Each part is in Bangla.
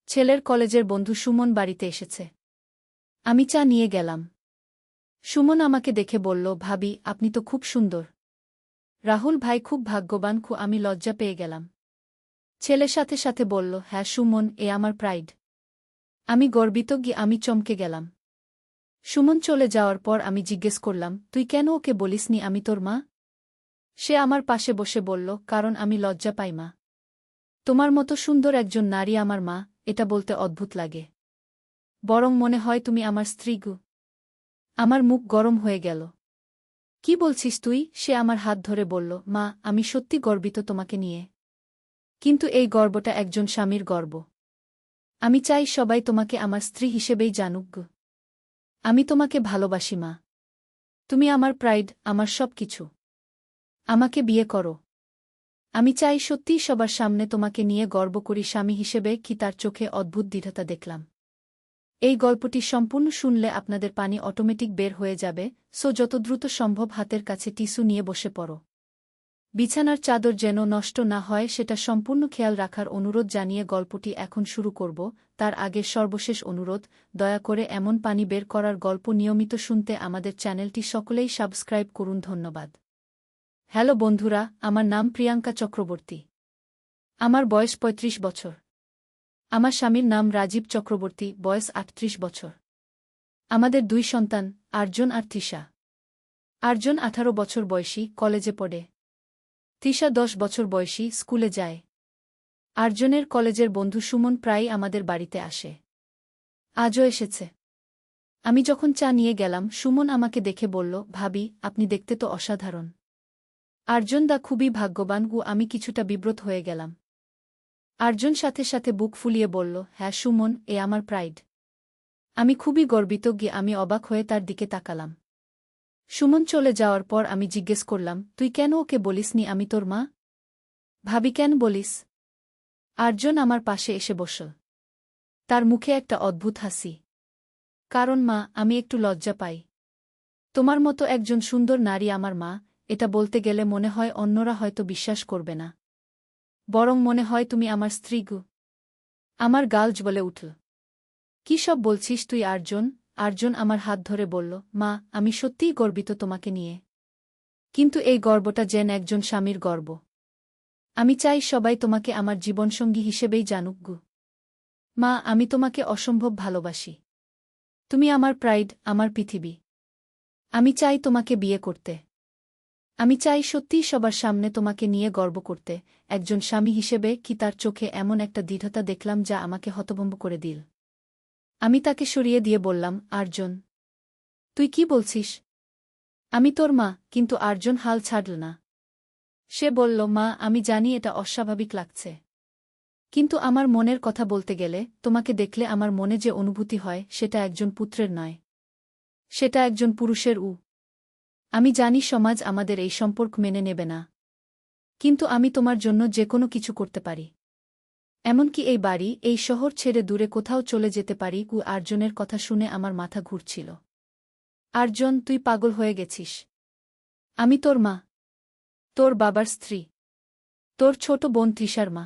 ছেলের কলেজের বন্ধু সুমন বাড়িতে এসেছে। আমি চা নিয়ে গেলাম। সুমন আমাকে দেখে বলল, ভাবি, আপনি তো খুব সুন্দর। রাহুল ভাই খুব ভাগ্যবান। আমি লজ্জা পেয়ে গেলাম। ছেলে সাথে সাথে বলল, হ্যাঁ সুমন, এ আমার প্রাইড। আমি গর্বিত। আমি চমকে গেলাম। সুমন চলে যাওয়ার পর আমি জিজ্ঞেস করলাম, তুই কেন ওকে বলিসনি আমি তোর মা? সে আমার পাশে বসে বলল, কারণ আমি লজ্জা পাই মা। তোমার মতো সুন্দর একজন নারী আমার মা, এটা বলতে অদ্ভুত লাগে। বরং মনে হয় তুমি আমার স্ত্রী গো। আমার মুখ গরম হয়ে গেল। কি বলছিস তুই? সে আমার হাত ধরে বলল, মা, আমি সত্যি গর্বিত তোমাকে নিয়ে। কিন্তু এই গর্বটা একজন স্বামীর গর্ব। আমি চাই সবাই তোমাকে আমার স্ত্রী হিসেবেই জানুক গো। আমি তোমাকে ভালোবাসি মা। তুমি আমার প্রাইড, আমার সব কিছু। আমাকে বিয়ে করো। আমি চাই সত্যিই সবার সামনে তোমাকে নিয়ে গর্ব করি স্বামী হিসেবে। কি তার চোখে অদ্ভুত দৃঢ়তা দেখলাম। এই গল্পটি সম্পূর্ণ শুনলে আপনাদের পানি অটোমেটিক বের হয়ে যাবে, সো যত দ্রুত সম্ভব হাতের কাছে টিস্যু নিয়ে বসে পড়ো। বিছানার চাদর যেন নষ্ট না হয় সেটা সম্পূর্ণ খেয়াল রাখার অনুরোধ জানিয়ে গল্পটি এখন শুরু করব। তার আগে সর্বশেষ অনুরোধ, দয়া করে এমন পানি বের করার গল্প নিয়মিত শুনতে আমাদের চ্যানেলটি সকলেই সাবস্ক্রাইব করুন। ধন্যবাদ। হ্যালো বন্ধুরা, আমার নাম প্রিয়াঙ্কা চক্রবর্তী। আমার বয়স ৩৫ বছর। আমার স্বামীর নাম রাজীব চক্রবর্তী, বয়স ৩৮ বছর। আমাদের ২ সন্তান, আর্যন আর তৃষা। আর্যন ১৮ বছর বয়সী, কলেজে পড়ে। তৃষা ১০ বছর বয়সী, স্কুলে যায়। আর্যনের কলেজের বন্ধু সুমন প্রায়ই আমাদের বাড়িতে আসে। আজও এসেছে। আমি যখন চা নিয়ে গেলাম, সুমন আমাকে দেখে বলল, ভাবি, আপনি দেখতে তো অসাধারণ। আর্যন দা খুবই ভাগ্যবান। আমি কিছুটা বিব্রত হয়ে গেলাম। আর্যন সাথে সাথে বুক ফুলিয়ে বলল, হ্যাঁ সুমন, এ আমার প্রাইড। আমি খুবই গর্বিত। আমি অবাক হয়ে তার দিকে তাকালাম। সুমন চলে যাওয়ার পর আমি জিজ্ঞেস করলাম, তুই কেন ওকে বলিসনি আমি তোর মা? ভাবি, কেন বলিস? আর্যন আমার পাশে এসে বসল। তার মুখে একটা অদ্ভুত হাসি। কারণ মা, আমি একটু লজ্জা পাই। তোমার মতো একজন সুন্দর নারী আমার মা, এটা বলতে গেলে মনে হয় অন্যরা হয়তো বিশ্বাস করবে না। বরং মনে হয় তুমি আমার স্ত্রী গো। আমার গাল জ্বলে উঠল। কি সব বলছিস তুই আর্যন? আর্যন আমার হাত ধরে বলল, মা, আমি সত্যিই গর্বিত তোমাকে নিয়ে। কিন্তু এই গর্বটা যেন একজন স্বামীর গর্ব। আমি চাই সবাই তোমাকে আমার জীবনসঙ্গী হিসেবেই জানুক গো। মা, আমি তোমাকে অসম্ভব ভালোবাসি। তুমি আমার প্রাইড, আমার পৃথিবী। আমি চাই তোমাকে বিয়ে করতে। আমি চাই সত্যিই সবার সামনে তোমাকে নিয়ে গর্ব করতে, একজন স্বামী হিসেবে। কি তার চোখে এমন একটা দৃঢ়তা দেখলাম যা আমাকে হতভম্ব করে দিল। আমি তাকে সরিয়ে দিয়ে বললাম, আর্যন, তুই কি বলছিস? আমি তোর মা। কিন্তু আর্যন হাল ছাড়ল না। সে বলল, মা, আমি জানি এটা অস্বাভাবিক লাগছে। কিন্তু আমার মনের কথা বলতে গেলে, তোমাকে দেখলে আমার মনে যে অনুভূতি হয় সেটা একজন পুত্রের নয়। সেটা একজন পুরুষের। আমি জানি সমাজ আমাদের এই সম্পর্ক মেনে নেবে না। কিন্তু আমি তোমার জন্য যে কোনো কিছু করতে পারি। এমনকি এই বাড়ি, এই শহর ছেড়ে দূরে কোথাও চলে যেতে পারি। আর্যনের কথা শুনে আমার মাথা ঘুরছিল। আর্যন, তুই পাগল হয়ে গেছিস। আমি তোর মা। তোর বাবার স্ত্রী। তোর ছোট বোন তৃষার মা।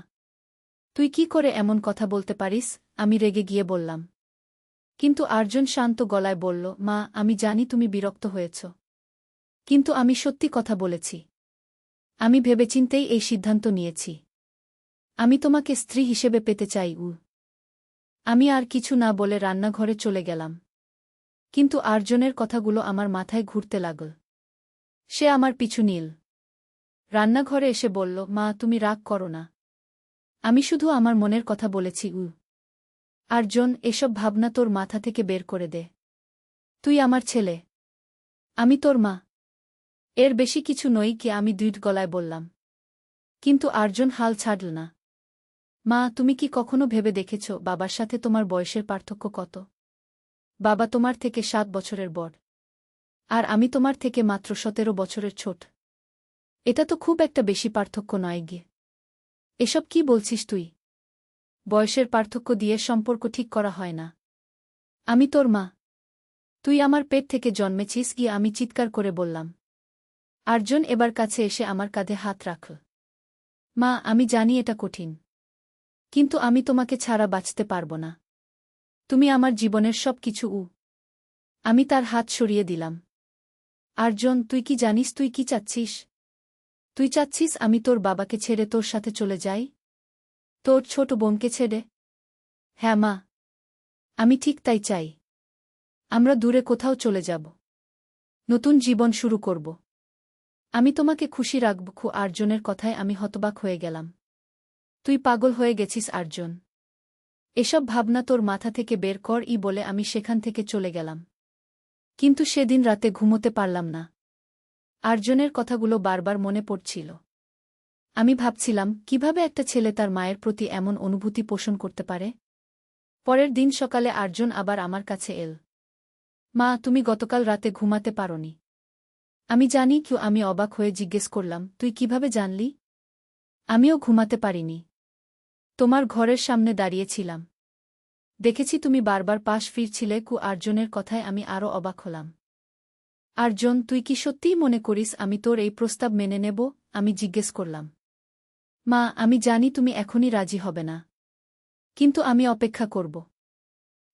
তুই কি করে এমন কথা বলতে পারিস? আমি রেগে গিয়ে বললাম। কিন্তু আর্যন শান্ত গলায় বলল, মা, আমি জানি তুমি বিরক্ত হয়েছ। কিন্তু আমি সত্যি কথা বলেছি। আমি ভেবেচিন্তেই এই সিদ্ধান্ত নিয়েছি। আমি তোমাকে স্ত্রী হিসেবে পেতে চাই। আমি আর কিছু না বলে রান্নাঘরে চলে গেলাম। কিন্তু আর্যনের কথাগুলো আমার মাথায় ঘুরতে লাগল। সে আমার পিছু নিল। রান্নাঘরে এসে বলল, মা, তুমি রাগ করো না। আমি শুধু আমার মনের কথা বলেছি। আর্যন, এসব ভাবনা তোর মাথা থেকে বের করে দে। তুই আমার ছেলে। আমি তোর মা। এর বেশি কিছু নই। আমি দৃঢ় গলায় বললাম। কিন্তু আর্যন হাল ছাড়ল না। মা, তুমি কি কখনো ভেবে দেখেছ বাবার সাথে তোমার বয়সের পার্থক্য কত? বাবা তোমার থেকে ৭ বছরের বড়। আর আমি তোমার থেকে মাত্র ১৭ বছরের ছোট। এটা তো খুব একটা বেশি পার্থক্য নয় গিয়ে। এসব কি বলছিস তুই? বয়সের পার্থক্য দিয়ে সম্পর্ক ঠিক করা হয় না। আমি তোর মা। তুই আমার পেট থেকে জন্মেছিস। আমি চিৎকার করে বললাম। আর্যন এবার কাছে এসে আমার কাঁধে হাত রাখল। মা, আমি জানি এটা কঠিন। কিন্তু আমি তোমাকে ছাড়া বাঁচতে পারব না। তুমি আমার জীবনের সব কিছু। আমি তার হাত সরিয়ে দিলাম। আর্জন, তুই কি জানিস তুই কি চাচ্ছিস? তুই চাচ্ছিস আমি তোর বাবাকে ছেড়ে তোর সাথে চলে যাই? তোর ছোট বোনকে ছেড়ে? হ্যাঁ মা, আমি ঠিক তাই চাই। আমরা দূরে কোথাও চলে যাব। নতুন জীবন শুরু করব। আমি তোমাকে খুশি রাখব। আর্জনের কথায় আমি হতবাক হয়ে গেলাম। তুই পাগল হয়ে গেছিস আর্জন। এসব ভাবনা তোর মাথা থেকে বের কর বলে আমি সেখান থেকে চলে গেলাম। কিন্তু সেদিন রাতে ঘুমোতে পারলাম না। আর্জনের কথাগুলো বারবার মনে পড়ছিল। আমি ভাবছিলাম কিভাবে একটা ছেলে তার মায়ের প্রতি এমন অনুভূতি পোষণ করতে পারে। পরের দিন সকালে আর্জন আবার আমার কাছে এল। মা, তুমি গতকাল রাতে ঘুমাতে পারোনি। আমি জানি আমি অবাক হয়ে জিজ্ঞেস করলাম, তুই কিভাবে জানলি? আমিও ঘুমাতে পারিনি। তোমার ঘরের সামনে দাঁড়িয়েছিলাম। দেখেছি তুমি বারবার পাশ ফিরছিলে। আর্জনের কথায় আমি আরও অবাক হলাম। আর্জন, তুই কি সত্যিই মনে করিস আমি তোর এই প্রস্তাব মেনে নেব? আমি জিজ্ঞেস করলাম। মা, আমি জানি তুমি এখনই রাজি হবে না। কিন্তু আমি অপেক্ষা করব।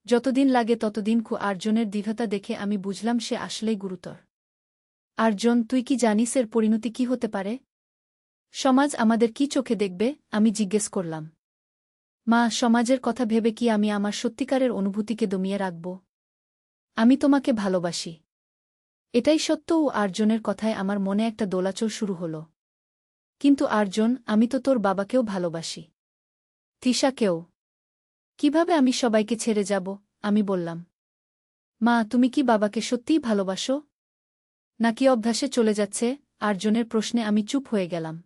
যতদিন লাগে ততদিন। আর্জনের দৃঢ়তা দেখে আমি বুঝলাম সে আসলেই গুরুতর। আর্জন, তুই কি জানিস এর পরিণতি কি হতে পারে? সমাজ আমাদের কি চোখে দেখবে? আমি জিজ্ঞেস করলাম। মা, সমাজের কথা ভেবে কি আমি আমার সত্যিকারের অনুভূতিকে দমিয়ে রাখব? আমি তোমাকে ভালোবাসি। এটাই সত্য। আর্জনের কথায় আমার মনে একটা দোলাচল শুরু হল। কিন্তু আর্জন, আমি তো তোর বাবাকেও ভালোবাসি। তিশাকেও। কিভাবে আমি সবাইকে ছেড়ে যাব? আমি বললাম। মা, তুমি কি বাবাকে সত্যিই ভালোবাসো? নাকি অভ্যাসে চলে যাচ্ছে? আর্জনের প্রশ্নে আমি চুপ হয়ে গেলাম।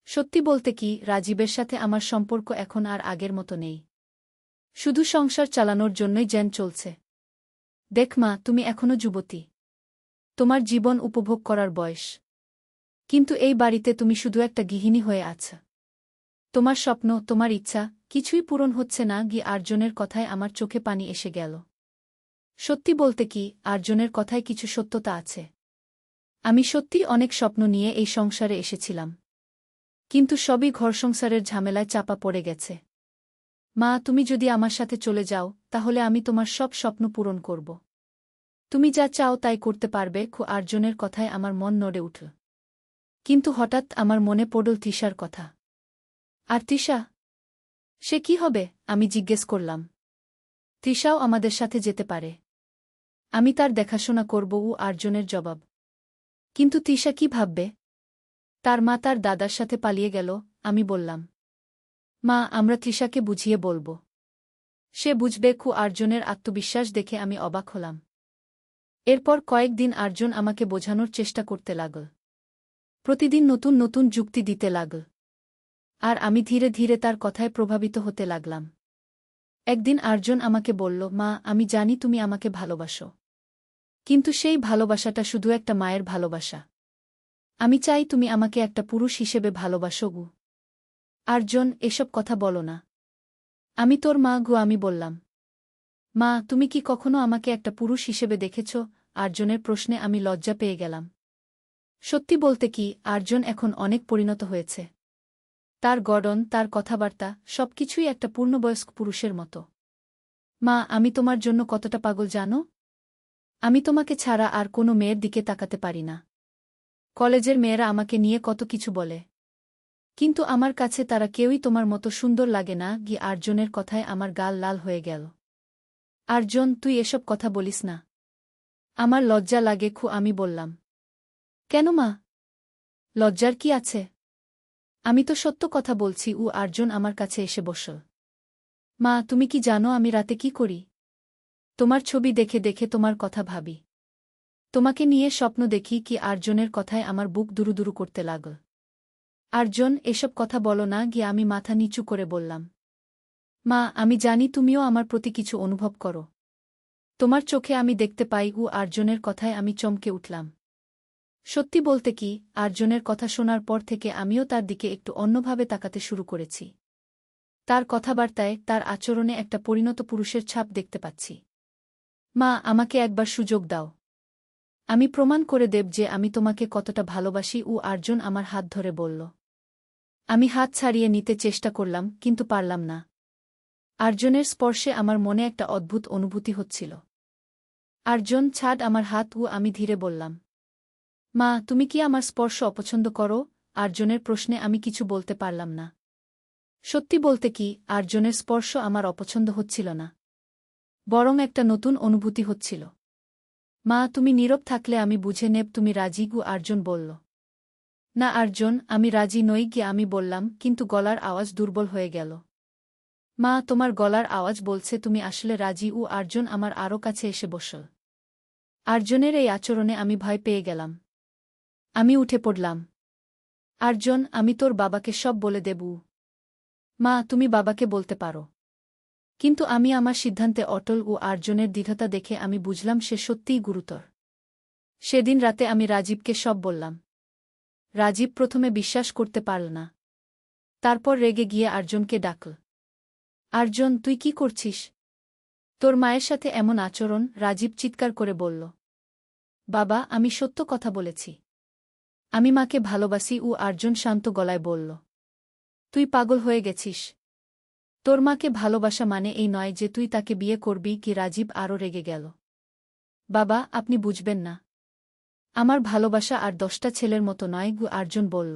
সত্যি বলতে কি, রাজীবের সাথে আমার সম্পর্ক এখন আর আগের মতো নেই। শুধু সংসার চালানোর জন্যই যেন চলছে। দেখ মা, তুমি এখনো যুবতী। তোমার জীবন উপভোগ করার বয়স। কিন্তু এই বাড়িতে তুমি শুধু একটা গৃহিণী হয়ে আছো। তোমার স্বপ্ন, তোমার ইচ্ছা কিছুই পূরণ হচ্ছে না। আর্জনের কথায় আমার চোখে পানি এসে গেল। সত্যি বলতে কি, আর্জনের কথায় কিছু সত্যতা আছে। আমি সত্যিই অনেক স্বপ্ন নিয়ে এই সংসারে এসেছিলাম। কিন্তু সবই ঘরসংসারের ঝামেলায় চাপা পড়ে গেছে। মা, তুমি যদি আমার সাথে চলে যাও, তাহলে আমি তোমার সব স্বপ্ন পূরণ করব। তুমি যা চাও তাই করতে পারবে। আর্জনের কথায় আমার মন নড়ে উঠল। কিন্তু হঠাৎ আমার মনে পড়ল তিশার কথা। আর তিশা? সে কি হবে? আমি জিজ্ঞেস করলাম। তিশাও আমাদের সাথে যেতে পারে। আমি তার দেখাশোনা করব। আর্জনের জবাব। কিন্তু তিশা কি ভাববে? তার মা তার দাদার সাথে পালিয়ে গেল। আমি বললাম। মা, আমরা তিশাকে বুঝিয়ে বলব। সে বুঝবে। আর্জনের আত্মবিশ্বাস দেখে আমি অবাক হলাম। এরপর কয়েকদিন আর্জন আমাকে বোঝানোর চেষ্টা করতে লাগল। প্রতিদিন নতুন নতুন যুক্তি দিতে লাগল। আর আমি ধীরে ধীরে তার কথায় প্রভাবিত হতে লাগলাম। একদিন আর্জন আমাকে বলল, মা, আমি জানি তুমি আমাকে ভালোবাসো। কিন্তু সেই ভালোবাসাটা শুধু একটা মায়ের ভালোবাসা। আমি চাই তুমি আমাকে একটা পুরুষ হিসেবে ভালোবাসো। আর্জন, এসব কথা বলো না। আমি তোর মা। আমি বললাম। মা, তুমি কি কখনো আমাকে একটা পুরুষ হিসেবে দেখেছ? আর্জনের প্রশ্নে আমি লজ্জা পেয়ে গেলাম। সত্যি বলতে কি, আর্জন এখন অনেক পরিণত হয়েছে। তার গড়ন, তার কথাবার্তা সবকিছুই একটা পূর্ণবয়স্ক পুরুষের মতো। মা, আমি তোমার জন্য কতটা পাগল জানো? আমি তোমাকে ছাড়া আর কোনো মেয়ের দিকে তাকাতে পারি না। কলেজের মেয়েরা আমাকে নিয়ে কত কিছু বলে। কিন্তু আমার কাছে তারা কেউই তোমার মতো সুন্দর লাগে না। আর্জনের কথায় আমার গাল লাল হয়ে গেল। আর্জন, তুই এসব কথা বলিস না। আমার লজ্জা লাগে। আমি বললাম। কেন মা? লজ্জার কি আছে? আমি তো সত্য কথা বলছি। আর্জন আমার কাছে এসে বসল। মা, তুমি কি জানো আমি রাতে কি করি? তোমার ছবি দেখে দেখে তোমার কথা ভাবি। তোমাকে নিয়ে স্বপ্ন দেখি। আর্জনের কথায় আমার বুক দুরুদুরু করতে লাগল। আর্জন, এসব কথা বলো না। আমি মাথা নিচু করে বললাম। মা, আমি জানি তুমিও আমার প্রতি কিছু অনুভব করো। তোমার চোখে আমি দেখতে পাই। আর্জনের কথায় আমি চমকে উঠলাম। সত্যি বলতে কি, আর্জনের কথা শোনার পর থেকে আমিও তার দিকে একটু অন্যভাবে তাকাতে শুরু করেছি। তার কথাবার্তায়, তার আচরণে একটা পরিণত পুরুষের ছাপ দেখতে পাচ্ছি। মা, আমাকে একবার সুযোগ দাও। আমি প্রমাণ করে দেব যে আমি তোমাকে কতটা ভালোবাসি। আর্জন আমার হাত ধরে বলল। আমি হাত ছাড়িয়ে নিতে চেষ্টা করলাম, কিন্তু পারলাম না। আর্জনের স্পর্শে আমার মনে একটা অদ্ভুত অনুভূতি হচ্ছিল। আর্জন, ছাড় আমার হাত। আমি ধীরে বললাম। মা, তুমি কি আমার স্পর্শ অপছন্দ করো? আর্জনের প্রশ্নে আমি কিছু বলতে পারলাম না। সত্যি বলতে কি, আর্জনের স্পর্শ আমার অপছন্দ হচ্ছিল না, বরং একটা নতুন অনুভূতি হচ্ছিল। মা, তুমি নীরব থাকলে আমি বুঝে নেব তুমি রাজি। আর্জন বলল। না আর্জন, আমি রাজি নই। আমি বললাম, কিন্তু গলার আওয়াজ দুর্বল হয়ে গেল। মা, তোমার গলার আওয়াজ বলছে তুমি আসলে রাজি। আর্জন আমার আরও কাছে এসে বসল। আর্জনের এই আচরণে আমি ভয় পেয়ে গেলাম। আমি উঠে পড়লাম। আর্জন, আমি তোর বাবাকে সব বলে দেব। মা, তুমি বাবাকে বলতে পারো। কিন্তু আমি আমার সিদ্ধান্তে অটল। আর্জনের দৃঢ়তা দেখে আমি বুঝলাম সে সত্যিই গুরুতর। সেদিন রাতে আমি রাজীবকে সব বললাম। রাজীব প্রথমে বিশ্বাস করতে পারল না। তারপর রেগে গিয়ে আর্জনকে ডাকল। আর্জন, তুই কি করছিস? তোর মায়ের সাথে এমন আচরণ! রাজীব চিৎকার করে বলল। বাবা, আমি সত্য কথা বলেছি। আমি মাকে ভালোবাসি। আর্জন শান্ত গলায় বলল। তুই পাগল হয়ে গেছিস। তোর মাকে ভালোবাসা মানে এই নয় যে তুই তাকে বিয়ে করবি। রাজীব আরও রেগে গেল। বাবা, আপনি বুঝবেন না। আমার ভালোবাসা আর 10টা ছেলের মতো নয়। আর্জন বলল।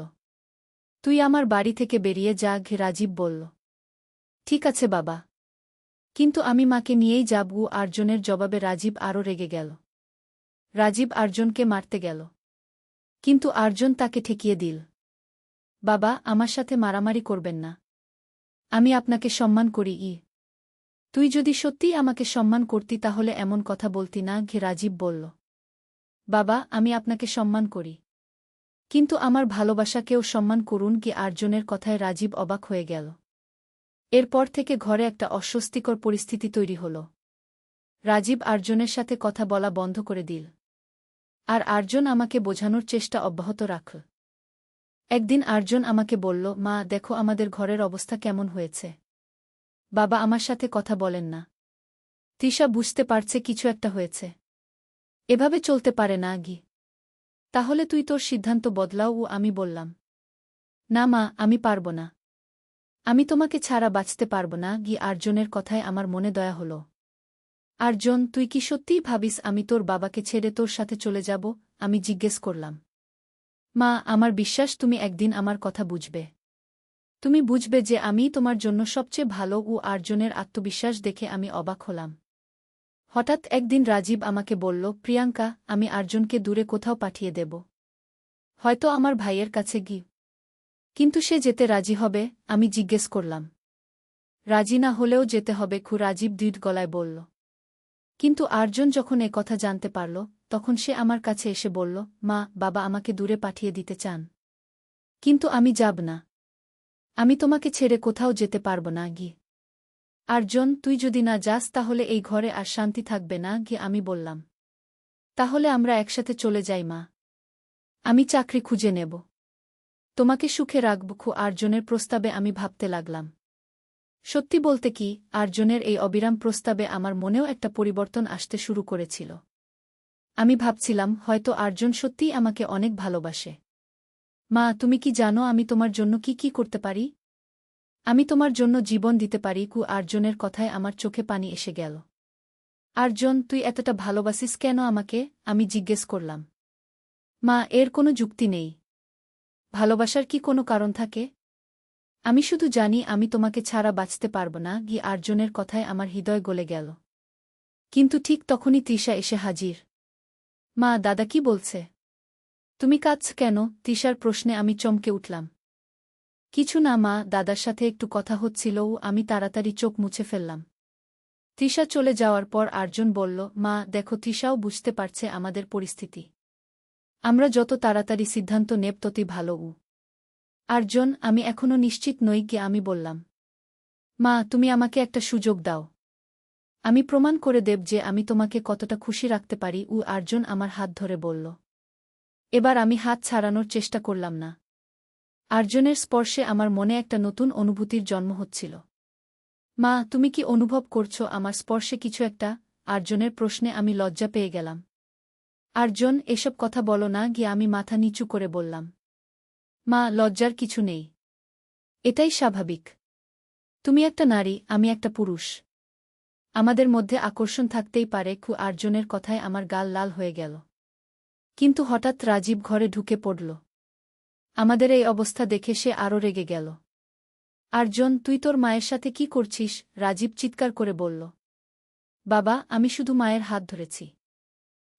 তুই আমার বাড়ি থেকে বেরিয়ে যা। রাজীব বলল। ঠিক আছে বাবা, কিন্তু আমি মাকে নিয়েই যাব। আর্জনের জবাবে রাজীব আরও রেগে গেল। রাজীব আর্জনকে মারতে গেল, কিন্তু আর্জন তাকে ঠেকিয়ে দিল। বাবা, আমার সাথে মারামারি করবেন না। আমি আপনাকে সম্মান করি। তুই যদি সত্যিই আমাকে সম্মান করতি তাহলে এমন কথা বলতি না। রাজীব বলল। বাবা, আমি আপনাকে সম্মান করি, কিন্তু আমার ভালোবাসাকেও সম্মান করুন। আর্জনের কথায় রাজীব অবাক হয়ে গেল। এরপর থেকে ঘরে একটা অস্বস্তিকর পরিস্থিতি তৈরি হল। রাজীব আর্জনের সাথে কথা বলা বন্ধ করে দিল, আর আর্জন আমাকে বোঝানোর চেষ্টা অব্যাহত রাখল। একদিন আর্জন আমাকে বলল, মা দেখো আমাদের ঘরের অবস্থা কেমন হয়েছে। বাবা আমার সাথে কথা বলেন না। তৃষা বুঝতে পারছে কিছু একটা হয়েছে। এভাবে চলতে পারে না। তাহলে তুই তোর সিদ্ধান্ত বদলাও। আমি বললাম। না মা, আমি পারব না। আমি তোমাকে ছাড়া বাঁচতে পারব না। আর্জনের কথায় আমার মনে দয়া হল। আর্জন, তুই কি সত্যিই ভাবিস আমি তোর বাবাকে ছেড়ে তোর সাথে চলে যাব? আমি জিজ্ঞেস করলাম। মা, আমার বিশ্বাস তুমি একদিন আমার কথা বুঝবে। তুমি বুঝবে যে আমিই তোমার জন্য সবচেয়ে ভালো। আর্জনের আত্মবিশ্বাস দেখে আমি অবাক হলাম। হঠাৎ একদিন রাজীব আমাকে বলল, প্রিয়াঙ্কা, আমি আর্জনকে দূরে কোথাও পাঠিয়ে দেব। হয়তো আমার ভাইয়ের কাছে কিন্তু সে যেতে রাজি হবে? আমি জিজ্ঞেস করলাম। রাজি না হলেও যেতে হবে। রাজীব দৃঢ় গলায় বলল। কিন্তু আর্জন যখন কথা জানতে পারল, তখন সে আমার কাছে এসে বলল, মা, বাবা আমাকে দূরে পাঠিয়ে দিতে চান, কিন্তু আমি যাব না। আমি তোমাকে ছেড়ে কোথাও যেতে পারব না। আর্জন, তুই যদি না যাস তাহলে এই ঘরে আর শান্তি থাকবে না। আমি বললাম। তাহলে আমরা একসাথে চলে যাই মা। আমি চাকরি খুঁজে নেব, তোমাকে সুখে রাখব। আর্জনের প্রস্তাবে আমি ভাবতে লাগলাম। সত্যি বলতে কি, আর্জনের এই অবিরাম প্রস্তাবে আমার মনেও একটা পরিবর্তন আসতে শুরু করেছিল। আমি ভাবছিলাম হয়তো আর্জন সত্যিই আমাকে অনেক ভালোবাসে। মা, তুমি কি জানো আমি তোমার জন্য কি করতে পারি? আমি তোমার জন্য জীবন দিতে পারি। আর্জনের কথায় আমার চোখে পানি এসে গেল। আর্জন, তুই এতটা ভালোবাসিস কেন আমাকে? আমি জিজ্ঞেস করলাম। মা, এর কোনো যুক্তি নেই। ভালোবাসার কি কোনো কারণ থাকে? আমি শুধু জানি আমি তোমাকে ছাড়া বাঁচতে পারব না। আর্জনের কথায় আমার হৃদয় গলে গেল। কিন্তু ঠিক তখনই তৃষা এসে হাজির। মা, দাদা কি বলছে? তুমি কাঁদছ কেন? তৃষার প্রশ্নে আমি চমকে উঠলাম। কিছু না মা, দাদার সাথে একটু কথা হচ্ছিল। আমি তাড়াতাড়ি চোখ মুছে ফেললাম। তৃষা চলে যাওয়ার পর আর্জন বলল, মা দেখো, তৃষাও বুঝতে পারছে আমাদের পরিস্থিতি। আমরা যত তাড়াতাড়ি সিদ্ধান্ত নেব ততই ভালো। আর্জন, আমি এখনও নিশ্চিত নই। আমি বললাম। মা, তুমি আমাকে একটা সুযোগ দাও। আমি প্রমাণ করে দেব যে আমি তোমাকে কতটা খুশি রাখতে পারি। আর্জন আমার হাত ধরে বলল। এবার আমি হাত ছাড়ানোর চেষ্টা করলাম না। আর্জনের স্পর্শে আমার মনে একটা নতুন অনুভূতির জন্ম হচ্ছিল। মা, তুমি কি অনুভব করছো আমার স্পর্শে কিছু একটা? আর্জনের প্রশ্নে আমি লজ্জা পেয়ে গেলাম। আর্জন, এসব কথা বলো না। আমি মাথা নিচু করে বললাম। মা, লজ্জার কিছু নেই। এটাই স্বাভাবিক। তুমি একটা নারী, আমি একটা পুরুষ। আমাদের মধ্যে আকর্ষণ থাকতেই পারে। আর্জনের কথায় আমার গাল লাল হয়ে গেল। কিন্তু হঠাৎ রাজীব ঘরে ঢুকে পড়ল। আমাদের এই অবস্থা দেখে সে আরও রেগে গেল। আর্জন, তুই তোর মায়ের সাথে কি করছিস? রাজীব চিৎকার করে বলল। বাবা, আমি শুধু মায়ের হাত ধরেছি।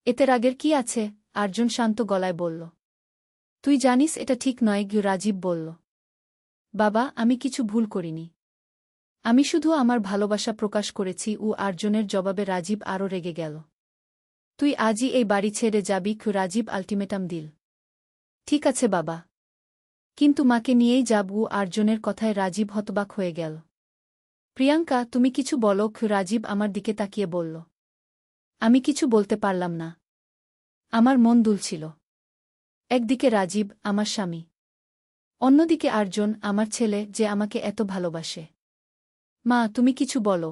এতে রাগের কি আছে? আর্জন শান্ত গলায় বলল। তুই জানিস এটা ঠিক নয়। রাজীব বলল। বাবা, আমি কিছু ভুল করিনি। আমি শুধু আমার ভালোবাসা প্রকাশ করেছি। আর্জনের জবাবে রাজীব আরও রেগে গেল। তুই আজই এই বাড়ি ছেড়ে যাবি। রাজীব আলটিমেটাম দিল। ঠিক আছে বাবা, কিন্তু মাকে নিয়েই যাব। আর্জনের কথায় রাজীব হতবাক হয়ে গেল। প্রিয়াঙ্কা, তুমি কিছু বলো। রাজীব আমার দিকে তাকিয়ে বলল। আমি কিছু বলতে পারলাম না। আমার মন দুলছিল। একদিকে রাজীব, আমার স্বামী। অন্যদিকে আর্জন, আমার ছেলে, যে আমাকে এত ভালোবাসে। মা, তুমি কিছু বলো।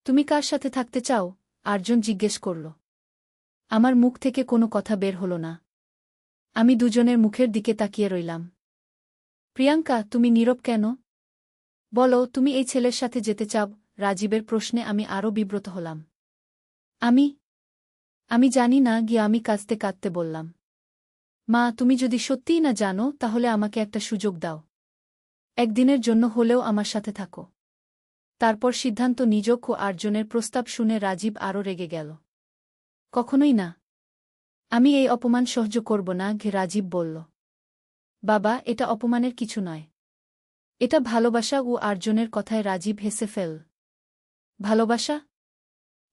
তুমি কার সাথে থাকতে চাও? আর্জন জিজ্ঞেস করল। আমার মুখ থেকে কোনো কথা বের হল না। আমি দুজনের মুখের দিকে তাকিয়ে রইলাম। প্রিয়াঙ্কা, তুমি নীরব কেন? বলো, তুমি এই ছেলের সাথে যেতে চাও? রাজীবের প্রশ্নে আমি আরও বিব্রত হলাম। আমি জানি না। আমি কাঁদতে কাঁদতে বললাম। মা, তুমি যদি সত্যিই না জানো, তাহলে আমাকে একটা সুযোগ দাও। একদিনের জন্য হলেও আমার সাথে থাকো। তারপর সিদ্ধান্ত নিজক। আর্জনের প্রস্তাব শুনে রাজীব আরও রেগে গেল। কখনোই না। আমি এই অপমান সহ্য করব না। রাজীব বলল। বাবা, এটা অপমানের কিছু নয়। এটা ভালোবাসা। আর্জনের কথায় রাজীব হেসে ফেল। ভালোবাসা?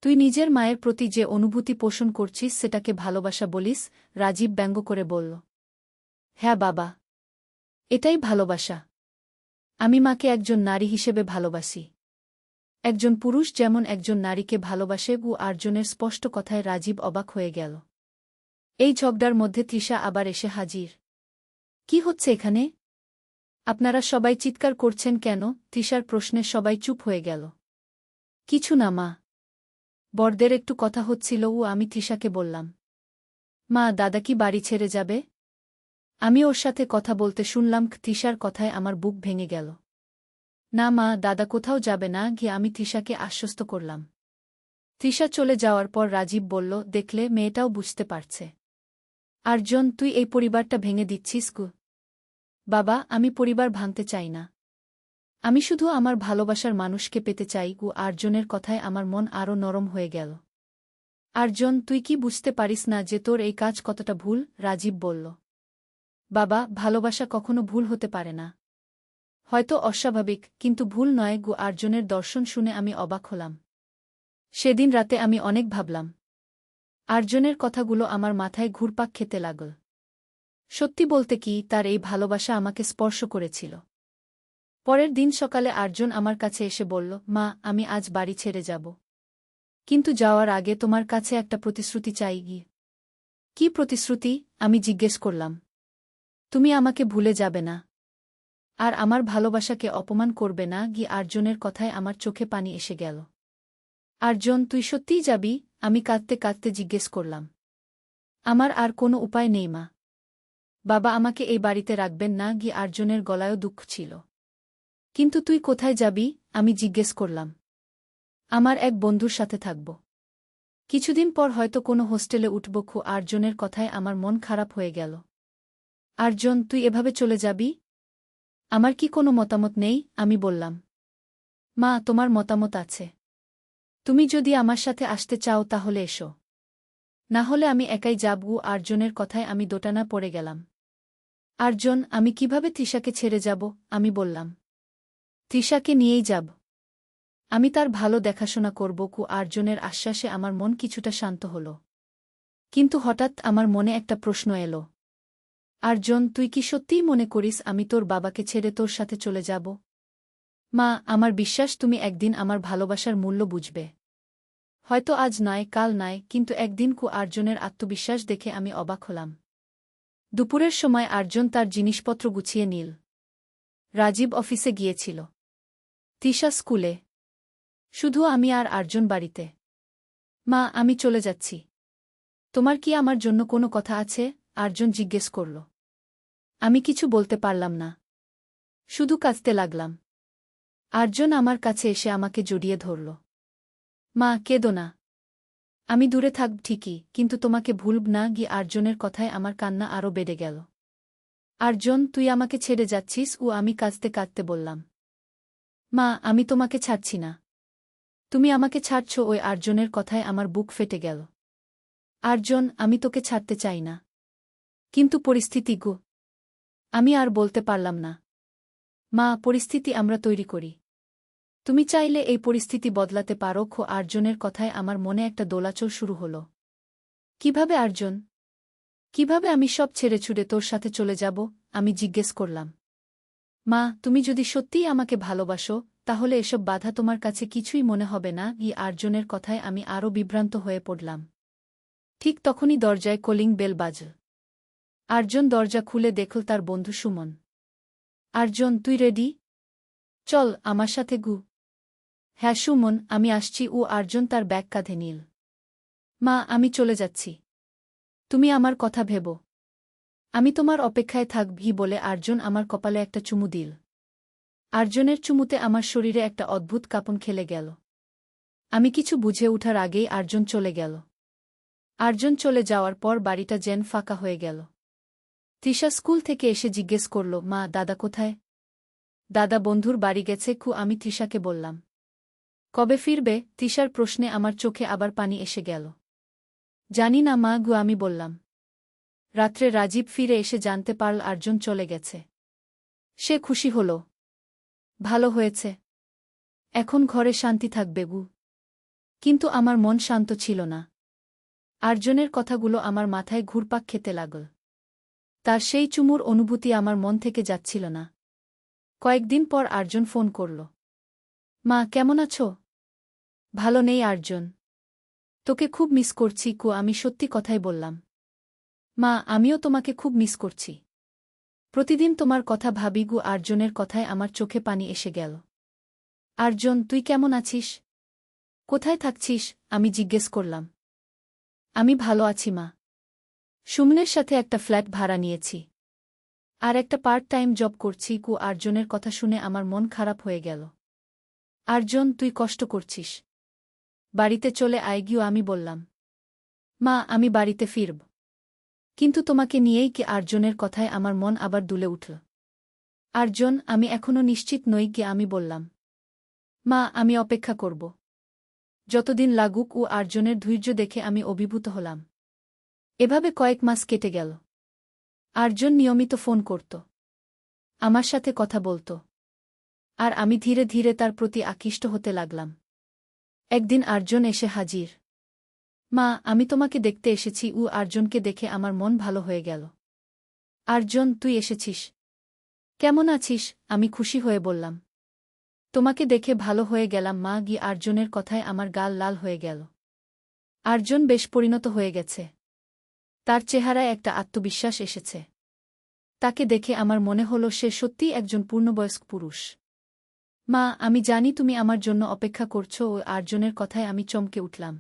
তুই নিজের মায়ের প্রতি যে অনুভূতি পোষণ করছিস সেটাকে ভালোবাসা বলিস? রাজীব ব্যঙ্গ করে বলল। হ্যাঁ বাবা, এটাই ভালোবাসা। আমি মাকে একজন নারী হিসেবে ভালোবাসি। একজন পুরুষ যেমন একজন নারীকে ভালোবাসে। আর্জনের স্পষ্ট কথায় রাজীব অবাক হয়ে গেল। এই ঝগড়ার মধ্যে তৃষা আবার এসে হাজির। কি হচ্ছে এখানে? আপনারা সবাই চিৎকার করছেন কেন? তৃষার প্রশ্নে সবাই চুপ হয়ে গেল। কিছু না মা, বড়দের একটু কথা হচ্ছিল। আমি তৃষাকে বললাম। মা, দাদা কি বাড়ি ছেড়ে যাবে? আমি ওর সাথে কথা বলতে শুনলাম। তৃষার কথায় আমার বুক ভেঙে গেল। না মা, দাদা কোথাও যাবে না। আমি তৃষাকে আশ্বস্ত করলাম। তৃষা চলে যাওয়ার পর রাজীব বলল, দেখলে, মেয়েটাও বুঝতে পারছে। আর্জন, তুই এই পরিবারটা ভেঙে দিচ্ছিস। বাবা, আমি পরিবার ভাঙতে চাই না। আমি শুধু আমার ভালোবাসার মানুষকে পেতে চাই। আর্জনের কথায় আমার মন আরও নরম হয়ে গেল। আর্জন, তুই কি বুঝতে পারিস না যে তোর এই কাজ কতটা ভুল? রাজীব বলল। বাবা, ভালোবাসা কখনো ভুল হতে পারে না। হয়তো অস্বাভাবিক, কিন্তু ভুল নয়। আর্জনের দর্শন শুনে আমি অবাক হলাম। সেদিন রাতে আমি অনেক ভাবলাম। আর্জনের কথাগুলো আমার মাথায় ঘুরপাক খেতে লাগল। সত্যি বলতে কি, তার এই ভালোবাসা আমাকে স্পর্শ করেছিল। পরের দিন সকালে আর্জন আমার কাছে এসে বলল, মা, আমি আজ বাড়ি ছেড়ে যাব। কিন্তু যাওয়ার আগে তোমার কাছে একটা প্রতিশ্রুতি চাই। কি প্রতিশ্রুতি? আমি জিজ্ঞেস করলাম। তুমি আমাকে ভুলে যাবে না, আর আমার ভালোবাসাকে অপমান করবে না। আর্জনের কথায় আমার চোখে পানি এসে গেল। আর্জন, তুই সত্যিই যাবি? আমি কাঁদতে কাঁদতে জিজ্ঞেস করলাম। আমার আর কোনো উপায় নেই মা। বাবা আমাকে এই বাড়িতে রাখবেন না। আর্জনের গলায়ও দুঃখ ছিল। কিন্তু তুই কোথায় যাবি? আমি জিজ্ঞেস করলাম। আমার এক বন্ধুর সাথে থাকব। কিছুদিন পর হয়তো কোনো হোস্টেলে উঠব। আর্জনের কথায় আমার মন খারাপ হয়ে গেল। আর্জন, তুই এভাবে চলে যাবি? আমার কি কোনো মতামত নেই? আমি বললাম। মা, তোমার মতামত আছে। তুমি যদি আমার সাথে আসতে চাও তাহলে এসো। না হলে আমি একাই যাব। আর্জনের কথায় আমি দোটানা পড়ে গেলাম। আর্জন, আমি কিভাবে তৃষাকে ছেড়ে যাব? আমি বললাম। তৃষাকে নিয়েই যাব। আমি তার ভালো দেখাশোনা করব। আর্জনের আশ্বাসে আমার মন কিছুটা শান্ত হল। কিন্তু হঠাৎ আমার মনে একটা প্রশ্ন এলো। আর্জন, তুই কি সত্যিই মনে করিস আমি তোর বাবাকে ছেড়ে তোর সাথে চলে যাব? মা, আমার বিশ্বাস তুমি একদিন আমার ভালোবাসার মূল্য বুঝবে। হয়তো আজ নয়, কাল নয়, কিন্তু একদিন। আর্জনের আত্মবিশ্বাস দেখে আমি অবাক হলাম। দুপুরের সময় আর্জন তার জিনিসপত্র গুছিয়ে নিল। রাজীব অফিসে গিয়েছিল। তৃষা স্কুলে। শুধু আমি আর আর্জন বাড়িতে। মা, আমি চলে যাচ্ছি। তোমার কি আমার জন্য কোনো কথা আছে? আর্জন জিজ্ঞেস করল। আমি কিছু বলতে পারলাম না। শুধু কাঁদতে লাগলাম। আর্যন আমার কাছে এসে আমাকে জড়িয়ে ধরল। মা, কেঁদো না। আমি দূরে থাকব ঠিকই, কিন্তু তোমাকে ভুলব না। গিয়ে আর্যনের কথায় আমার কান্না আরও বেড়ে গেল। আর্যন, তুই আমাকে ছেড়ে যাচ্ছিস? ও আমি কাঁদতে কাঁদতে বললাম। মা, আমি তোমাকে ছাড়ছি না। তুমি আমাকে ছাড়ছ। ওই আর্যনের কথায় আমার বুক ফেটে গেল। আর্যন, আমি তোকে ছাড়তে চাই না, কিন্তু পরিস্থিতি গো। আমি আর বলতে পারলাম না। মা, পরিস্থিতি আমরা তৈরি করি। তুমি চাইলে এই পরিস্থিতি বদলাতে পারো। আর্যনের কথায় আমার মনে একটা দোলাচল শুরু হল। কিভাবে আর্যন? কিভাবে আমি সব ছেড়ে ছুড়ে তোর সাথে চলে যাব? আমি জিজ্ঞেস করলাম। মা, তুমি যদি সত্যিই আমাকে ভালোবাসো, তাহলে এসব বাধা তোমার কাছে কিছুই মনে হবে না। আর্যনের কথায় আমি আরও বিভ্রান্ত হয়ে পড়লাম। ঠিক তখনই দরজায় কলিং বেল বাজল। আর্যন দরজা খুলে দেখল তার বন্ধু সুমন। আর্যন, তুই রেডি? চল আমার সাথে গু। হ্যাঁ সুমন, আমি আসছি। আর্যন তার ব্যাগ কাঁধে নিল। মা, আমি চলে যাচ্ছি। তুমি আমার কথা ভেবো। আমি তোমার অপেক্ষায় থাকবি বলে আর্যন আমার কপালে একটা চুমু দিল। আর্যনের চুমুতে আমার শরীরে একটা অদ্ভুত কাঁপন খেলে গেল। আমি কিছু বুঝে ওঠার আগেই আর্যন চলে গেল। আর্যন চলে যাওয়ার পর বাড়িটা যেন ফাঁকা হয়ে গেল। তৃষা স্কুল থেকে এসে জিজ্ঞেস করল, মা, দাদা কোথায়? দাদা বন্ধুর বাড়ি গেছে। আমি তৃষাকে বললাম। কবে ফিরবে? তৃষার প্রশ্নে আমার চোখে আবার পানি এসে গেল। জানি না মা। আমি বললাম। রাত্রে রাজীব ফিরে এসে জানতে পারল আর্যন চলে গেছে। সে খুশি হল। ভালো হয়েছে। এখন ঘরে শান্তি থাকবে গু। কিন্তু আমার মন শান্ত ছিল না। আর্যনের কথাগুলো আমার মাথায় ঘুরপাক খেতে লাগল। তার সেই চুমুর অনুভূতি আমার মন থেকে যাচ্ছিল না। কয়েকদিন পর আর্যন ফোন করল। মা, কেমন আছো? ভালো নেই আর্যন। তোকে খুব মিস করছি। আমি সত্যি কথাই বললাম। মা, আমিও তোমাকে খুব মিস করছি। প্রতিদিন তোমার কথা ভাবি। আর্যনের কথায় আমার চোখে পানি এসে গেল। আর্যন, তুই কেমন আছিস? কোথায় থাকছিস? আমি জিজ্ঞেস করলাম। আমি ভালো আছি মা। সুমনের সাথে একটা ফ্ল্যাট ভাড়া নিয়েছি। আর একটা পার্ট টাইম জব করছি। আর্যনের কথা শুনে আমার মন খারাপ হয়ে গেল। আর্যন, তুই কষ্ট করছিস। বাড়িতে চলে আয়। আমি বললাম। মা, আমি বাড়িতে ফিরব, কিন্তু তোমাকে নিয়েই। আর্যনের কথায় আমার মন আবার দুলে উঠল। আর্যন, আমি এখনও নিশ্চিত নই। আমি বললাম। মা, আমি অপেক্ষা করব, যতদিন লাগুক। আর্যনের ধৈর্য দেখে আমি অভিভূত হলাম। এভাবে কয়েক মাস কেটে গেল। আর্যন নিয়মিত ফোন করত, আমার সাথে কথা বলত, আর আমি ধীরে ধীরে তার প্রতি আকৃষ্ট হতে লাগলাম। একদিন আর্যন এসে হাজির। মা, আমি তোমাকে দেখতে এসেছি। আর্যনকে দেখে আমার মন ভালো হয়ে গেল। আর্যন, তুই এসেছিস? কেমন আছিস? আমি খুশি হয়ে বললাম। তোমাকে দেখে ভালো হয়ে গেলাম মা। আর্যনের কথায় আমার গাল লাল হয়ে গেল। আর্যন বেশ পরিণত হয়ে গেছে। তার চেহারায় একটা আত্মবিশ্বাস এসেছে। তাকে দেখে আমার মনে হল সে সত্যিই একজন পূর্ণবয়স্ক পুরুষ। মা, আমি জানি তুমি আমার জন্য অপেক্ষা করছো। আর্যনের কথায় আমি চমকে উঠলাম।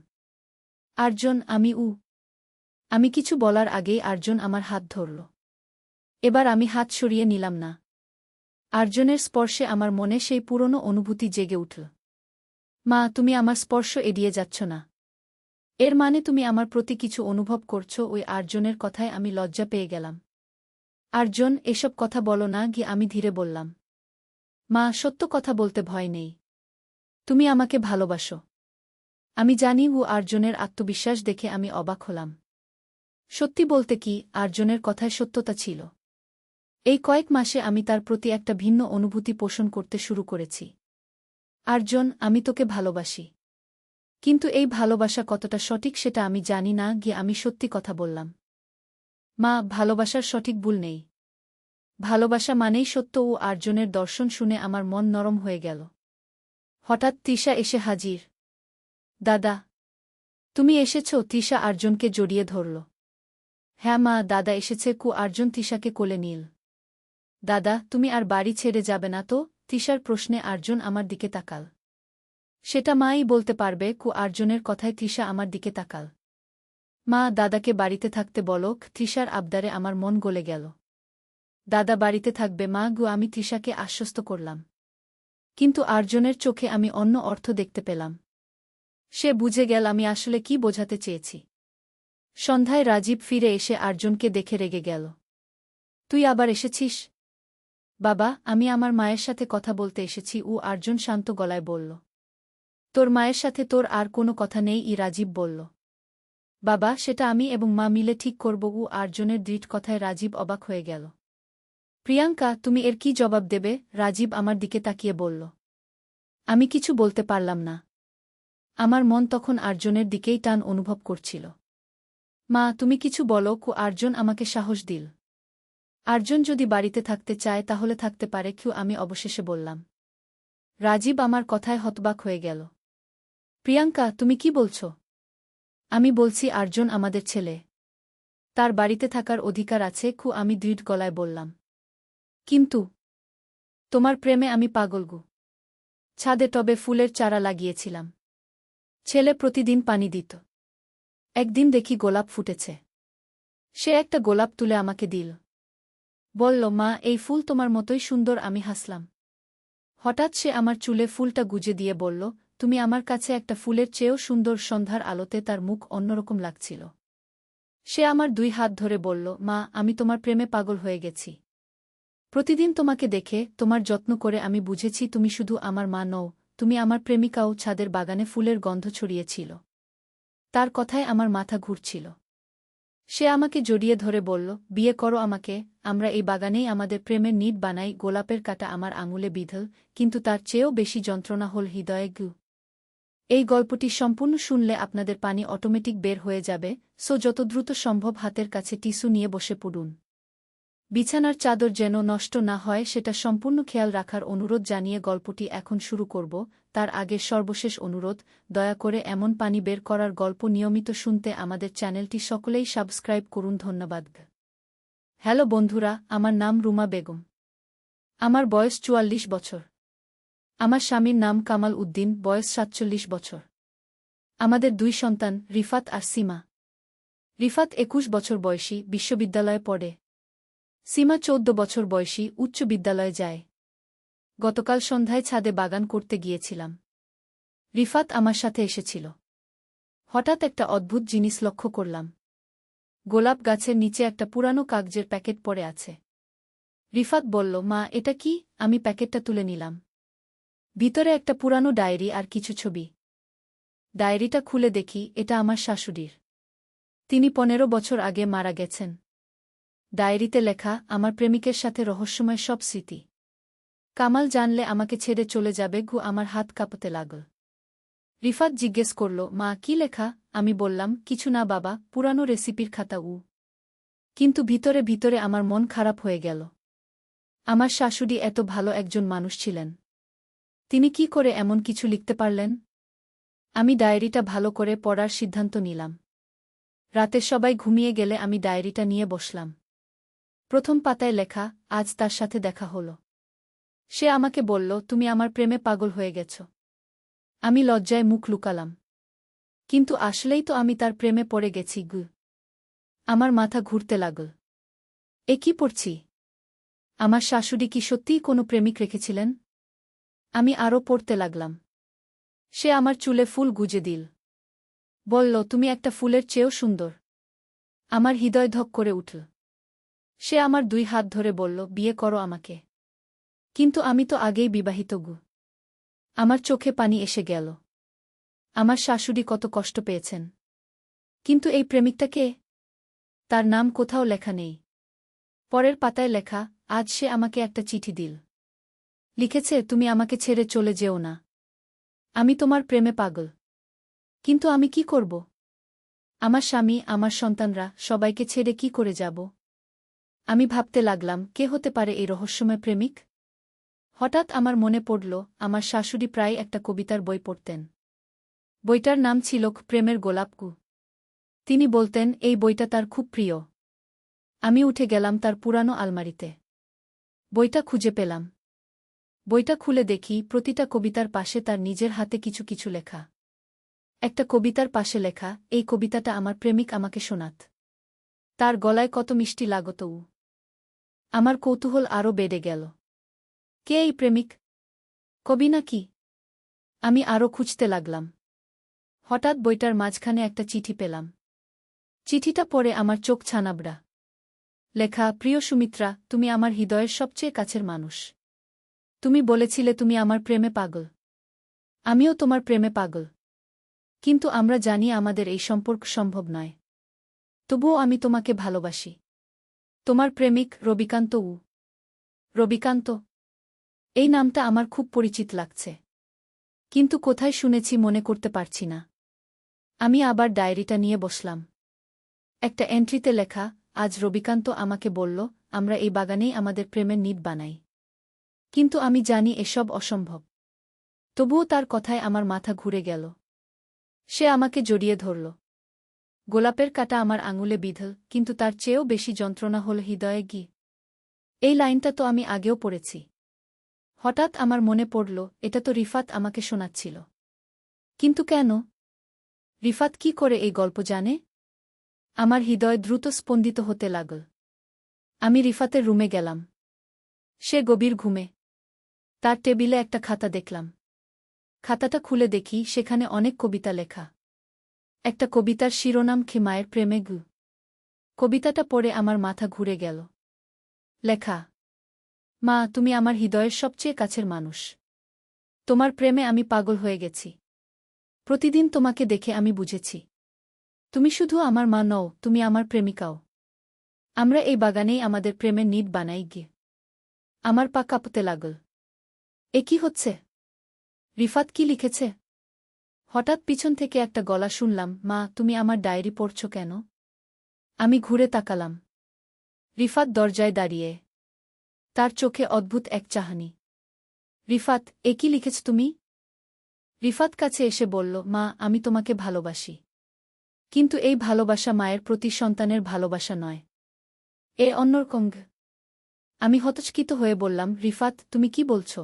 আর্যন, আমি কিছু বলার আগেই আর্যন আমার হাত ধরল। এবার আমি হাত সরিয়ে নিলাম না। আর্যনের স্পর্শে আমার মনে সেই পুরনো অনুভূতি জেগে উঠল। মা, তুমি আমার স্পর্শ এড়িয়ে যাচ্ছ না। এর মানে তুমি আমার প্রতি কিছু অনুভব করছো। আর্যনের কথায় আমি লজ্জা পেয়ে গেলাম। আর্যন, এসব কথা বলো না। আমি ধীরে বললাম। মা, সত্য কথা বলতে ভয় নেই। তুমি আমাকে ভালোবাসো। আমি জানি। আর্যনের আত্মবিশ্বাস দেখে আমি অবাক হলাম। সত্যি বলতে কি, আর্যনের কথায় সত্যতা ছিল। এই কয়েক মাসে আমি তার প্রতি একটা ভিন্ন অনুভূতি পোষণ করতে শুরু করেছি। আর্যন, আমি তোকে ভালোবাসি। কিন্তু এই ভালোবাসা কতটা সঠিক সেটা আমি জানি না। আমি সত্যি কথা বললাম। মা, ভালোবাসার সঠিক ভুল নেই। ভালোবাসা মানেই সত্য। আর্যনের দর্শন শুনে আমার মন নরম হয়ে গেল। হঠাৎ তৃষা এসে হাজির। দাদা, তুমি এসেছ? তৃষা আর্যনকে জড়িয়ে ধরল। হ্যাঁ মা, দাদা এসেছে। আর্যন তৃষাকে কোলে নিল। দাদা, তুমি আর বাড়ি ছেড়ে যাবে না তো? তৃষার প্রশ্নে আর্যন আমার দিকে তাকাল। সেটা মাই বলতে পারবে। আর্যনের কথায় তৃষা আমার দিকে তাকাল। মা, দাদাকে বাড়িতে থাকতে বলো। তৃষার আবদারে আমার মন গলে গেল। দাদা বাড়িতে থাকবে মা গু আমি তৃষাকে আশ্বস্ত করলাম। কিন্তু আর্জনের চোখে আমি অন্য অর্থ দেখতে পেলাম। সে বুঝে গেল আমি আসলে কি বোঝাতে চেয়েছি। সন্ধ্যায় রাজীব ফিরে এসে আর্জনকে দেখে রেগে গেল। তুই আবার এসেছিস? বাবা, আমি আমার মায়ের সাথে কথা বলতে এসেছি ও আর্জুন শান্ত গলায় বলল। তোর মায়ের সাথে তোর আর কোনো কথা নেই রাজীব বলল। বাবা, সেটা আমি এবং মা মিলে ঠিক করব ও আর্জনের দৃঢ় কথায় রাজীব অবাক হয়ে গেল। প্রিয়াঙ্কা, তুমি এর কি জবাব দেবে? রাজীব আমার দিকে তাকিয়ে বলল। আমি কিছু বলতে পারলাম না। আমার মন তখন আর্জনের দিকেই টান অনুভব করছিল। মা, তুমি কিছু বলো আর্জুন আমাকে সাহস দিল। আর্জুন যদি বাড়িতে থাকতে চায় তাহলে থাকতে পারে আমি অবশেষে বললাম। রাজীব আমার কথায় হতবাক হয়ে গেল। প্রিয়াঙ্কা, তুমি কি বলছ? আমি বলছি আর্জুন আমাদের ছেলে। তার বাড়িতে থাকার অধিকার আছে আমি দৃঢ় গলায় বললাম। কিন্তু তোমার প্রেমে আমি পাগলগু। ছাদে টবে ফুলের চারা লাগিয়েছিলাম। ছেলে প্রতিদিন পানি দিত। একদিন দেখি গোলাপ ফুটেছে। সে একটা গোলাপ তুলে আমাকে দিল। বলল, মা, এই ফুল তোমার মতোই সুন্দর। আমি হাসলাম। হঠাৎ সে আমার চুলে ফুলটা গুজে দিয়ে বলল, তুমি আমার কাছে একটা ফুলের চেয়েও সুন্দর। সন্ধ্যার আলোতে তার মুখ অন্যরকম লাগছিল। সে আমার 2 হাত ধরে বলল, মা, আমি তোমার প্রেমে পাগল হয়ে গেছি। প্রতিদিন তোমাকে দেখে, তোমার যত্ন করে আমি বুঝেছি তুমি শুধু আমার মা নও, তুমি আমার প্রেমিকাও। ছাদের বাগানে ফুলের গন্ধ ছড়িয়েছিল। তার কথায় আমার মাথা ঘুরছিল। সে আমাকে জড়িয়ে ধরে বলল, বিয়ে করো আমাকে, আমরা এই বাগানেই আমাদের প্রেমের নিট বানাই। গোলাপের কাঁটা আমার আঙুলে বিঁধল, কিন্তু তার চেয়েও বেশি যন্ত্রণা হল হৃদয়ে গু। এই গল্পটি সম্পূর্ণ শুনলে আপনাদের পানি অটোমেটিক বের হয়ে যাবে, যত দ্রুত সম্ভব হাতের কাছে টিস্যু নিয়ে বসে পড়ুন। বিছানার চাদর যেন নষ্ট না হয় সেটা সম্পূর্ণ খেয়াল রাখার অনুরোধ জানিয়ে গল্পটি এখন শুরু করব। তার আগে সর্বশেষ অনুরোধ, দয়া করে এমন পানি বের করার গল্প নিয়মিত শুনতে আমাদের চ্যানেলটি সকলেই সাবস্ক্রাইব করুন। ধন্যবাদ। হ্যালো বন্ধুরা, আমার নাম রুমা বেগম। আমার বয়স 44 বছর। আমার স্বামীর নাম কামাল উদ্দিন, বয়স 47 বছর। আমাদের 2 সন্তান, রিফাত আর সীমা। রিফাত 21 বছর বয়সী, বিশ্ববিদ্যালয়ে পড়ে। সীমা 14 বছর বয়সী, উচ্চ বিদ্যালয়ে যায়। গতকাল সন্ধ্যায় ছাদে বাগান করতে গিয়েছিলাম। রিফাত আমার সাথে এসেছিল। হঠাৎ একটা অদ্ভুত জিনিস লক্ষ্য করলাম। গোলাপ গাছের নিচে একটা পুরানো কাগজের প্যাকেট পড়ে আছে। রিফাত বলল, মা, এটা কি? আমি প্যাকেটটা তুলে নিলাম। ভিতরে একটা পুরানো ডায়েরি আর কিছু ছবি। ডায়েরিটা খুলে দেখি, এটা আমার শাশুড়ির। তিনি 15 বছর আগে মারা গেছেন। ডায়েরিতে লেখা, আমার প্রেমিকের সাথে রহস্যময় সব স্মৃতি। কামাল জানলে আমাকে ছেড়ে চলে যাবে। আমার হাত কাঁপতে লাগল। রিফাত জিজ্ঞেস করল, মা, কি লেখা? আমি বললাম, কিছু না বাবা, পুরানো রেসিপির খাতা। কিন্তু ভিতরে ভিতরে আমার মন খারাপ হয়ে গেল। আমার শাশুড়ি এত ভালো একজন মানুষ ছিলেন। তিনি কি করে এমন কিছু লিখতে পারলেন? আমি ডায়েরিটা ভালো করে পড়ার সিদ্ধান্ত নিলাম। রাতে সবাই ঘুমিয়ে গেলে আমি ডায়েরিটা নিয়ে বসলাম। প্রথম পাতায় লেখা, আজ তার সাথে দেখা হলো। সে আমাকে বলল, তুমি আমার প্রেমে পাগল হয়ে গেছ। আমি লজ্জায় মুখ লুকালাম। কিন্তু আসলেই তো আমি তার প্রেমে পড়ে গেছি। আমার মাথা ঘুরতে লাগল। এ কি পড়ছি? আমার শাশুড়ি কি সত্যিই কোনো প্রেমিক রেখেছিলেন? আমি আরও পড়তে লাগলাম। সে আমার চুলে ফুল গুজে দিল। বলল, তুমি একটা ফুলের চেয়েও সুন্দর। আমার হৃদয় ধক করে উঠল। সে আমার 2 হাত ধরে বলল, বিয়ে করো আমাকে। কিন্তু আমি তো আগেই বিবাহিত। আমার চোখে পানি এসে গেল। আমার শাশুড়ি কত কষ্ট পেয়েছেন। কিন্তু এই প্রেমিকটা কে? তার নাম কোথাও লেখা নেই। পরের পাতায় লেখা, আজ সে আমাকে একটা চিঠি দিল। লিখেছে, তুমি আমাকে ছেড়ে চলে যেও না। আমি তোমার প্রেমে পাগল। কিন্তু আমি কি করব? আমার স্বামী, আমার সন্তানরা, সবাইকে ছেড়ে কি করে যাব? আমি ভাবতে লাগলাম, কে হতে পারে এই রহস্যময় প্রেমিক? হঠাৎ আমার মনে পড়ল, আমার শাশুড়ি প্রায় একটা কবিতার বই পড়তেন। বইটার নাম ছিল প্রেমের গোলাপকু। তিনি বলতেন এই বইটা তার খুব প্রিয়। আমি উঠে গেলাম তার পুরানো আলমারিতে। বইটা খুঁজে পেলাম। বইটা খুলে দেখি, প্রতিটা কবিতার পাশে তার নিজের হাতে কিছু কিছু লেখা। একটা কবিতার পাশে লেখা, এই কবিতাটা আমার প্রেমিক আমাকে শোনাত। তার গলায় কত মিষ্টি লাগত। আমার কৌতূহল আরও বেড়ে গেল। কে এই প্রেমিক? কবি নাকি? আমি আরও খুঁজতে লাগলাম। হঠাৎ বইটার মাঝখানে একটা চিঠি পেলাম। চিঠিটা পড়ে আমার চোখ ছানাবড়া। লেখা, প্রিয় সুমিত্রা, তুমি আমার হৃদয়ের সবচেয়ে কাছের মানুষ। তুমি বলেছিলে তুমি আমার প্রেমে পাগল। আমিও তোমার প্রেমে পাগল। কিন্তু আমরা জানি আমাদের এই সম্পর্ক সম্ভব নয়। তবুও আমি তোমাকে ভালোবাসি। তোমার প্রেমিক রবিকান্ত। রবিকান্ত? এই নামটা আমার খুব পরিচিত লাগছে। কিন্তু কোথায় শুনেছি মনে করতে পারছি না। আমি আবার ডায়েরিটা নিয়ে বসলাম। একটা এন্ট্রিতে লেখা, আজ রবিকান্ত আমাকে বলল, আমরা এই বাগানেই আমাদের প্রেমের নিট বানাই। কিন্তু আমি জানি এসব অসম্ভব। তবুও তার কথায় আমার মাথা ঘুরে গেল। সে আমাকে জড়িয়ে ধরল। গোলাপের কাঁটা আমার আঙুলে বিঁধল, কিন্তু তার চেয়েও বেশি যন্ত্রণা হল হৃদয়ে গি। এই লাইনটা তো আমি আগেও পড়েছি। হঠাৎ আমার মনে পড়ল, এটা তো রিফাত আমাকে শোনাচ্ছিল। কিন্তু কেন? রিফাত কি করে এই গল্প জানে? আমার হৃদয় দ্রুত স্পন্দিত হতে লাগল। আমি রিফাতের রুমে গেলাম। সে গভীর ঘুমে। তার টেবিলে একটা খাতা দেখলাম। খাতাটা খুলে দেখি সেখানে অনেক কবিতা লেখা। একটা কবিতার শিরোনাম মায়ের প্রেমে গু। কবিতাটা পড়ে আমার মাথা ঘুরে গেল। লেখা, মা, তুমি আমার হৃদয়ের সবচেয়ে কাছের মানুষ। তোমার প্রেমে আমি পাগল হয়ে গেছি। প্রতিদিন তোমাকে দেখে আমি বুঝেছি, তুমি শুধু আমার মা নও, তুমি আমার প্রেমিকাও। আমরা এই বাগানেই আমাদের প্রেমের নিট বানাই গিয়ে। আমার পা কাঁপতে লাগল। এ কি হচ্ছে? রিফাত কি লিখেছে? হঠাৎ পিছন থেকে একটা গলা শুনলাম, মা, তুমি আমার ডায়েরি পড়ছ কেন? আমি ঘুরে তাকালাম। রিফাত দরজায় দাঁড়িয়ে। তার চোখে অদ্ভুত এক চাহনি। রিফাত, এ কি লিখেছ তুমি? রিফাত কাছে এসে বলল, মা, আমি তোমাকে ভালোবাসি। কিন্তু এই ভালোবাসা মায়ের প্রতি সন্তানের ভালোবাসা নয়। এ অন্যরকম। আমি হতচকিত হয়ে বললাম, রিফাত, তুমি কি বলছ?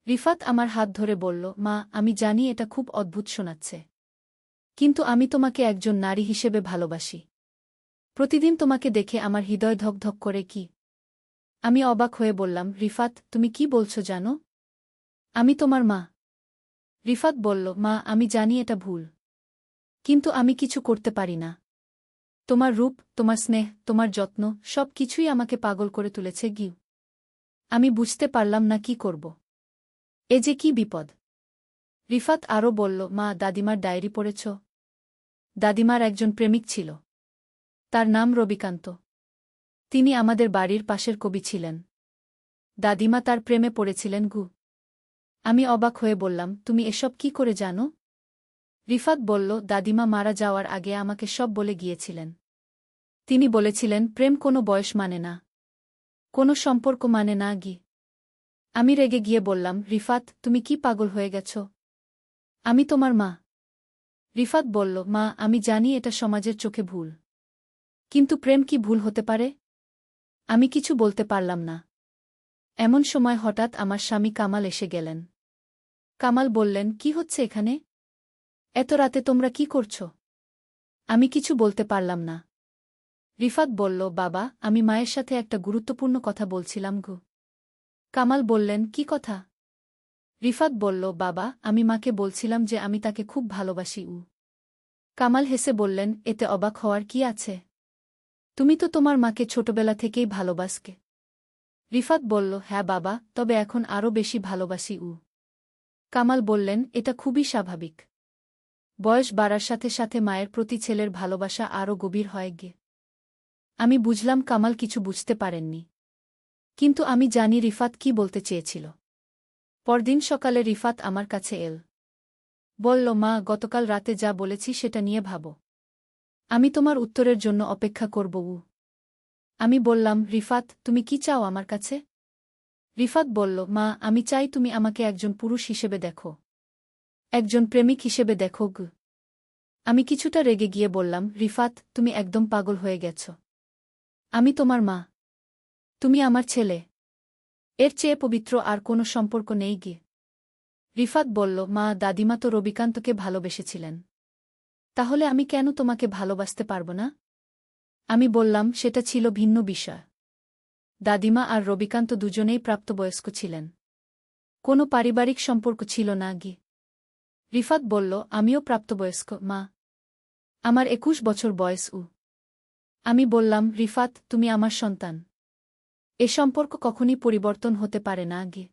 রিফাত আমার হাত ধরে বলল, মা, আমি জানি এটা খুব অদ্ভুত শোনাচ্ছে। কিন্তু আমি তোমাকে একজন নারী হিসেবে ভালোবাসি। প্রতিদিন তোমাকে দেখে আমার হৃদয় ধকধক করে কি। আমি অবাক হয়ে বললাম, রিফাত, তুমি কি বলছ জানো? আমি তোমার মা। রিফাত বলল, মা, আমি জানি এটা ভুল। কিন্তু আমি কিছু করতে পারি না। তোমার রূপ, তোমার স্নেহ, তোমার যত্ন, সব কিছুই আমাকে পাগল করে তুলেছে গিউ। আমি বুঝতে পারলাম না কি করব। এ যে কি বিপদ। রিফাত আরও বলল, মা, দাদিমার ডায়েরি পড়েছ? দাদিমার একজন প্রেমিক ছিল। তার নাম রবিকান্ত। তিনি আমাদের বাড়ির পাশের কবি ছিলেন। দাদিমা তার প্রেমে পড়েছিলেন গু। আমি অবাক হয়ে বললাম, তুমি এসব কি করে জানো? রিফাত বলল, দাদিমা মারা যাওয়ার আগে আমাকে সব বলে গিয়েছিলেন। তিনি বলেছিলেন, প্রেম কোনো বয়স মানে না, কোনো সম্পর্ক মানে না গি। আমি রেগে গিয়ে বললাম, রিফাত, তুমি কি পাগল হয়ে গেছ? আমি তোমার মা। রিফাত বলল, মা, আমি জানি এটা সমাজের চোখে ভুল। কিন্তু প্রেম কি ভুল হতে পারে? আমি কিছু বলতে পারলাম না। এমন সময় হঠাৎ আমার স্বামী কামাল এসে গেলেন। কামাল বললেন, কি হচ্ছে এখানে? এত রাতে তোমরা কি করছ? আমি কিছু বলতে পারলাম না। রিফাত বলল, বাবা, আমি মায়ের সাথে একটা গুরুত্বপূর্ণ কথা বলছিলাম গো। কামাল বললেন, কি কথা? রিফাত বলল, বাবা, আমি মাকে বলছিলাম যে আমি তাকে খুব ভালোবাসি। কামাল হেসে বললেন, এতে অবাক হওয়ার কি আছে? তুমি তো তোমার মাকে ছোটবেলা থেকেই ভালোবাসকে। রিফাত বলল, হ্যাঁ বাবা, তবে এখন আরও বেশি ভালোবাসি। কামাল বললেন, এটা খুবই স্বাভাবিক। বয়স বাড়ার সাথে সাথে মায়ের প্রতি ছেলের ভালোবাসা আরও গভীর হয় গে। আমি বুঝলাম কামাল কিছু বুঝতে পারেননি। কিন্তু আমি জানি রিফাত কি বলতে চেয়েছিল। পরদিন সকালে রিফাত আমার কাছে এল। বলল, মা, গতকাল রাতে যা বলেছি সেটা নিয়ে ভাবো। আমি তোমার উত্তরের জন্য অপেক্ষা করব। আমি বললাম, রিফাত, তুমি কি চাও আমার কাছে? রিফাত বলল, মা, আমি চাই তুমি আমাকে একজন পুরুষ হিসেবে দেখো, একজন প্রেমিক হিসেবে দেখো গু। আমি কিছুটা রেগে গিয়ে বললাম, রিফাত, তুমি একদম পাগল হয়ে গেছ। আমি তোমার মা। তুমি আমার ছেলে। এর চেয়ে পবিত্র আর কোনো সম্পর্ক নেই গিয়ে। রিফাত বলল, মা, দাদিমা তো রবিকান্তকে ভালোবেসেছিলেন। তাহলে আমি কেন তোমাকে ভালোবাসতে পারব না? আমি বললাম, সেটা ছিল ভিন্ন বিষয়। দাদিমা আর রবিকান্ত দুজনেই প্রাপ্তবয়স্ক ছিলেন। কোনো পারিবারিক সম্পর্ক ছিল না গি। রিফাত বলল, আমিও প্রাপ্তবয়স্ক, মা। আমার 21 বছর বয়স। আমি বললাম, রিফাত, তুমি আমার সন্তান। এ সম্পর্ক কখনই পরিবর্তন হতে পারে না গি।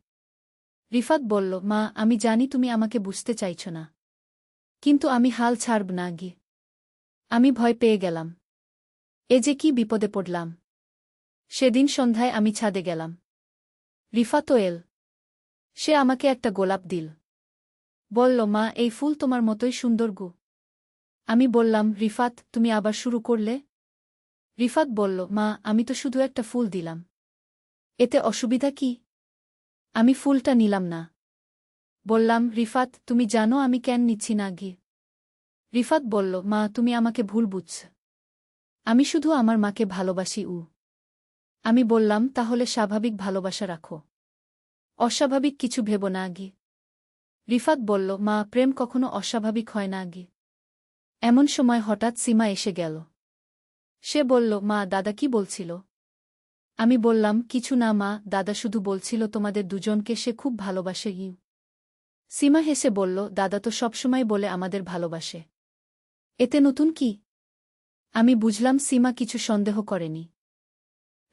রিফাত বলল, মা, আমি জানি তুমি আমাকে বুঝতে চাইছ না। কিন্তু আমি হাল ছাড়ব না গি। আমি ভয় পেয়ে গেলাম। এ যে কি বিপদে পড়লাম। সেদিন সন্ধ্যায় আমি ছাদে গেলাম। রিফাতও এল। সে আমাকে একটা গোলাপ দিল। বলল, মা, এই ফুল তোমার মতোই সুন্দর গু। আমি বললাম, রিফাত, তুমি আবার শুরু করলে? রিফাত বলল, মা, আমি তো শুধু একটা ফুল দিলাম। এতে অসুবিধা কি? আমি ফুলটা নিলাম না। বললাম, রিফাত, তুমি জানো আমি কেন নিচ্ছি না গি? রিফাত বলল, মা, তুমি আমাকে ভুল বুঝছ। আমি শুধু আমার মাকে ভালোবাসি। আমি বললাম, তাহলে স্বাভাবিক ভালোবাসা রাখো। অস্বাভাবিক কিছু ভেবো না গি। রিফাত বলল, মা, প্রেম কখনো অস্বাভাবিক হয় না গি। এমন সময় হঠাৎ সীমা এসে গেল। সে বলল, মা, দাদা কি বলছিল? আমি বললাম, কিছু না মা, দাদা শুধু বলছিল তোমাদের দুজনকে সে খুব ভালোবাসে। সীমা হেসে বলল, দাদা তো সবসময় বলে আমাদের ভালোবাসে। এতে নতুন কি? আমি বুঝলাম সীমা কিছু সন্দেহ করেনি।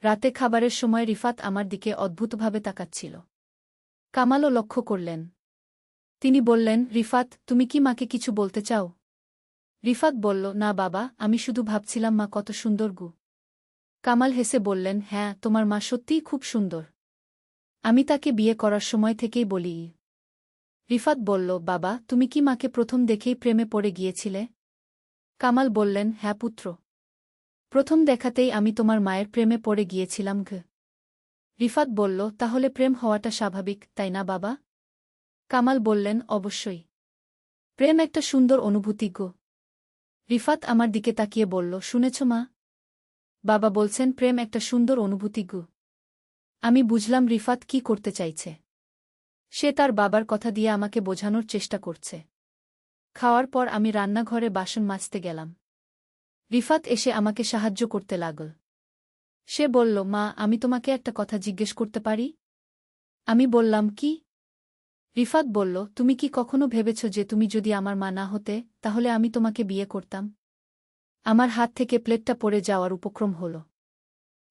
রাতে খাবারের সময় রিফাত আমার দিকে অদ্ভুতভাবে তাকাচ্ছিল। কামালও লক্ষ্য করলেন। তিনি বললেন, রিফাত, তুমি কি মাকে কিছু বলতে চাও? রিফাত বলল, না বাবা, আমি শুধু ভাবছিলাম মা কত সুন্দর গু। কামাল হেসে বললেন, হ্যাঁ, তোমার মা সত্যিই খুব সুন্দর। আমি তাকে বিয়ে করার সময় থেকেই বলি। রিফাত বলল, বাবা, তুমি কি মাকে প্রথম দেখেই প্রেমে পড়ে গিয়েছিলে? কামাল বললেন, হ্যাঁ পুত্র। প্রথম দেখাতেই আমি তোমার মায়ের প্রেমে পড়ে গিয়েছিলাম ঘ। রিফাত বলল, তাহলে প্রেম হওয়াটা স্বাভাবিক, তাই না বাবা? কামাল বললেন, অবশ্যই। প্রেম একটা সুন্দর অনুভূতি গো। রিফাত আমার দিকে তাকিয়ে বলল, শুনেছ মা? বাবা বলছেন প্রেম একটা সুন্দর অনুভূতি গো। আমি বুঝলাম রিফাত কি করতে চাইছে। সে তার বাবার কথা দিয়ে আমাকে বোঝানোর চেষ্টা করছে। খাওয়ার পর আমি রান্নাঘরে বাসন মাজতে গেলাম। রিফাত এসে আমাকে সাহায্য করতে লাগল। সে বলল, মা, আমি তোমাকে একটা কথা জিজ্ঞেস করতে পারি? আমি বললাম, কি? রিফাত বলল, তুমি কি কখনো ভেবেছ যে তুমি যদি আমার মা না হতে, তাহলে আমি তোমাকে বিয়ে করতাম? আমার হাত থেকে প্লেটটা পড়ে যাওয়ার উপক্রম হল।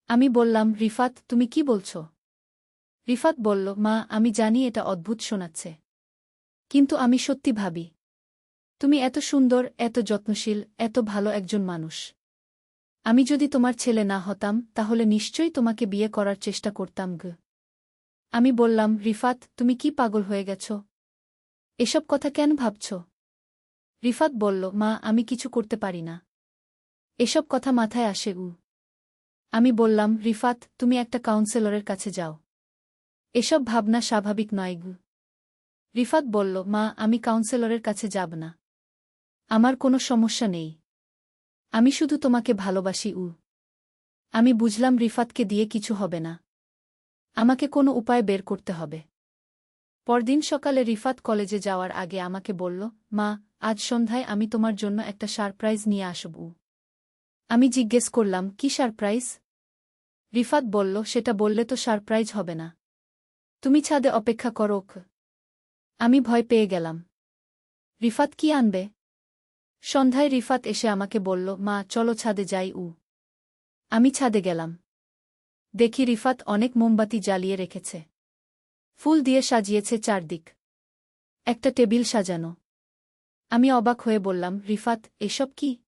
আমি বললাম, রিফাত, তুমি কি বলছ? রিফাত বলল, মা, আমি জানি এটা অদ্ভুত শোনাচ্ছে। কিন্তু আমি সত্যি ভাবি। তুমি এত সুন্দর, এত যত্নশীল, এত ভালো একজন মানুষ। আমি যদি তোমার ছেলে না হতাম, তাহলে নিশ্চয়ই তোমাকে বিয়ে করার চেষ্টা করতাম গ। আমি বললাম, রিফাত, তুমি কি পাগল হয়ে গেছ? এসব কথা কেন ভাবছ? রিফাত বলল, মা, আমি কিছু করতে পারি না। এসব কথা মাথায় আসে। আমি বললাম, রিফাত, তুমি একটা কাউন্সেলরের কাছে যাও। এসব ভাবনা স্বাভাবিক নয় গু। রিফাত বলল, মা, আমি কাউন্সেলরের কাছে যাব না। আমার কোনো সমস্যা নেই। আমি শুধু তোমাকে ভালোবাসি। আমি বুঝলাম রিফাতকে দিয়ে কিছু হবে না। আমাকে কোনো উপায় বের করতে হবে। পরদিন সকালে রিফাত কলেজে যাওয়ার আগে আমাকে বলল, মা, আজ সন্ধ্যায় আমি তোমার জন্য একটা সারপ্রাইজ নিয়ে আসব। আমি জিজ্ঞেস করলাম, কি সারপ্রাইজ? রিফাত বলল, সেটা বললে তো সারপ্রাইজ হবে না। তুমি ছাদে অপেক্ষা করো। আমি ভয় পেয়ে গেলাম। রিফাত কি আনবে? সন্ধ্যায় রিফাত এসে আমাকে বলল, মা, চলো ছাদে যাই। আমি ছাদে গেলাম। দেখি রিফাত অনেক মোমবাতি জ্বালিয়ে রেখেছে। ফুল দিয়ে সাজিয়েছে চারদিক। একটা টেবিল সাজানো। আমি অবাক হয়ে বললাম, রিফাত, এসব কি?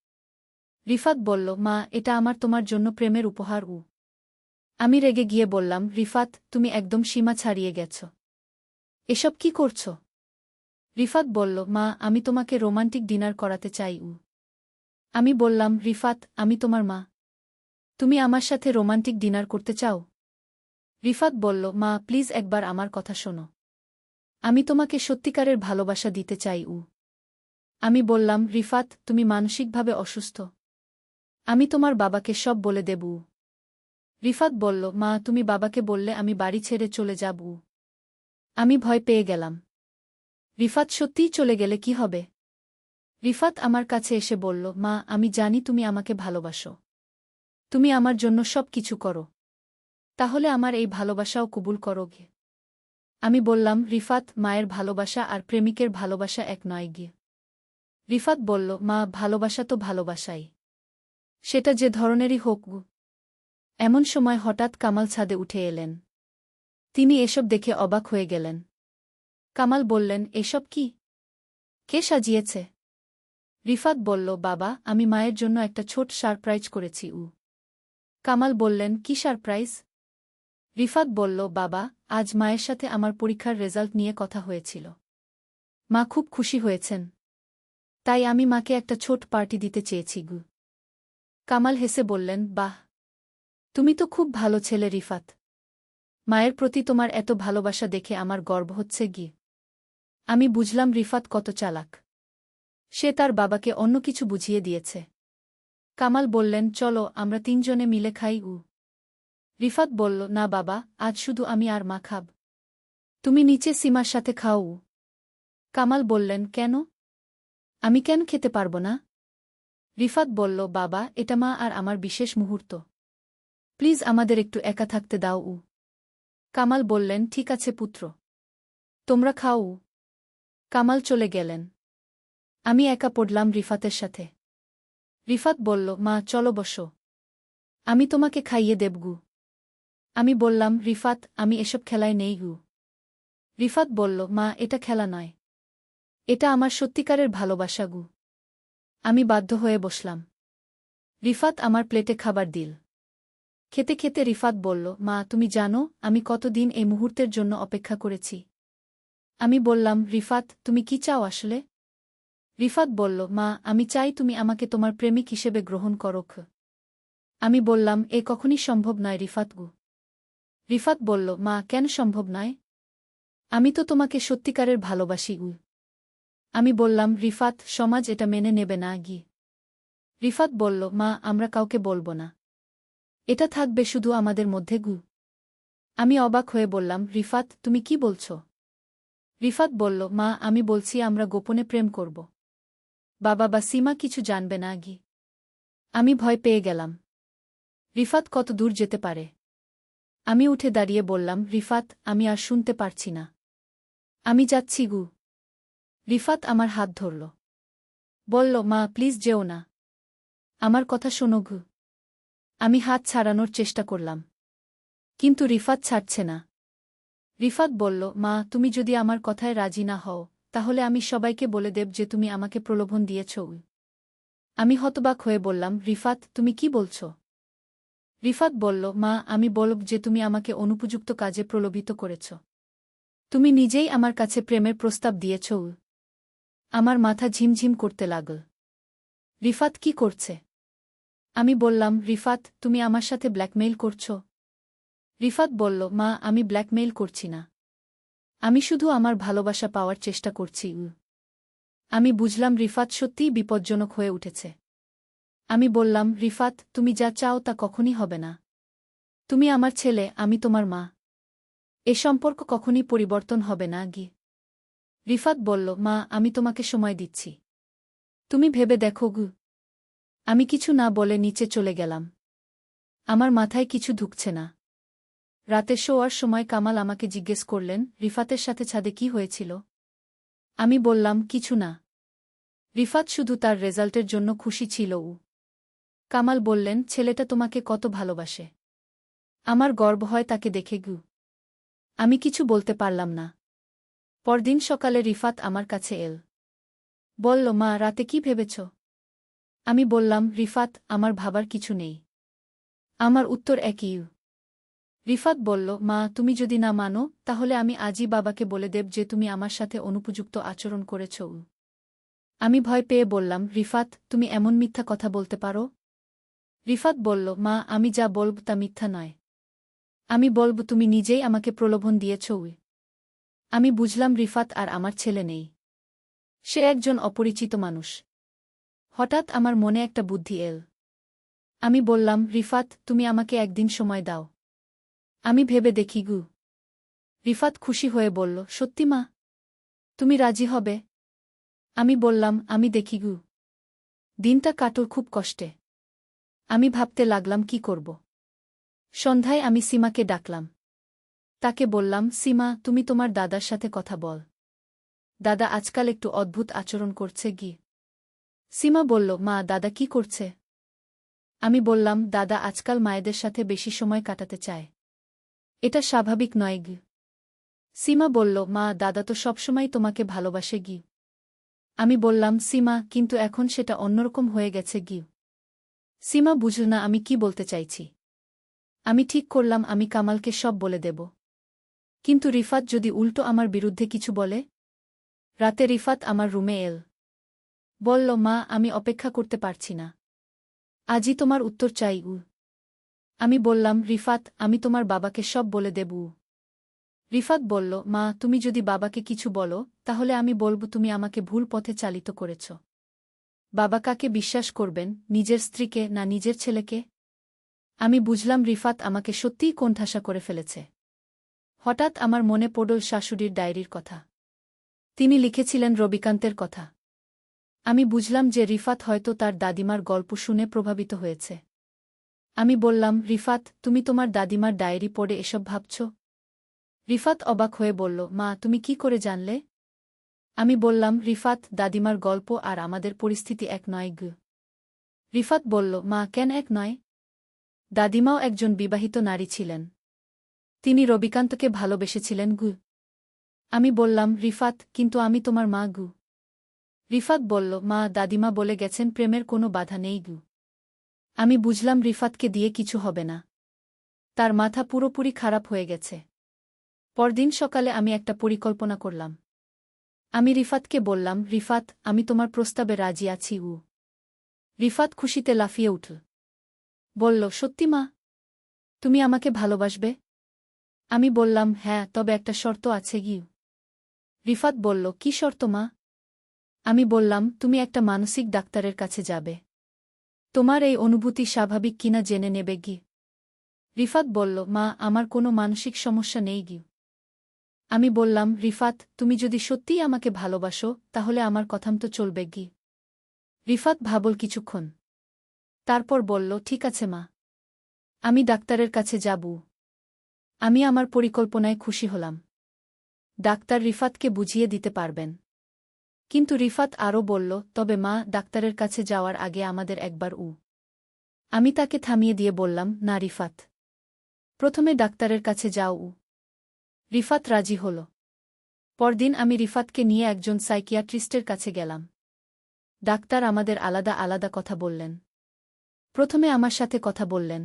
রিফাত বলল, মা, এটা আমার তোমার জন্য প্রেমের উপহার। আমি রেগে গিয়ে বললাম, রিফাত, তুমি একদম সীমা ছাড়িয়ে গেছ। এসব কি করছ? রিফাত বলল, মা, আমি তোমাকে রোমান্টিক ডিনার করাতে চাই। আমি বললাম, রিফাত, আমি তোমার মা। তুমি আমার সাথে রোমান্টিক ডিনার করতে চাও? রিফাত বলল, মা, প্লিজ একবার আমার কথা শোনো। আমি তোমাকে সত্যিকারের ভালোবাসা দিতে চাই। আমি বললাম, রিফাত, তুমি মানসিকভাবে অসুস্থ। আমি তোমার বাবাকে সব বলে দেব। রিফাত বলল, মা, তুমি বাবাকে বললে আমি বাড়ি ছেড়ে চলে যাব। আমি ভয় পেয়ে গেলাম। রিফাত সত্যিই চলে গেলে কি হবে? রিফাত আমার কাছে এসে বলল, মা, আমি জানি তুমি আমাকে ভালোবাসো। তুমি আমার জন্য সব কিছু করো। তাহলে আমার এই ভালোবাসাও কবুল করো গে। আমি বললাম, রিফাত, মায়ের ভালোবাসা আর প্রেমিকের ভালোবাসা এক নয় গিয়ে। রিফাত বলল, মা, ভালোবাসা তো ভালোবাসাই, সেটা যে ধরনেরই হোক গু। এমন সময় হঠাৎ কামাল ছাদে উঠে এলেন। তিনি এসব দেখে অবাক হয়ে গেলেন। কামাল বললেন, এসব কি? কে সাজিয়েছে? রিফাত বলল, বাবা, আমি মায়ের জন্য একটা ছোট সারপ্রাইজ করেছি। কামাল বললেন, কি সারপ্রাইজ? রিফাত বলল, বাবা, আজ মায়ের সাথে আমার পরীক্ষার রেজাল্ট নিয়ে কথা হয়েছিল। মা খুব খুশি হয়েছেন, তাই আমি মাকে একটা ছোট পার্টি দিতে চেয়েছি গু। কামাল হেসে বললেন, বাহ, তুমি তো খুব ভালো ছেলে রিফাত। মায়ের প্রতি তোমার এত ভালোবাসা দেখে আমার গর্ব হচ্ছে গি। আমি বুঝলাম রিফাত কত চালাক। সে তার বাবাকে অন্য কিছু বুঝিয়ে দিয়েছে। কামাল বললেন, চলো আমরা তিনজনে মিলে খাই। রিফাত বলল, না বাবা, আজ শুধু আমি আর মা খাব। তুমি নিচে সীমার সাথে খাও। কামাল বললেন, কেন? আমি কেন খেতে পারব না? রিফাত বলল, বাবা, এটা মা আর আমার বিশেষ মুহূর্ত। প্লিজ আমাদের একটু একা থাকতে দাও। কামাল বললেন, ঠিক আছে পুত্র, তোমরা খাও। কামাল চলে গেলেন। আমি একা পড়লাম রিফাতের সাথে। রিফাত বলল, মা, চলো বসো, আমি তোমাকে খাইয়ে দেবগু। আমি বললাম, রিফাত, আমি এসব খেলায় নেই গু। রিফাত বলল, মা, এটা খেলা নয়, এটা আমার সত্যিকারের ভালোবাসা গু। আমি বাধ্য হয়ে বসলাম। রিফাত আমার প্লেটে খাবার দিল। খেতে খেতে রিফাত বলল, মা, তুমি জানো আমি কতদিন এই মুহূর্তের জন্য অপেক্ষা করেছি? আমি বললাম, রিফাত, তুমি কি চাও আসলে? রিফাত বলল, মা, আমি চাই তুমি আমাকে তোমার প্রেমিক হিসেবে গ্রহণ করো। আমি বললাম, এ কখনই সম্ভব নয় রিফাত গু। রিফাত বলল, মা, কেন সম্ভব নয়? আমি তো তোমাকে সত্যিকারের ভালোবাসি গু। আমি বললাম, রিফাত, সমাজ এটা মেনে নেবে না গি। রিফাত বলল, মা, আমরা কাউকে বলবো না, এটা থাকবে শুধু আমাদের মধ্যে গু। আমি অবাক হয়ে বললাম, রিফাত, তুমি কি বলছ? রিফাত বলল, মা, আমি বলছি আমরা গোপনে প্রেম করব। বাবা বা সীমা কিছু জানবে না গি। আমি ভয় পেয়ে গেলাম। রিফাত কত দূর যেতে পারে? আমি উঠে দাঁড়িয়ে বললাম, রিফাত, আমি আর শুনতে পারছি না, আমি যাচ্ছি গু। রিফাত আমার হাত ধরল, বলল, মা, প্লিজ যেও না, আমার কথা শোনো গু। আমি হাত ছাড়ানোর চেষ্টা করলাম, কিন্তু রিফাত ছাড়ছে না। রিফাত বলল, মা, তুমি যদি আমার কথায় রাজি না হও, তাহলে আমি সবাইকে বলে দেব যে তুমি আমাকে প্রলোভন দিয়েছ। আমি হতবাক হয়ে বললাম, রিফাত, তুমি কি বলছ? রিফাত বলল, মা, আমি বলব যে তুমি আমাকে অনুপযুক্ত কাজে প্রলোভিত করেছ। তুমি নিজেই আমার কাছে প্রেমের প্রস্তাব দিয়েছ। আমার মাথা ঝিমঝিম করতে লাগল। রিফাত কি করছে? আমি বললাম, রিফাত, তুমি আমার সাথে ব্ল্যাকমেইল করছ। রিফাত বলল, মা, আমি ব্ল্যাকমেইল করছি না, আমি শুধু আমার ভালোবাসা পাওয়ার চেষ্টা করছি। আমি বুঝলাম রিফাত সত্যিই বিপজ্জনক হয়ে উঠেছে। আমি বললাম, রিফাত, তুমি যা চাও তা কখনই হবে না। তুমি আমার ছেলে, আমি তোমার মা। এ সম্পর্ক কখনই পরিবর্তন হবে না গি। রিফাত বলল, মা, আমি তোমাকে সময় দিচ্ছি, তুমি ভেবে দেখো গু। আমি কিছু না বলে নিচে চলে গেলাম। আমার মাথায় কিছু ঢুকছে না। রাতে শোয়ার সময় কামাল আমাকে জিজ্ঞেস করলেন, রিফাতের সাথে ছাদে কি হয়েছিল? আমি বললাম, কিছু না, রিফাত শুধু তার রেজাল্টের জন্য খুশি ছিল। কামাল বললেন, ছেলেটা তোমাকে কত ভালোবাসে, আমার গর্ব হয় তাকে দেখে গু। আমি কিছু বলতে পারলাম না। পরদিন সকালে রিফাত আমার কাছে এল। বলল, মা, রাতে কি ভেবেছ? আমি বললাম, রিফাত, আমার ভাবার কিছু নেই। আমার উত্তর একই। রিফাত বলল, মা, তুমি যদি না মানো, তাহলে আমি আজই বাবাকে বলে দেব যে তুমি আমার সাথে অনুপযুক্ত আচরণ করেছ। আমি ভয় পেয়ে বললাম, রিফাত, তুমি এমন মিথ্যা কথা বলতে পারো? রিফাত বলল, মা, আমি যা বলব তা মিথ্যা নয়। আমি বলব তুমি নিজেই আমাকে প্রলোভন দিয়েছ। আমি বুঝলাম রিফাত আর আমার ছেলে নেই, সে একজন অপরিচিত মানুষ। হঠাৎ আমার মনে একটা বুদ্ধি এল। আমি বললাম, রিফাত, তুমি আমাকে একদিন সময় দাও, আমি ভেবে দেখি গু। রিফাত খুশি হয়ে বলল, সত্যি মা, তুমি রাজি হবে? আমি বললাম, আমি দেখি গু। দিনটা কাটল খুব কষ্টে। আমি ভাবতে লাগলাম কি করব। সন্ধ্যায় আমি সীমাকে ডাকলাম। তাকে বললাম, সীমা, তুমি তোমার দাদার সাথে কথা বল। দাদা আজকাল একটু অদ্ভুত আচরণ করছে গি। সীমা বলল, মা, দাদা কি করছে? আমি বললাম, দাদা আজকাল মায়েদের সাথে বেশি সময় কাটাতে চায়। এটা স্বাভাবিক নয় গি। সীমা বলল, মা, দাদা তো সবসময় তোমাকে ভালোবাসে গি। আমি বললাম, সীমা, কিন্তু এখন সেটা অন্যরকম হয়ে গেছে গি। সীমা বুঝল না আমি কি বলতে চাইছি। আমি ঠিক করলাম আমি কামালকে সব বলে দেব। কিন্তু রিফাত যদি উল্টো আমার বিরুদ্ধে কিছু বলে? রাতে রিফাত আমার রুমে এল। বলল, মা, আমি অপেক্ষা করতে পারছি না। আজই তোমার উত্তর চাই। আমি বললাম, রিফাত, আমি তোমার বাবাকে সব বলে দেব। রিফাত বলল, মা, তুমি যদি বাবাকে কিছু বলো তাহলে আমি বলব তুমি আমাকে ভুল পথে চালিত করেছ। বাবা কাকে বিশ্বাস করবেন, নিজের স্ত্রীকে না নিজের ছেলেকে? আমি বুঝলাম রিফাত আমাকে সত্যিই কোণঠাসা করে ফেলেছে। হঠাৎ আমার মনে পড়ল শাশুড়ির ডায়েরির কথা। তিনি লিখেছিলেন রবিকান্তের কথা। আমি বুঝলাম যে রিফাত হয়তো তার দাদিমার গল্প শুনে প্রভাবিত হয়েছে। আমি বললাম, রিফাত, তুমি তোমার দাদিমার ডায়েরি পড়ে এসব ভাবছ? রিফাত অবাক হয়ে বলল, মা, তুমি কি করে জানলে? আমি বললাম, রিফাত, দাদিমার গল্প আর আমাদের পরিস্থিতি এক নয় গ। রিফাত বলল, মা, কেন এক নয়? দাদিমাও একজন বিবাহিত নারী ছিলেন। তিনি রবিকান্তকে ভালোবেসেছিলেন গু। আমি বললাম, রিফাত, কিন্তু আমি তোমার মা গু। রিফাত বলল, মা, দাদিমা বলে গেছেন প্রেমের কোনো বাধা নেই গু। আমি বুঝলাম রিফাতকে দিয়ে কিছু হবে না। তার মাথা পুরোপুরি খারাপ হয়ে গেছে। পরদিন সকালে আমি একটা পরিকল্পনা করলাম। আমি রিফাতকে বললাম, রিফাত, আমি তোমার প্রস্তাবে রাজি আছি। রিফাত খুশিতে লাফিয়ে উঠল। বলল, সত্যি মা? তুমি আমাকে ভালোবাসবে? আমি বললাম, হ্যাঁ, তবে একটা শর্ত আছে গি। রিফাত বলল, কি শর্ত মা? আমি বললাম, তুমি একটা মানসিক ডাক্তারের কাছে যাবে। তোমার এই অনুভূতি স্বাভাবিক কিনা জেনে নেবে গি। রিফাত বলল, মা, আমার কোনো মানসিক সমস্যা নেই গি। আমি বললাম, রিফাত, তুমি যদি সত্যিই আমাকে ভালোবাসো তাহলে আমার কথাম তো চলবে গি। রিফাত ভাবল কিছুক্ষণ। তারপর বলল, ঠিক আছে মা, আমি ডাক্তারের কাছে যাব। আমি আমার পরিকল্পনায় খুশি হলাম। ডাক্তার রিফাতকে বুঝিয়ে দিতে পারবেন। কিন্তু রিফাত আরও বলল, তবে মা, ডাক্তারের কাছে যাওয়ার আগে আমাদের একবার আমি তাকে থামিয়ে দিয়ে বললাম, না রিফাত, প্রথমে ডাক্তারের কাছে যাও। রিফাত রাজি হল। পরদিন আমি রিফাতকে নিয়ে একজন সাইকিয়াট্রিস্টের কাছে গেলাম। ডাক্তার আমাদের আলাদা আলাদা কথা বললেন। প্রথমে আমার সাথে কথা বললেন।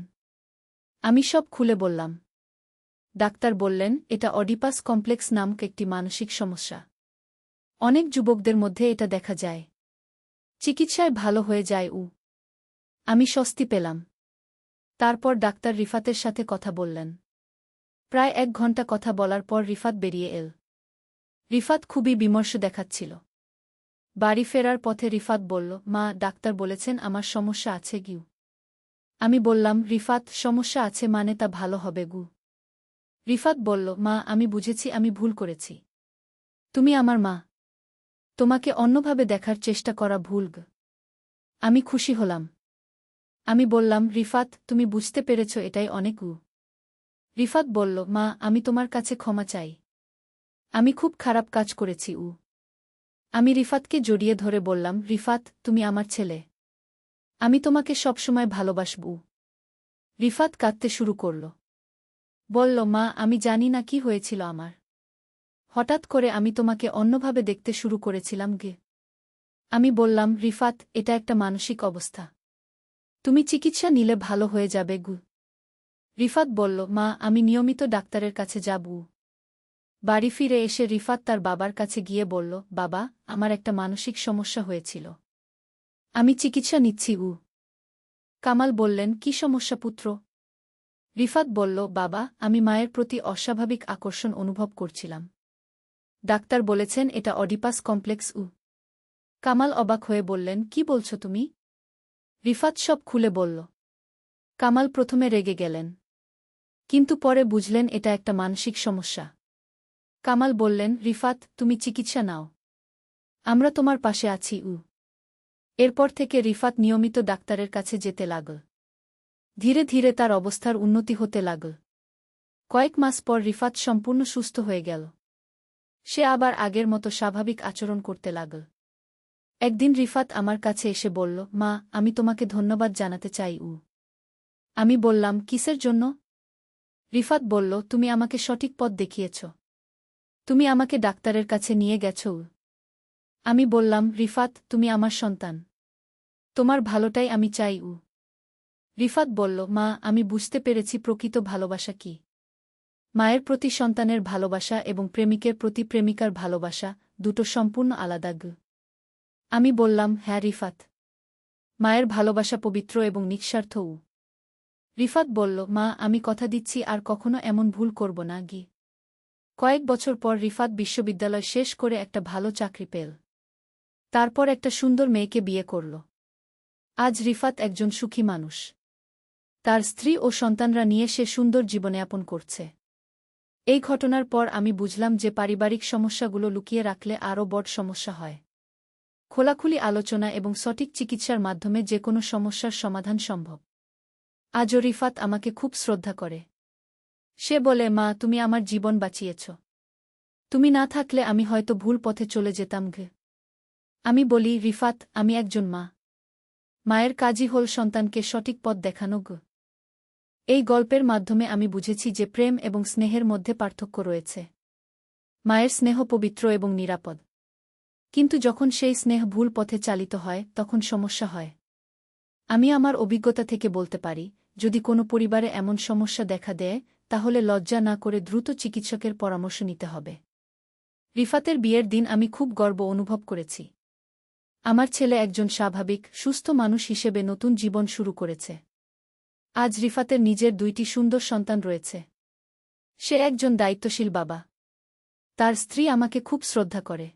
আমি সব খুলে বললাম। ডাক্তার বললেন, এটা অডিপাস কমপ্লেক্স নামক একটি মানসিক সমস্যা। অনেক যুবকদের মধ্যে এটা দেখা যায়। চিকিৎসায় ভালো হয়ে যায়। আমি স্বস্তি পেলাম। তারপর ডাক্তার রিফাতের সাথে কথা বললেন। প্রায় 1 ঘণ্টা কথা বলার পর রিফাত বেরিয়ে এল। রিফাত খুবই বিমর্ষ দেখাচ্ছিল। বাড়ি ফেরার পথে রিফাত বলল, মা, ডাক্তার বলেছেন আমার সমস্যা আছে গিউ। আমি বললাম, রিফাত, সমস্যা আছে মানে তা ভালো হবে গু। রিফাত বলল, মা, আমি বুঝেছি আমি ভুল করেছি। তুমি আমার মা। তোমাকে অন্যভাবে দেখার চেষ্টা করা ভুল গ। আমি খুশি হলাম। আমি বললাম, রিফাত, তুমি বুঝতে পেরেছ এটাই অনেক। রিফাত বলল, মা, আমি তোমার কাছে ক্ষমা চাই। আমি খুব খারাপ কাজ করেছি। আমি রিফাতকে জড়িয়ে ধরে বললাম, রিফাত, তুমি আমার ছেলে। আমি তোমাকে সবসময় ভালোবাসব। রিফাত কাঁদতে শুরু করল। বলল, মা, আমি জানি না কি হয়েছিল আমার। হঠাৎ করে আমি তোমাকে অন্যভাবে দেখতে শুরু করেছিলাম গে। আমি বললাম, রিফাত, এটা একটা মানসিক অবস্থা। তুমি চিকিৎসা নিলে ভালো হয়ে যাবে গু। রিফাত বলল, মা, আমি নিয়মিত ডাক্তারের কাছে যাব। বাড়ি ফিরে এসে রিফাত তার বাবার কাছে গিয়ে বলল, বাবা, আমার একটা মানসিক সমস্যা হয়েছিল। আমি চিকিৎসা নিচ্ছি। কামাল বললেন, কি সমস্যা পুত্র? রিফাত বলল, বাবা, আমি মায়ের প্রতি অস্বাভাবিক আকর্ষণ অনুভব করছিলাম। ডাক্তার বলেছেন এটা অডিপাস কমপ্লেক্স। কামাল অবাক হয়ে বললেন, কি বলছো তুমি? রিফাত সব খুলে বলল। কামাল প্রথমে রেগে গেলেন। কিন্তু পরে বুঝলেন এটা একটা মানসিক সমস্যা। কামাল বললেন, রিফাত, তুমি চিকিৎসা নাও। আমরা তোমার পাশে আছি। এরপর থেকে রিফাত নিয়মিত ডাক্তারের কাছে যেতে লাগল। ধীরে ধীরে তার অবস্থার উন্নতি হতে লাগল। কয়েক মাস পর রিফাত সম্পূর্ণ সুস্থ হয়ে গেল। সে আবার আগের মতো স্বাভাবিক আচরণ করতে লাগল। একদিন রিফাত আমার কাছে এসে বলল, মা, আমি তোমাকে ধন্যবাদ জানাতে চাই। আমি বললাম, কিসের জন্য? রিফাত বলল, তুমি আমাকে সঠিক পথ দেখিয়েছ। তুমি আমাকে ডাক্তারের কাছে নিয়ে গেছ। আমি বললাম, রিফাত, তুমি আমার সন্তান। তোমার ভালোটাই আমি চাই। রিফাত বলল, মা, আমি বুঝতে পেরেছি প্রকৃত ভালোবাসা কি। মায়ের প্রতি সন্তানের ভালোবাসা এবং প্রেমিকের প্রতি প্রেমিকার ভালোবাসা দুটো সম্পূর্ণ আলাদা। আমি বললাম, হ্যাঁ রিফাত। মায়ের ভালোবাসা পবিত্র এবং নিঃস্বার্থ। রিফাত বলল, মা, আমি কথা দিচ্ছি আর কখনো এমন ভুল করব না। কয়েক বছর পর রিফাত বিশ্ববিদ্যালয় শেষ করে একটা ভালো চাকরি পেল। তারপর একটা সুন্দর মেয়েকে বিয়ে করল। আজ রিফাত একজন সুখী মানুষ। তার স্ত্রী ও সন্তানরা নিয়ে সে সুন্দর জীবনযাপন করছে। এই ঘটনার পর আমি বুঝলাম যে পারিবারিক সমস্যাগুলো লুকিয়ে রাখলে আরও বড় সমস্যা হয়। খোলাখুলি আলোচনা এবং সঠিক চিকিৎসার মাধ্যমে যে কোনো সমস্যার সমাধান সম্ভব। আজও রিফাত আমাকে খুব শ্রদ্ধা করে। সে বলে, মা, তুমি আমার জীবন বাঁচিয়েছ। তুমি না থাকলে আমি হয়তো ভুল পথে চলে যেতাম। আমি বলি, রিফাত, আমি একজন মা। মায়ের কাজই হল সন্তানকে সঠিক পথ দেখানো। এই গল্পের মাধ্যমে আমি বুঝেছি যে প্রেম এবং স্নেহের মধ্যে পার্থক্য রয়েছে। মায়ের স্নেহ পবিত্র এবং নিরাপদ। কিন্তু যখন সেই স্নেহ ভুল পথে চালিত হয় তখন সমস্যা হয়। আমি আমার অভিজ্ঞতা থেকে বলতে পারি, যদি কোনো পরিবারে এমন সমস্যা দেখা দেয় তাহলে লজ্জা না করে দ্রুত চিকিৎসকের পরামর্শ নিতে হবে। রিফাতের বিয়ের দিন আমি খুব গর্ব অনুভব করেছি। আমার ছেলে একজন স্বাভাবিক, সুস্থ মানুষ হিসেবে নতুন জীবন শুরু করেছে। আজ রিফাতের নিজের 2টি সুন্দর সন্তান রয়েছে। সে একজন দায়িত্বশীল বাবা। তার স্ত্রী আমাকে খুব শ্রদ্ধা করে।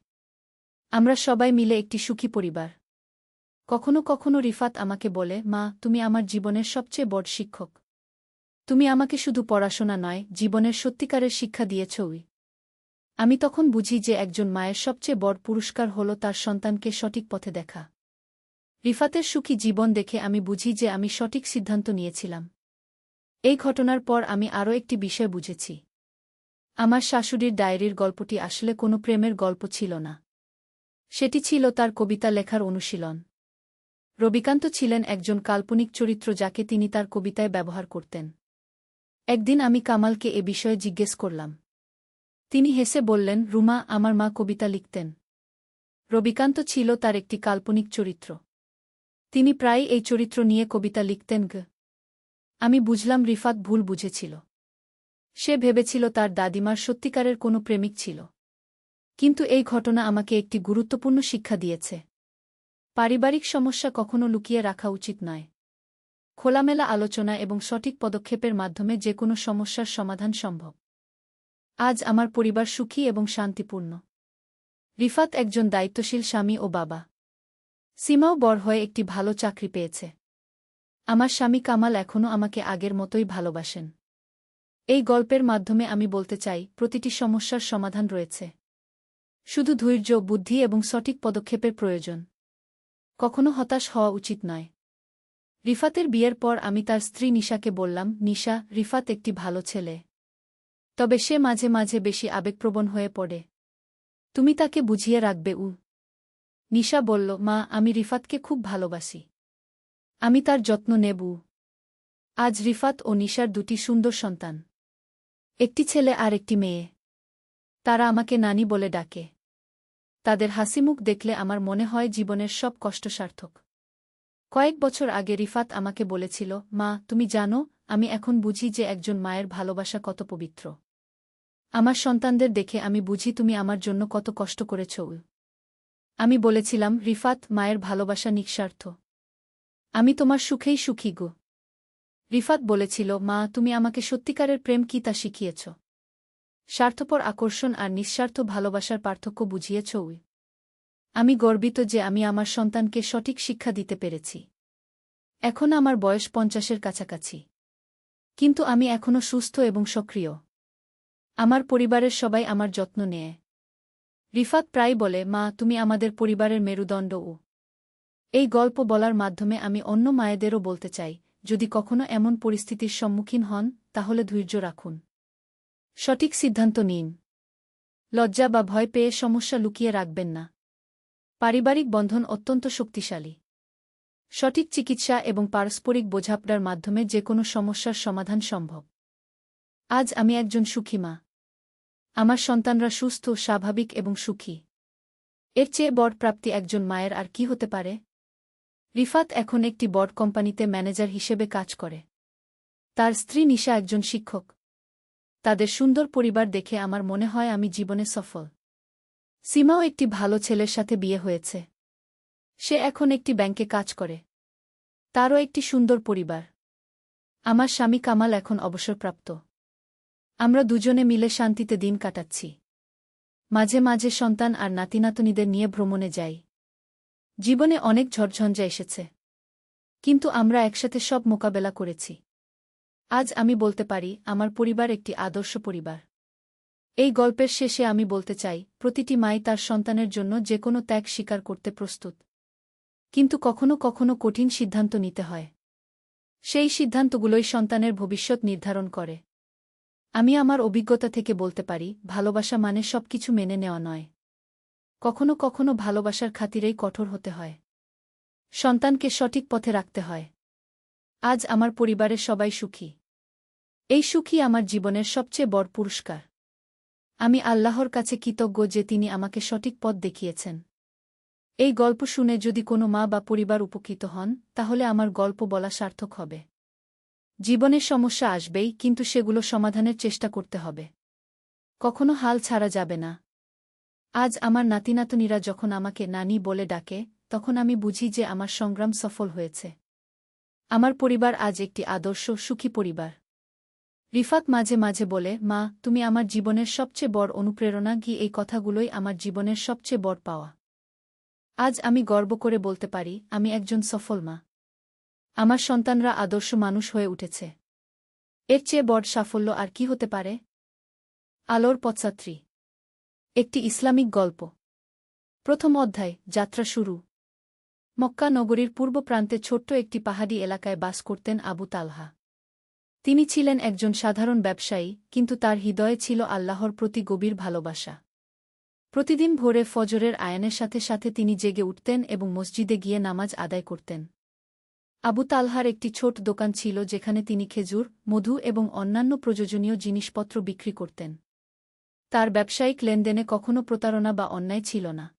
আমরা সবাই মিলে একটি সুখী পরিবার। কখনো কখনো রিফাত আমাকে বলে, মা, তুমি আমার জীবনের সবচেয়ে বড় শিক্ষক। তুমি আমাকে শুধু পড়াশোনা নয়, জীবনের সত্যিকারের শিক্ষা দিয়েছ। আমি তখন বুঝি যে একজন মায়ের সবচেয়ে বড় পুরস্কার হল তার সন্তানকে সঠিক পথে দেখা। রিফাতের সুখী জীবন দেখে আমি বুঝি যে আমি সঠিক সিদ্ধান্ত নিয়েছিলাম। এই ঘটনার পর আমি আরও একটি বিষয় বুঝেছি। আমার শাশুড়ির ডায়েরির গল্পটি আসলে কোনো প্রেমের গল্প ছিল না। সেটি ছিল তার কবিতা লেখার অনুশীলন। রবিকান্ত ছিলেন একজন কাল্পনিক চরিত্র যাকে তিনি তার কবিতায় ব্যবহার করতেন। একদিন আমি কামালকে এ বিষয়ে জিজ্ঞেস করলাম। তিনি হেসে বললেন, রুমা, আমার মা কবিতা লিখতেন। রবিকান্ত ছিল তার একটি কাল্পনিক চরিত্র। তিনি প্রায়ই এই চরিত্র নিয়ে কবিতা লিখতেন। আমি বুঝলাম রিফাত ভুল বুঝেছিল। সে ভেবেছিল তার দাদিমার সত্যিকারের কোনো প্রেমিক ছিল। কিন্তু এই ঘটনা আমাকে একটি গুরুত্বপূর্ণ শিক্ষা দিয়েছে। পারিবারিক সমস্যা কখনো লুকিয়ে রাখা উচিত নয়। খোলামেলা আলোচনা এবং সঠিক পদক্ষেপের মাধ্যমে যে কোনো সমস্যার সমাধান সম্ভব। আজ আমার পরিবার সুখী এবং শান্তিপূর্ণ। রিফাত একজন দায়িত্বশীল স্বামী ও বাবা। সীমাও বড় হয়ে একটি ভালো চাকরি পেয়েছে। আমার স্বামী কামাল এখনও আমাকে আগের মতোই ভালোবাসেন। এই গল্পের মাধ্যমে আমি বলতে চাই, প্রতিটি সমস্যার সমাধান রয়েছে। শুধু ধৈর্য, বুদ্ধি এবং সঠিক পদক্ষেপের প্রয়োজন। কখনো হতাশ হওয়া উচিত নয়। রিফাতের বিয়ের পর আমি তার স্ত্রী নিশাকে বললাম, নিশা, রিফাত একটি ভালো ছেলে। তবে সে মাঝে মাঝে বেশি আবেগপ্রবণ হয়ে পড়ে। তুমি তাকে বুঝিয়ে রাখবে। নিশা বলল, মা, আমি রিফাতকে খুব ভালোবাসি। আমি তার যত্ন নেব। আজ রিফাত ও নিশার 2টি সুন্দর সন্তান। একটি ছেলে আর একটি মেয়ে। তারা আমাকে নানি বলে ডাকে। তাদের হাসিমুখ দেখলে আমার মনে হয় জীবনের সব কষ্ট সার্থক। কয়েক বছর আগে রিফাত আমাকে বলেছিল, মা, তুমি জানো, আমি এখন বুঝি যে একজন মায়ের ভালোবাসা কত পবিত্র। আমার সন্তানদের দেখে আমি বুঝি তুমি আমার জন্য কত কষ্ট করেছ। আমি বলেছিলাম, রিফাত, মায়ের ভালোবাসা নিঃস্বার্থ। আমি তোমার সুখেই সুখী গো। রিফাত বলেছিল, মা, তুমি আমাকে সত্যিকারের প্রেম কি তা শিখিয়েছ। স্বার্থপর আকর্ষণ আর নিঃস্বার্থ ভালোবাসার পার্থক্য বুঝিয়েছ। আমি গর্বিত যে আমি আমার সন্তানকে সঠিক শিক্ষা দিতে পেরেছি। এখন আমার বয়স 50-এর কাছাকাছি। কিন্তু আমি এখনও সুস্থ এবং সক্রিয়। আমার পরিবারের সবাই আমার যত্ন নেয়। রিফাত প্রায় বলে, মা, তুমি আমাদের পরিবারের মেরুদণ্ড। এই গল্প বলার মাধ্যমে আমি অন্য মায়েদেরও বলতে চাই, যদি কখনো এমন পরিস্থিতির সম্মুখীন হন তাহলে ধৈর্য রাখুন। সঠিক সিদ্ধান্ত নিন। লজ্জা বা ভয় পেয়ে সমস্যা লুকিয়ে রাখবেন না। পারিবারিক বন্ধন অত্যন্ত শক্তিশালী। সঠিক চিকিৎসা এবং পারস্পরিক বোঝাপড়ার মাধ্যমে যে কোনো সমস্যার সমাধান সম্ভব। আজ আমি একজন সুখী মা। আমার সন্তানরা সুস্থ, স্বাভাবিক এবং সুখী। এর চেয়ে বড় প্রাপ্তি একজন মায়ের আর কি হতে পারে? রিফাত এখন একটি বড় কোম্পানিতে ম্যানেজার হিসেবে কাজ করে। তার স্ত্রী নিশা একজন শিক্ষক। তাদের সুন্দর পরিবার দেখে আমার মনে হয় আমি জীবনে সফল। সীমাও একটি ভালো ছেলের সাথে বিয়ে হয়েছে। সে এখন একটি ব্যাংকে কাজ করে। তারও একটি সুন্দর পরিবার। আমার স্বামী কামাল এখন অবসরপ্রাপ্ত। আমরা দুজনে মিলে শান্তিতে দিন কাটাচ্ছি। মাঝে মাঝে সন্তান আর নাতিনাতনীদের নিয়ে ভ্রমণে যাই। জীবনে অনেক ঝড়ঝঞ্ঝা এসেছে, কিন্তু আমরা একসাথে সব মোকাবেলা করেছি। আজ আমি বলতে পারি আমার পরিবার একটি আদর্শ পরিবার। এই গল্পের শেষে আমি বলতে চাই, প্রতিটি মাই তার সন্তানের জন্য যে কোনো ত্যাগ স্বীকার করতে প্রস্তুত। কিন্তু কখনো কখনো কঠিন সিদ্ধান্ত নিতে হয়। সেই সিদ্ধান্তগুলোই সন্তানের ভবিষ্যৎ নির্ধারণ করে। আমি আমার অভিজ্ঞতা থেকে বলতে পারি, ভালোবাসা মানে সবকিছু মেনে নেওয়া নয়। কখনো কখনো ভালোবাসার খাতিরেই কঠোর হতে হয়। সন্তানকে সঠিক পথে রাখতে হয়। আজ আমার পরিবারের সবাই সুখী। এই সুখই আমার জীবনের সবচেয়ে বড় পুরস্কার। আমি আল্লাহর কাছে কৃতজ্ঞ যে তিনি আমাকে সঠিক পথ দেখিয়েছেন। এই গল্প শুনে যদি কোনো মা বা পরিবার উপকৃত হন, তাহলে আমার গল্প বলা সার্থক হবে। জীবনে সমস্যা আসবেই, কিন্তু সেগুলো সমাধানের চেষ্টা করতে হবে। কখনো হাল ছাড়া যাবে না। আজ আমার নাতিনাতনীরা যখন আমাকে নানি বলে ডাকে, তখন আমি বুঝি যে আমার সংগ্রাম সফল হয়েছে। আমার পরিবার আজ একটি আদর্শ, সুখী পরিবার। রিফাত মাঝে মাঝে বলে, মা, তুমি আমার জীবনের সবচেয়ে বড় অনুপ্রেরণা। এই কথাগুলোই আমার জীবনের সবচেয়ে বড় পাওয়া। আজ আমি গর্ব করে বলতে পারি, আমি একজন সফল মা। আমার সন্তানরা আদর্শ মানুষ হয়ে উঠেছে। এর চেয়ে বড় সাফল্য আর কি হতে পারে? আলোর পথযাত্রী। একটি ইসলামিক গল্প। প্রথম অধ্যায়, যাত্রা শুরু। মক্কা নগরীর পূর্ব প্রান্তে ছোট্ট একটি পাহাড়ি এলাকায় বাস করতেন আবু তালহা। তিনি ছিলেন একজন সাধারণ ব্যবসায়ী, কিন্তু তার হৃদয়ে ছিল আল্লাহর প্রতি গভীর ভালোবাসা। প্রতিদিন ভোরে ফজরের আয়ানের সাথে সাথে তিনি জেগে উঠতেন এবং মসজিদে গিয়ে নামাজ আদায় করতেন। আবু তালহার একটি ছোট দোকান ছিল যেখানে তিনি খেজুর, মধু এবং অন্যান্য প্রয়োজনীয় জিনিসপত্র বিক্রি করতেন। তার ব্যবসায়িক লেনদেনে কখনো প্রতারণা বা অন্যায় ছিল না।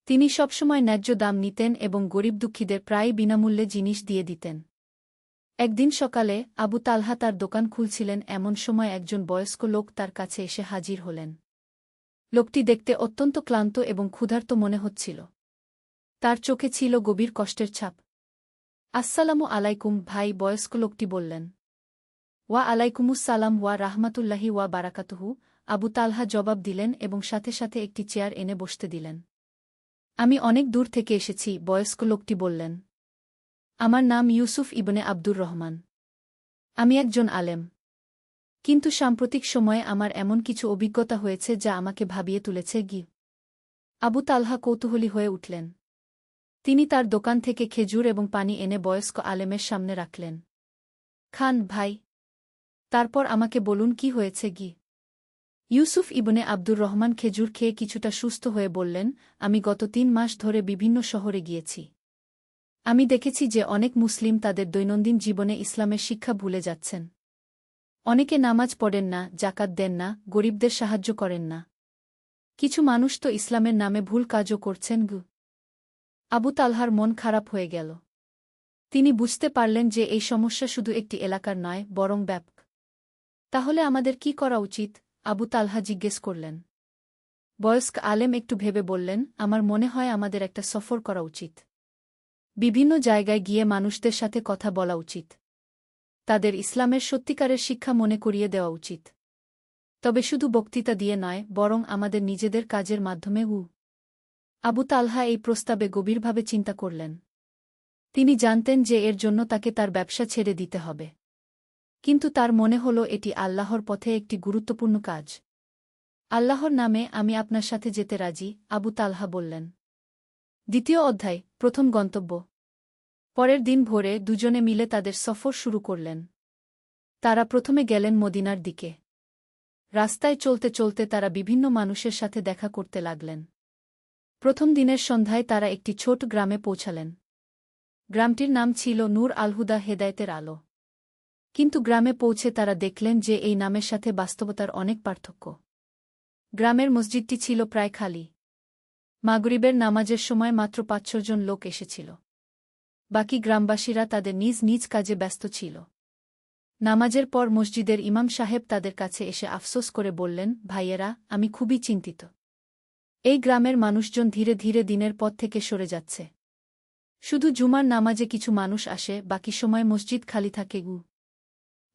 তিনি সবসময় ন্যায্য দাম নিতেন এবং গরিব দুঃখীদের প্রায় বিনামূল্যে জিনিস দিয়ে দিতেন। একদিন সকালে আবু তালহা তার দোকান খুলছিলেন, এমন সময় একজন বয়স্ক লোক তার কাছে এসে হাজির হলেন। লোকটি দেখতে অত্যন্ত ক্লান্ত এবং ক্ষুধার্ত মনে হচ্ছিল। তার চোখে ছিল গভীর কষ্টের ছাপ। আসসালামু আলাইকুম ভাই, বয়স্ক লোকটি বললেন। ওয়া আলাইকুমুসসালাম ওয়া রাহমাতুল্লাহি ওয়া বারাকাতুহু, আবু তালহা জবাব দিলেন এবং সাথে সাথে একটি চেয়ার এনে বসতে দিলেন। আমি অনেক দূর থেকে এসেছি, বয়স্ক লোকটি বললেন। আমার নাম ইউসুফ ইবনে আব্দুর রহমান। আমি একজন আলেম। কিন্তু সাম্প্রতিক সময়ে আমার এমন কিছু অভিজ্ঞতা হয়েছে যা আমাকে ভাবিয়ে তুলেছে। আবু তালহা কৌতূহলী হয়ে উঠলেন। তিনি তার দোকান থেকে খেজুর এবং পানি এনে বয়স্ক আলেমের সামনে রাখলেন। খান ভাই। তারপর আমাকে বলুন কি হয়েছে। ইউসুফ ইবনে আব্দুর রহমান খেজুর খেয়ে কিছুটা সুস্থ হয়ে বললেন, আমি গত ৩ মাস ধরে বিভিন্ন শহরে গিয়েছি। আমি দেখেছি যে অনেক মুসলিম তাদের দৈনন্দিন জীবনে ইসলামের শিক্ষা ভুলে যাচ্ছেন। অনেকে নামাজ পড়েন না, জাকাত দেন না, গরিবদের সাহায্য করেন না। কিছু মানুষ তো ইসলামের নামে ভুল কাজও করছেন। আবু তালহার মন খারাপ হয়ে গেল। তিনি বুঝতে পারলেন যে এই সমস্যা শুধু একটি এলাকার নয়, বরং ব্যাপক। তাহলে আমাদের কি করা উচিত? আবু তালহা জিজ্ঞেস করলেন। বয়স্ক আলেম একটু ভেবে বললেন, আমার মনে হয় আমাদের একটা সফর করা উচিত। বিভিন্ন জায়গায় গিয়ে মানুষদের সাথে কথা বলা উচিত। তাদের ইসলামের সত্যিকারের শিক্ষা মনে করিয়ে দেওয়া উচিত। তবে শুধু বক্তৃতা দিয়ে নয়, বরং আমাদের নিজেদের কাজের মাধ্যমে। আবু তালহা এই প্রস্তাবে গভীরভাবে চিন্তা করলেন। তিনি জানতেন যে এর জন্য তাকে তার ব্যবসা ছেড়ে দিতে হবে। কিন্তু তার মনে হল এটি আল্লাহর পথে একটি গুরুত্বপূর্ণ কাজ। আল্লাহর নামে আমি আপনার সাথে যেতে রাজি, আবু তালহা বললেন। দ্বিতীয় অধ্যায়, প্রথম গন্তব্য। পরের দিন ভোরে দুজনে মিলে তাদের সফর শুরু করলেন। তারা প্রথমে গেলেন মদিনার দিকে। রাস্তায় চলতে চলতে তারা বিভিন্ন মানুষের সাথে দেখা করতে লাগলেন। প্রথম দিনের সন্ধ্যায় তারা একটি ছোট গ্রামে পৌঁছালেন। গ্রামটির নাম ছিল নূর আল-হুদা, হেদায়েতের আলো। কিন্তু গ্রামে পৌঁছে তারা দেখলেন যে এই নামের সাথে বাস্তবতার অনেক পার্থক্য। গ্রামের মসজিদটি ছিল প্রায় খালি। মাগরিবের নামাজের সময় মাত্র ৫-৬ জন লোক এসেছিল। বাকি গ্রামবাসীরা তাদের নিজ নিজ কাজে ব্যস্ত ছিল। নামাজের পর মসজিদের ইমাম সাহেব তাদের কাছে এসে আফসোস করে বললেন, ভাইয়েরা, আমি খুবই চিন্তিত। এই গ্রামের মানুষজন ধীরে ধীরে দিনের পথ থেকে সরে যাচ্ছে। শুধু জুমার নামাজে কিছু মানুষ আসে, বাকি সময় মসজিদ খালি থাকে।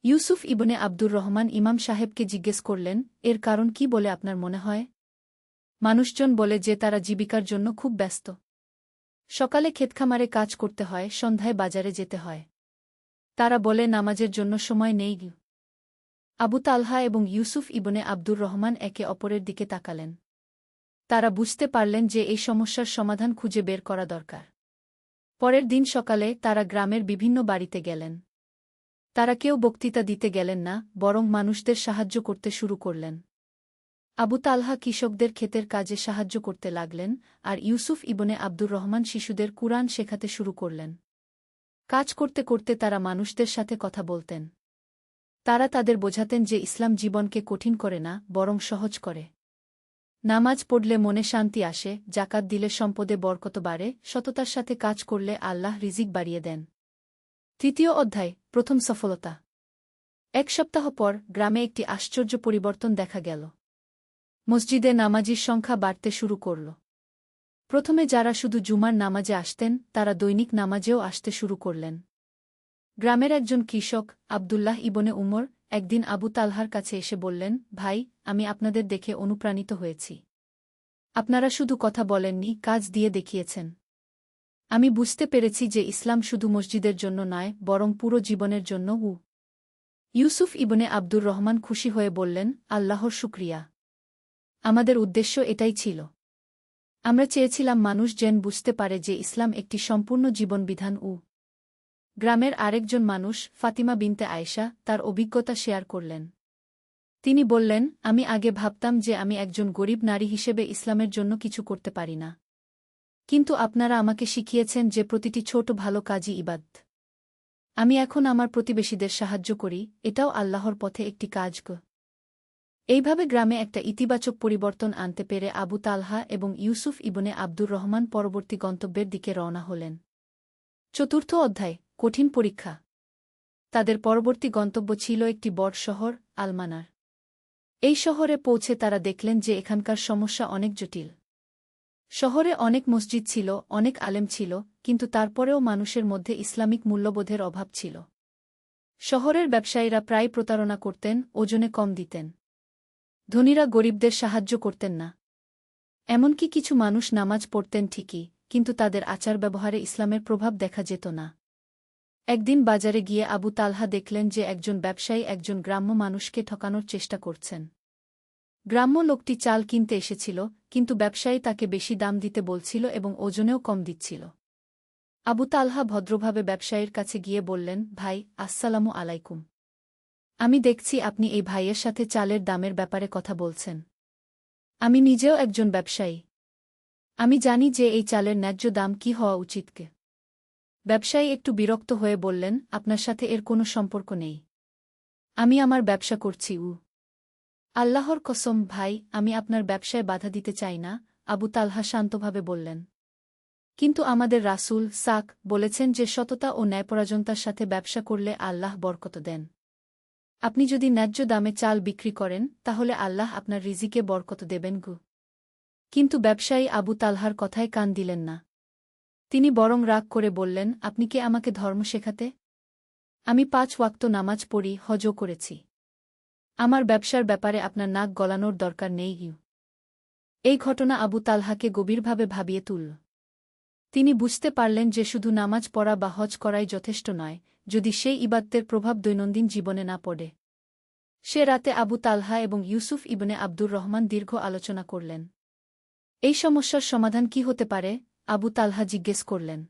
ইউসুফ ইবনে আব্দুর রহমান ইমাম সাহেবকে জিজ্ঞেস করলেন, এর কারণ কি বলে আপনার মনে হয়? মানুষজন বলে যে তারা জীবিকার জন্য খুব ব্যস্ত। সকালে ক্ষেতখামারে কাজ করতে হয়, সন্ধ্যায় বাজারে যেতে হয়। তারা বলে নামাজের জন্য সময় নেই। আবু তালহা এবং ইউসুফ ইবনে আব্দুর রহমান একে অপরের দিকে তাকালেন। তারা বুঝতে পারলেন যে এই সমস্যার সমাধান খুঁজে বের করা দরকার। পরের দিন সকালে তারা গ্রামের বিভিন্ন বাড়িতে গেলেন। তারা কেউ বক্তৃতা দিতে গেলেন না, বরং মানুষদের সাহায্য করতে শুরু করলেন। আবু তালহা কৃষকদের ক্ষেতের কাজে সাহায্য করতে লাগলেন, আর ইউসুফ ইবনে আব্দুর রহমান শিশুদের কুরআন শেখাতে শুরু করলেন। কাজ করতে করতে তারা মানুষদের সাথে কথা বলতেন। তারা তাদের বোঝাতেন যে ইসলাম জীবনকে কঠিন করে না, বরং সহজ করে। নামাজ পড়লে মনে শান্তি আসে, জাকাত দিলে সম্পদে বরকত বাড়ে, সততার সাথে কাজ করলে আল্লাহ রিজিক বাড়িয়ে দেন। তৃতীয় অধ্যায়, প্রথম সফলতা। এক সপ্তাহ পর গ্রামে একটি আশ্চর্য পরিবর্তন দেখা গেল। মসজিদে নামাজির সংখ্যা বাড়তে শুরু করল। প্রথমে যারা শুধু জুমার নামাজে আসতেন, তারা দৈনিক নামাজেও আসতে শুরু করলেন। গ্রামের একজন কৃষক, আবদুল্লাহ ইবনে উমর, একদিন আবু তালহার কাছে এসে বললেন, ভাই, আমি আপনাদের দেখে অনুপ্রাণিত হয়েছি। আপনারা শুধু কথা বলেননি, কাজ দিয়ে দেখিয়েছেন। আমি বুঝতে পেরেছি যে ইসলাম শুধু মসজিদের জন্য নয়, বরং পুরো জীবনের জন্য। ইউসুফ ইবনে আব্দুর রহমান খুশি হয়ে বললেন, আল্লাহর শুকরিয়া। আমাদের উদ্দেশ্য এটাই ছিল। আমরা চেয়েছিলাম মানুষ যেন বুঝতে পারে যে ইসলাম একটি সম্পূর্ণ জীবনবিধান। গ্রামের আরেকজন মানুষ, ফাতিমা বিনতে আয়েশা, তার অভিজ্ঞতা শেয়ার করলেন। তিনি বললেন, আমি আগে ভাবতাম যে আমি একজন গরিব নারী হিসেবে ইসলামের জন্য কিছু করতে পারি না। কিন্তু আপনারা আমাকে শিখিয়েছেন যে প্রতিটি ছোট ভালো কাজই ইবাদত। আমি এখন আমার প্রতিবেশীদের সাহায্য করি, এটাও আল্লাহর পথে একটি কাজ। এইভাবে গ্রামে একটা ইতিবাচক পরিবর্তন আনতে পেরে আবু তালহা এবং ইউসুফ ইবনে আব্দুর রহমান পরবর্তী গন্তব্যের দিকে রওনা হলেন। চতুর্থ অধ্যায়, কঠিন পরীক্ষা। তাদের পরবর্তী গন্তব্য ছিল একটি বড় শহর, আলমানার। এই শহরে পৌঁছে তারা দেখলেন যে এখানকার সমস্যা অনেক জটিল। শহরে অনেক মসজিদ ছিল, অনেক আলেম ছিল, কিন্তু তারপরেও মানুষের মধ্যে ইসলামিক মূল্যবোধের অভাব ছিল। শহরের ব্যবসায়ীরা প্রায় প্রতারণা করতেন, ওজনে কম দিতেন। ধনীরা গরিবদের সাহায্য করতেন না। এমনকি কিছু মানুষ নামাজ পড়তেন ঠিকই, কিন্তু তাদের আচার ব্যবহারে ইসলামের প্রভাব দেখা যেত না। একদিন বাজারে গিয়ে আবু তালহা দেখলেন যে একজন ব্যবসায়ী একজন গ্রাম্য মানুষকে ঠকানোর চেষ্টা করছেন। গ্রাম্য লোকটি চাল কিনতে এসেছিল, কিন্তু ব্যবসায়ী তাকে বেশি দাম দিতে বলছিল এবং ওজনেও কম দিচ্ছিল। আবু তালহা ভদ্রভাবে ব্যবসায়ীর কাছে গিয়ে বললেন, ভাই, আসসালামু আলাইকুম। আমি দেখছি আপনি এই ভাইয়ের সাথে চালের দামের ব্যাপারে কথা বলছেন। আমি নিজেও একজন ব্যবসায়ী। আমি জানি যে এই চালের ন্যায্য দাম কি হওয়া উচিত। ব্যবসায়ী একটু বিরক্ত হয়ে বললেন, আপনার সাথে এর কোনো সম্পর্ক নেই। আমি আমার ব্যবসা করছি। আল্লাহর কসম ভাই, আমি আপনার ব্যবসায় বাধা দিতে চাই না, আবু তালহা শান্তভাবে বললেন। কিন্তু আমাদের রাসূল বলেছেন যে সততা ও ন্যায়পরায়ণতার সাথে ব্যবসা করলে আল্লাহ বরকত দেন। আপনি যদি ন্যায্য দামে চাল বিক্রি করেন, তাহলে আল্লাহ আপনার রিজিকে বরকত দেবেন। কিন্তু ব্যবসায়ী আবু তালহার কথায় কান দিলেন না। তিনি বরং রাগ করে বললেন, আপনি কে আমাকে ধর্ম শেখাতে? আমি ৫ ওয়াক্ত নামাজ পড়ি, হজও করেছি। আমার ব্যবসার ব্যাপারে আপনার নাক গলানোর দরকার নেই। এই ঘটনা আবু তালহাকে গভীরভাবে ভাবিয়ে তুলল। তিনি বুঝতে পারলেন যে শুধু নামাজ পড়া বা হজ করাই যথেষ্ট নয়, যদি সেই ইবাদতের প্রভাব দৈনন্দিন জীবনে না পড়ে। সে রাতে আবু তালহা এবং ইউসুফ ইবনে আব্দুর রহমান দীর্ঘ আলোচনা করলেন। এই সমস্যার সমাধান কি হতে পারে? আবু তালহা জিজ্ঞেস করলেন।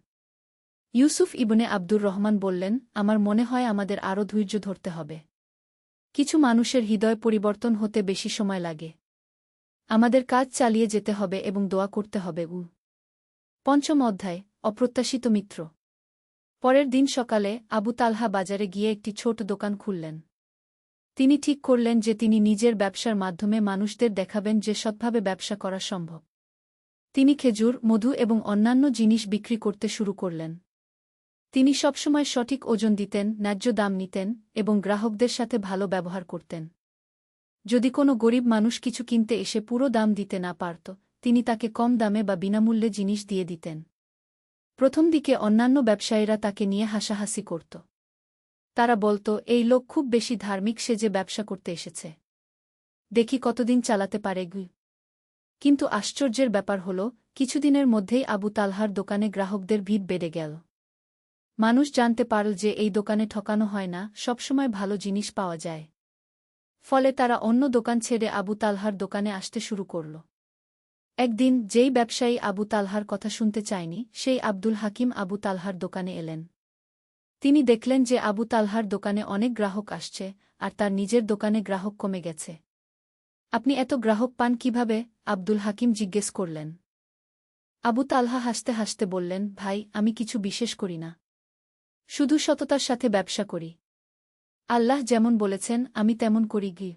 ইউসুফ ইবনে আব্দুর রহমান বললেন, আমার মনে হয় আমাদের আরও ধৈর্য ধরতে হবে। কিছু মানুষের হৃদয় পরিবর্তন হতে বেশি সময় লাগে। আমাদের কাজ চালিয়ে যেতে হবে এবং দোয়া করতে হবে। পঞ্চম অধ্যায়, অপ্রত্যাশিত মিত্র। পরের দিন সকালে আবু তালহা বাজারে গিয়ে একটি ছোট দোকান খুললেন। তিনি ঠিক করলেন যে তিনি নিজের ব্যবসার মাধ্যমে মানুষদের দেখাবেন যে সৎভাবে ব্যবসা করা সম্ভব। তিনি খেজুর, মধু এবং অন্যান্য জিনিস বিক্রি করতে শুরু করলেন। তিনি সবসময় সঠিক ওজন দিতেন, ন্যায্য দাম নিতেন এবং গ্রাহকদের সাথে ভালো ব্যবহার করতেন। যদি কোনো গরিব মানুষ কিছু কিনতে এসে পুরো দাম দিতে না পারত, তিনি তাকে কম দামে বা বিনামূল্যে জিনিস দিয়ে দিতেন। প্রথম দিকে অন্যান্য ব্যবসায়ীরা তাকে নিয়ে হাসাহাসি করত। তারা বলত, এই লোক খুব বেশি ধার্মিক, সে যে ব্যবসা করতে এসেছে। দেখি কতদিন চালাতে পারে। কিন্তু আশ্চর্যের ব্যাপার হল, কিছুদিনের মধ্যেই আবু তালহার দোকানে গ্রাহকদের ভিড় বেড়ে গেল। মানুষ জানতে পারল যে এই দোকানে ঠকানো হয় না, সবসময় ভালো জিনিস পাওয়া যায়। ফলে তারা অন্য দোকান ছেড়ে আবু তালহার দোকানে আসতে শুরু করল। একদিন যেই ব্যবসায়ী আবু তালহার কথা শুনতে চায়নি, সেই আব্দুল হাকিম আবু তালহার দোকানে এলেন। তিনি দেখলেন যে আবু তালহার দোকানে অনেক গ্রাহক আসছে, আর তার নিজের দোকানে গ্রাহক কমে গেছে। আপনি এত গ্রাহক পান কিভাবে? আব্দুল হাকিম জিজ্ঞেস করলেন। আবু তালহা হাসতে হাসতে বললেন, ভাই, আমি কিছু বিশেষ করি না। শুধু সততার সাথে ব্যবসা করি। আল্লাহ যেমন বলেছেন আমি তেমন করি।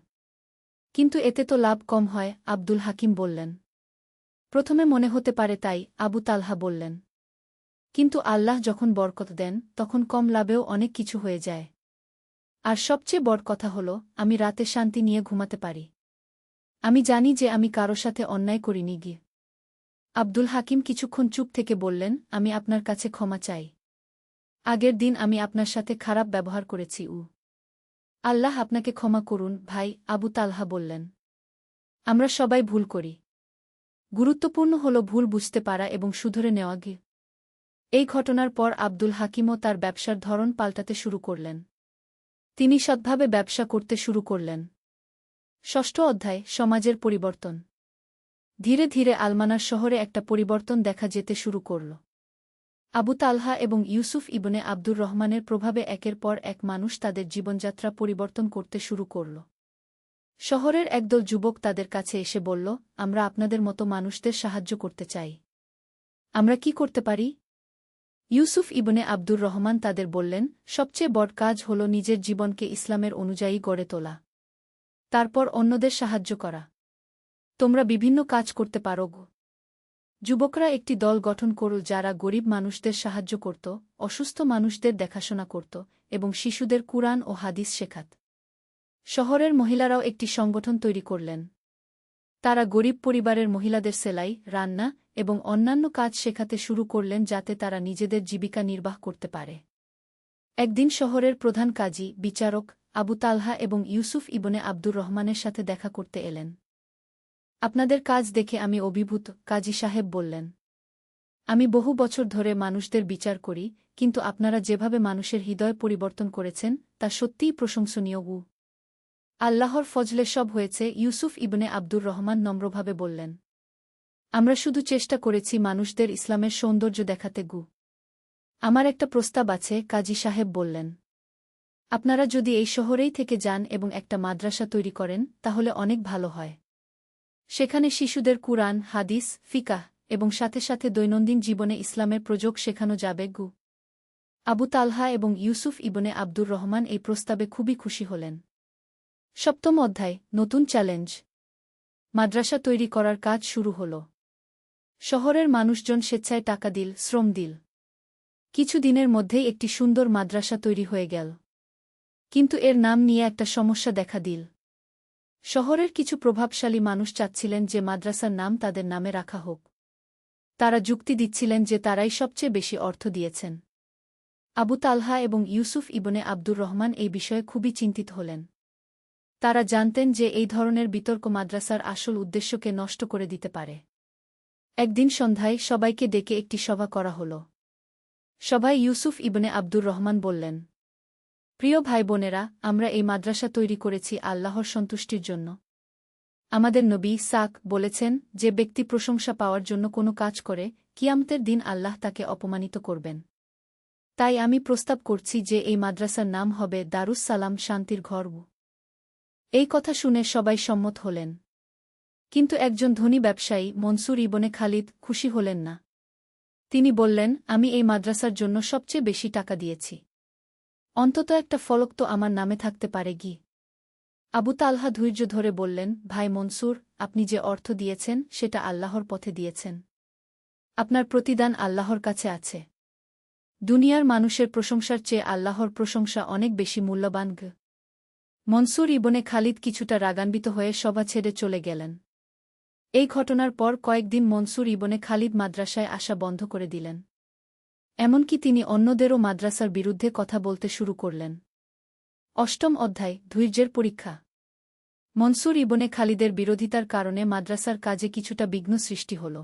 কিন্তু এতে তো লাভ কম হয়, আব্দুল হাকিম বললেন। প্রথমে মনে হতে পারে তাই, আবু তালহা বললেন। কিন্তু আল্লাহ যখন বরকত দেন, তখন কম লাভেও অনেক কিছু হয়ে যায়। আর সবচেয়ে বড় কথা হল, আমি রাতে শান্তি নিয়ে ঘুমাতে পারি। আমি জানি যে আমি কারো সাথে অন্যায় করিনি। আব্দুল হাকিম কিছুক্ষণ চুপ থেকে বললেন, আমি আপনার কাছে ক্ষমা চাই। আগের দিন আমি আপনার সাথে খারাপ ব্যবহার করেছি। আল্লাহ আপনাকে ক্ষমা করুন, ভাই, আবু তালহা বললেন। আমরা সবাই ভুল করি। গুরুত্বপূর্ণ হল ভুল বুঝতে পারা এবং শুধরে নেওয়া। এই ঘটনার পর আব্দুল হাকিমও তার ব্যবসার ধরন পাল্টাতে শুরু করলেন। তিনি সৎভাবে ব্যবসা করতে শুরু করলেন। ষষ্ঠ অধ্যায়, সমাজের পরিবর্তন। ধীরে ধীরে আলমানার শহরে একটা পরিবর্তন দেখা যেতে শুরু করল। আবু তালহা এবং ইউসুফ ইবনে আব্দুর রহমানের প্রভাবে একের পর এক মানুষ তাদের জীবনযাত্রা পরিবর্তন করতে শুরু করল। শহরের একদল যুবক তাদের কাছে এসে বলল, আমরা আপনাদের মতো মানুষদের সাহায্য করতে চাই। আমরা কি করতে পারি? ইউসুফ ইবনে আব্দুর রহমান তাদের বললেন, সবচেয়ে বড় কাজ হল নিজের জীবনকে ইসলামের অনুযায়ী গড়ে তোলা। তারপর অন্যদের সাহায্য করা। তোমরা বিভিন্ন কাজ করতে পারো। যুবকরা একটি দল গঠন করল যারা গরিব মানুষদের সাহায্য করত, অসুস্থ মানুষদের দেখাশোনা করত এবং শিশুদের কুরআন ও হাদিস শেখাত। শহরের মহিলারাও একটি সংগঠন তৈরি করলেন। তারা গরিব পরিবারের মহিলাদের সেলাই, রান্না এবং অন্যান্য কাজ শেখাতে শুরু করলেন যাতে তারা নিজেদের জীবিকা নির্বাহ করতে পারে। একদিন শহরের প্রধান কাজী, বিচারক আবু তালহা এবং ইউসুফ ইবনে আব্দুর রহমানের সাথে দেখা করতে এলেন। আপনাদের কাজ দেখে আমি অভিভূত, কাজী সাহেব বললেন। আমি বহু বছর ধরে মানুষদের বিচার করি, কিন্তু আপনারা যেভাবে মানুষের হৃদয় পরিবর্তন করেছেন তা সত্যিই প্রশংসনীয়। আল্লাহর ফজলে সব হয়েছে, ইউসুফ ইবনে আব্দুর রহমান নম্রভাবে বললেন। আমরা শুধু চেষ্টা করেছি মানুষদের ইসলামের সৌন্দর্য দেখাতে। আমার একটা প্রস্তাব আছে, কাজী সাহেব বললেন। আপনারা যদি এই শহরেই থেকে যান এবং একটা মাদ্রাসা তৈরি করেন, তাহলে অনেক ভালো হয়। সেখানে শিশুদের কুরআন, হাদিস, ফিকাহ এবং সাথে সাথে দৈনন্দিন জীবনে ইসলামের প্রযোগ শেখানো যাবে। আবু তালহা এবং ইউসুফ ইবনে আব্দুর রহমান এই প্রস্তাবে খুবই খুশি হলেন। সপ্তম অধ্যায়, নতুন চ্যালেঞ্জ। মাদ্রাসা তৈরি করার কাজ শুরু হল। শহরের মানুষজন স্বেচ্ছায় টাকা দিল, শ্রম দিল। কিছু দিনের মধ্যেই একটি সুন্দর মাদ্রাসা তৈরি হয়ে গেল। কিন্তু এর নাম নিয়ে একটা সমস্যা দেখা দিল। শহরের কিছু প্রভাবশালী মানুষ চাচ্ছিলেন যে মাদ্রাসার নাম তাদের নামে রাখা হোক। তারা যুক্তি দিচ্ছিলেন যে তারাই সবচেয়ে বেশি অর্থ দিয়েছেন। আবু তালহা এবং ইউসুফ ইবনে আব্দুর রহমান এই বিষয়ে খুবই চিন্তিত হলেন। তারা জানতেন যে এই ধরনের বিতর্ক মাদ্রাসার আসল উদ্দেশ্যকে নষ্ট করে দিতে পারে। একদিন সন্ধ্যায় সবাইকে ডেকে একটি সভা করা হল। সভায় ইউসুফ ইবনে আব্দুর রহমান বললেন, প্রিয় ভাই বোনেরা, আমরা এই মাদ্রাসা তৈরি করেছি আল্লাহর সন্তুষ্টির জন্য। আমাদের নবী সাক বলেছেন, যে ব্যক্তি প্রশংসা পাওয়ার জন্য কোনো কাজ করে, কিয়ামতের দিন আল্লাহ তাকে অপমানিত করবেন। তাই আমি প্রস্তাব করছি যে এই মাদ্রাসার নাম হবে দারুস সালাম, শান্তির ঘর। এই কথা শুনে সবাই সম্মত হলেন। কিন্তু একজন ধনী ব্যবসায়ী মনসুর ইবনে খালিদ খুশি হলেন না। তিনি বললেন, আমি এই মাদ্রাসার জন্য সবচেয়ে বেশি টাকা দিয়েছি। অন্তত একটা ফলক তো আমার নামে থাকতে পারে কি? আবু তালহা ধৈর্য ধরে বললেন, ভাই মনসুর, আপনি যে অর্থ দিয়েছেন সেটা আল্লাহর পথে দিয়েছেন। আপনার প্রতিদান আল্লাহর কাছে আছে। দুনিয়ার মানুষের প্রশংসার চেয়ে আল্লাহর প্রশংসা অনেক বেশি মূল্যবান। মনসুর ইবনে খালিদ কিছুটা রাগান্বিত হয়ে সভা ছেড়ে চলে গেলেন। এই ঘটনার পর কয়েকদিন মনসুর ইবনে খালিদ মাদ্রাসায় আসা বন্ধ করে দিলেন। এমনকি তিনি অন্যদেরও মাদ্রাসার বিরুদ্ধে কথা বলতে শুরু করলেন। অষ্টম অধ্যায়, ধৈর্যের পরীক্ষা। মনসুর ইবনে খালিদের বিরোধিতার কারণে মাদ্রাসার কাজে কিছুটা বিঘ্ন সৃষ্টি হল।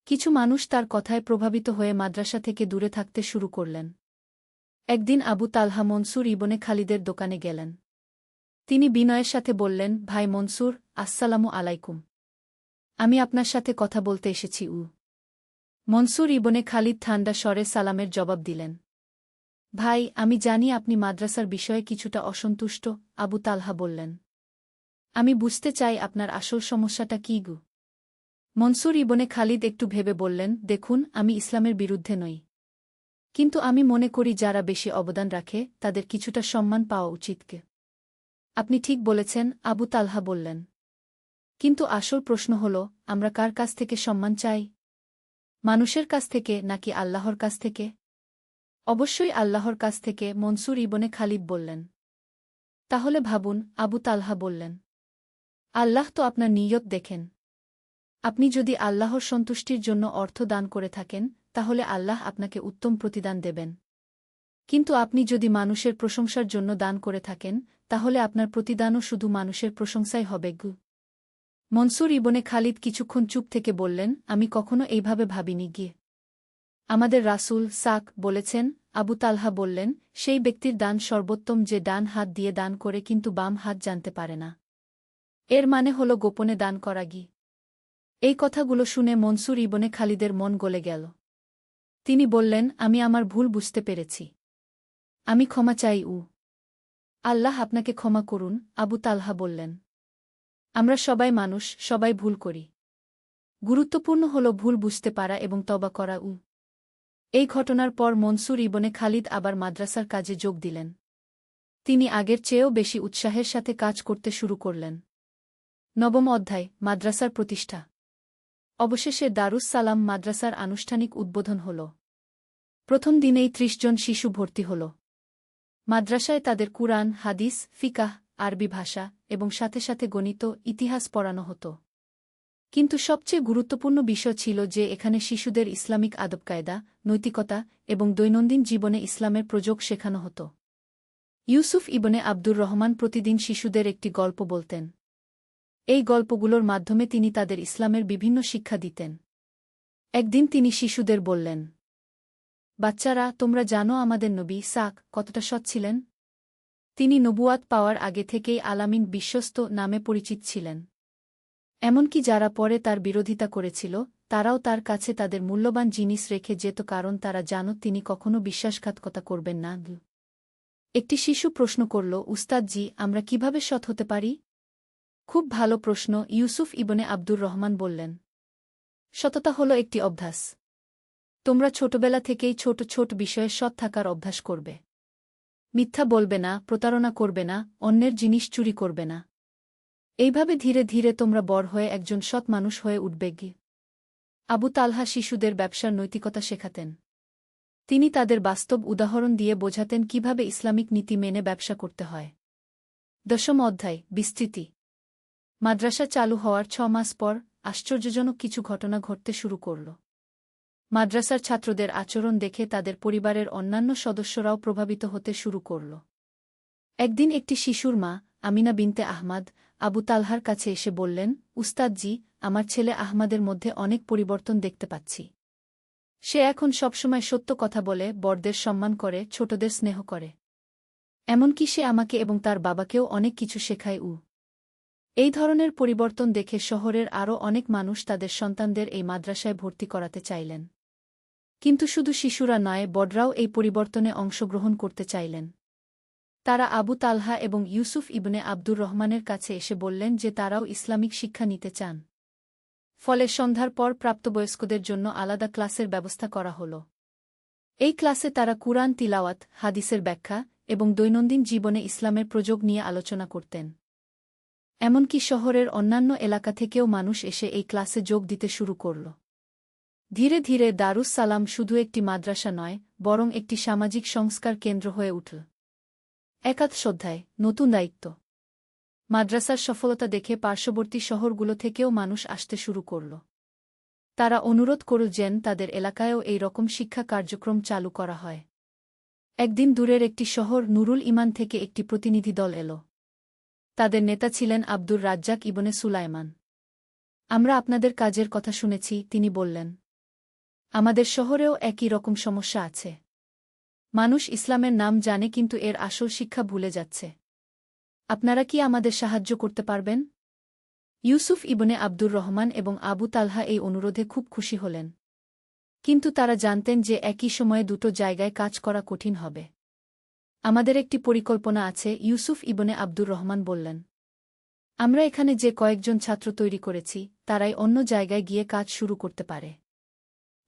কিছু মানুষ তার কথায় প্রভাবিত হয়ে মাদ্রাসা থেকে দূরে থাকতে শুরু করলেন। একদিন আবু তালহা মনসুর ইবনে খালিদের দোকানে গেলেন। তিনি বিনয়ের সাথে বললেন, ভাই মনসুর, আসসালামু আলাইকুম। আমি আপনার সাথে কথা বলতে এসেছি। মনসুর ইবনে খালিদ ঠান্ডা স্বরে সালামের জবাব দিলেন। ভাই, আমি জানি আপনি মাদ্রাসার বিষয়ে কিছুটা অসন্তুষ্ট, আবু তালহা বললেন। আমি বুঝতে চাই আপনার আসল সমস্যাটা কী গু? মনসুর ইবনে খালিদ একটু ভেবে বললেন, দেখুন, আমি ইসলামের বিরুদ্ধে নই। কিন্তু আমি মনে করি যারা বেশি অবদান রাখে তাদের কিছুটা সম্মান পাওয়া উচিত। আপনি ঠিক বলেছেন, আবু তালহা বললেন। কিন্তু আসল প্রশ্ন হল, আমরা কার কাছ থেকে সম্মান চাই? মানুষের কাছ থেকে নাকি আল্লাহর কাছ থেকে? অবশ্যই আল্লাহর কাছ থেকে, মনসুর ইবনে খালিদ বললেন। তাহলে ভাবুন, আবু তালহা বললেন। আল্লাহ তো আপনার নিয়ত দেখেন। আপনি যদি আল্লাহর সন্তুষ্টির জন্য অর্থ দান করে থাকেন, তাহলে আল্লাহ আপনাকে উত্তম প্রতিদান দেবেন। কিন্তু আপনি যদি মানুষের প্রশংসার জন্য দান করে থাকেন, তাহলে আপনার প্রতিদানও শুধু মানুষের প্রশংসাই হবে। মনসুর ইবনে খালিদ কিছুক্ষণ চুপ থেকে বললেন, আমি কখনো এইভাবে ভাবিনি গিয়ে। আমাদের রাসূল সাক বলেছেন। আবু তালহা বললেন, সেই ব্যক্তির দান সর্বোত্তম যে ডান হাত দিয়ে দান করে কিন্তু বাম হাত জানতে পারে না। এর মানে হল গোপনে দান করা গি। এই কথাগুলো শুনে মনসুর ইবনে খালিদের মন গলে গেল। তিনি বললেন, আমি আমার ভুল বুঝতে পেরেছি। আমি ক্ষমা চাই। আল্লাহ আপনাকে ক্ষমা করুন, আবু তালহা বললেন। আমরা সবাই মানুষ, সবাই ভুল করি। গুরুত্বপূর্ণ হল ভুল বুঝতে পারা এবং তওবা করা। এই ঘটনার পর মনসুর ইবনে খালিদ আবার মাদ্রাসার কাজে যোগ দিলেন। তিনি আগের চেয়েও বেশি উৎসাহের সাথে কাজ করতে শুরু করলেন। নবম অধ্যায়, মাদ্রাসার প্রতিষ্ঠা। অবশেষে দারুস সালাম মাদ্রাসার আনুষ্ঠানিক উদ্বোধন হল। প্রথম দিনেই ৩০ জন শিশু ভর্তি হল। মাদ্রাসায় তাদের কুরআন, হাদিস, ফিকাহ, আরবি ভাষা এবং সাথে সাথে গণিত, ইতিহাস পড়ানো হতো। কিন্তু সবচেয়ে গুরুত্বপূর্ণ বিষয় ছিল যে এখানে শিশুদের ইসলামিক আদবকায়দা, নৈতিকতা এবং দৈনন্দিন জীবনে ইসলামের প্রযোগ শেখানো হতো। ইউসুফ ইবনে আব্দুর রহমান প্রতিদিন শিশুদের একটি গল্প বলতেন। এই গল্পগুলোর মাধ্যমে তিনি তাদের ইসলামের বিভিন্ন শিক্ষা দিতেন। একদিন তিনি শিশুদের বললেন, বাচ্চারা, তোমরা জানো আমাদের নবী সাক কতটা সৎ ছিলেন? তিনি নবুয়াত পাওয়ার আগে থেকেই আলামিন বিশ্বস্ত নামে পরিচিত ছিলেন। এমনকি যারা পরে তার বিরোধিতা করেছিল, তারাও তার কাছে তাদের মূল্যবান জিনিস রেখে যেত, কারণ তারা জানত তিনি কখনো বিশ্বাসঘাতকতা করবেন না। একটি শিশু প্রশ্ন করল, উস্তাদজি, আমরা কিভাবে সৎ হতে পারি? খুব ভালো প্রশ্ন, ইউসুফ ইবনে আব্দুর রহমান বললেন। সততা হল একটি অভ্যাস। তোমরা ছোটবেলা থেকেই ছোট ছোট বিষয়ে সৎ থাকার অভ্যাস করবে। মিথ্যা বলবে না, প্রতারণা করবে না, অন্যের জিনিস চুরি করবে না। এইভাবে ধীরে ধীরে তোমরা বড় হয়ে একজন সৎ মানুষ হয়ে উঠবে। আবু তালহা শিশুদের ব্যবসার নৈতিকতা শেখাতেন। তিনি তাদের বাস্তব উদাহরণ দিয়ে বোঝাতেন কিভাবে ইসলামিক নীতি মেনে ব্যবসা করতে হয়। দশম অধ্যায়, বিস্তৃতি। মাদ্রাসা চালু হওয়ার ৬ মাস পর আশ্চর্যজনক কিছু ঘটনা ঘটতে শুরু করল। মাদ্রাসার ছাত্রদের আচরণ দেখে তাদের পরিবারের অন্যান্য সদস্যরাও প্রভাবিত হতে শুরু করল। একদিন একটি শিশুর মা, আমিনা বিনতে আহমাদ, আবু তালহার কাছে এসে বললেন, উস্তাদজি, আমার ছেলে আহমাদের মধ্যে অনেক পরিবর্তন দেখতে পাচ্ছি। সে এখন সবসময় সত্য কথা বলে, বড়দের সম্মান করে, ছোটদের স্নেহ করে। এমনকি সে আমাকে এবং তার বাবাকেও অনেক কিছু শেখায়। এই ধরনের পরিবর্তন দেখে শহরের আরও অনেক মানুষ তাদের সন্তানদের এই মাদ্রাসায় ভর্তি করাতে চাইলেন। কিন্তু শুধু শিশুরা নয়, বড়রাও এই পরিবর্তনে অংশগ্রহণ করতে চাইলেন। তারা আবু তালহা এবং ইউসুফ ইবনে আব্দুর রহমানের কাছে এসে বললেন যে তারাও ইসলামিক শিক্ষা নিতে চান। ফলে সন্ধ্যার পর প্রাপ্তবয়স্কদের জন্য আলাদা ক্লাসের ব্যবস্থা করা হল। এই ক্লাসে তারা কুরআন তিলাওয়াত, হাদিসের ব্যাখ্যা এবং দৈনন্দিন জীবনে ইসলামের প্রয়োগ নিয়ে আলোচনা করতেন। এমনকি শহরের অন্যান্য এলাকা থেকেও মানুষ এসে এই ক্লাসে যোগ দিতে শুরু করল। ধীরে ধীরে দারুস সালাম শুধু একটি মাদ্রাসা নয়, বরং একটি সামাজিক সংস্কার কেন্দ্র হয়ে উঠল। একাদশ অধ্যায়, নতুন দায়িত্ব। মাদ্রাসার সফলতা দেখে পার্শ্ববর্তী শহরগুলো থেকেও মানুষ আসতে শুরু করল। তারা অনুরোধ করল যেন তাদের এলাকায়ও এই রকম শিক্ষা কার্যক্রম চালু করা হয়। একদিন দূরের একটি শহর নুরুল ইমান থেকে একটি প্রতিনিধি দল এল। তাদের নেতা ছিলেন আব্দুর রাজ্জাক ইবনে সুলাইমান। আমরা আপনাদের কাজের কথা শুনেছি, তিনি বললেন। আমাদের শহরেও একই রকম সমস্যা আছে। মানুষ ইসলামের নাম জানে কিন্তু এর আসল শিক্ষা ভুলে যাচ্ছে। আপনারা কি আমাদের সাহায্য করতে পারবেন? ইউসুফ ইবনে আব্দুর রহমান এবং আবু তালহা এই অনুরোধে খুব খুশি হলেন। কিন্তু তারা জানতেন যে একই সময়ে দুটো জায়গায় কাজ করা কঠিন হবে। আমাদের একটি পরিকল্পনা আছে, ইউসুফ ইবনে আব্দুর রহমান বললেন। আমরা এখানে যে কয়েকজন ছাত্র তৈরি করেছি, তারাই অন্য জায়গায় গিয়ে কাজ শুরু করতে পারে।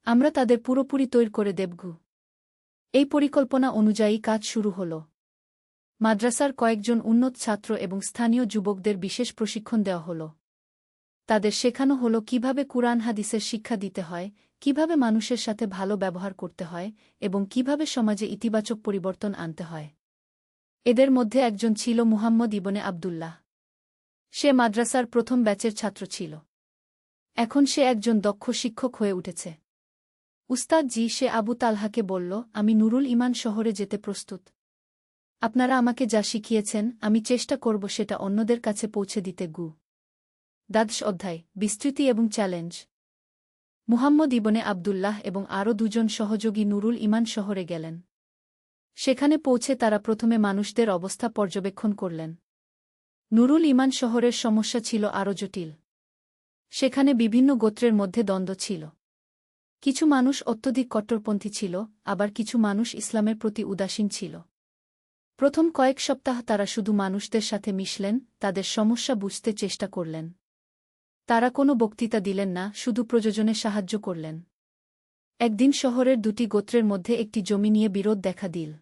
আমরা তাদের পুরোপুরি তৈরি করে দেবগু। এই পরিকল্পনা অনুযায়ী কাজ শুরু হল। মাদ্রাসার কয়েকজন উন্নত ছাত্র এবং স্থানীয় যুবকদের বিশেষ প্রশিক্ষণ দেওয়া হল। তাদের শেখানো হল কিভাবে কুরআন হাদিসের শিক্ষা দিতে হয়, কিভাবে মানুষের সাথে ভালো ব্যবহার করতে হয় এবং কিভাবে সমাজে ইতিবাচক পরিবর্তন আনতে হয়। এদের মধ্যে একজন ছিল মুহাম্মদ ইবনে আবদুল্লাহ। সে মাদ্রাসার প্রথম ব্যাচের ছাত্র ছিল। এখন সে একজন দক্ষ শিক্ষক হয়ে উঠেছে। উস্তাদ জি, সে আবু তালহাকে বলল, আমি নুরুল ইমান শহরে যেতে প্রস্তুত। আপনারা আমাকে যা শিখিয়েছেন, আমি চেষ্টা করব সেটা অন্যদের কাছে পৌঁছে দিতে। দ্বাদশ অধ্যায়, বিস্তৃতি এবং চ্যালেঞ্জ। মুহাম্মদ ইবনে আবদুল্লাহ এবং আরও দুজন সহযোগী নুরুল ইমান শহরে গেলেন। সেখানে পৌঁছে তারা প্রথমে মানুষদের অবস্থা পর্যবেক্ষণ করলেন। নুরুল ইমান শহরের সমস্যা ছিল আরও জটিল। সেখানে বিভিন্ন গোত্রের মধ্যে দ্বন্দ্ব ছিল। কিছু মানুষ অত্যধিক কট্টরপন্থী ছিল, আবার কিছু মানুষ ইসলামের প্রতি উদাসীন ছিল। প্রথম কয়েক সপ্তাহ তারা শুধু মানুষদের সাথে মিশলেন, তাদের সমস্যা বুঝতে চেষ্টা করলেন। তারা কোনো বক্তৃতা দিলেন না, শুধু প্রয়োজনে সাহায্য করলেন। একদিন শহরের দুটি গোত্রের মধ্যে একটি জমি নিয়ে বিরোধ দেখা দিল।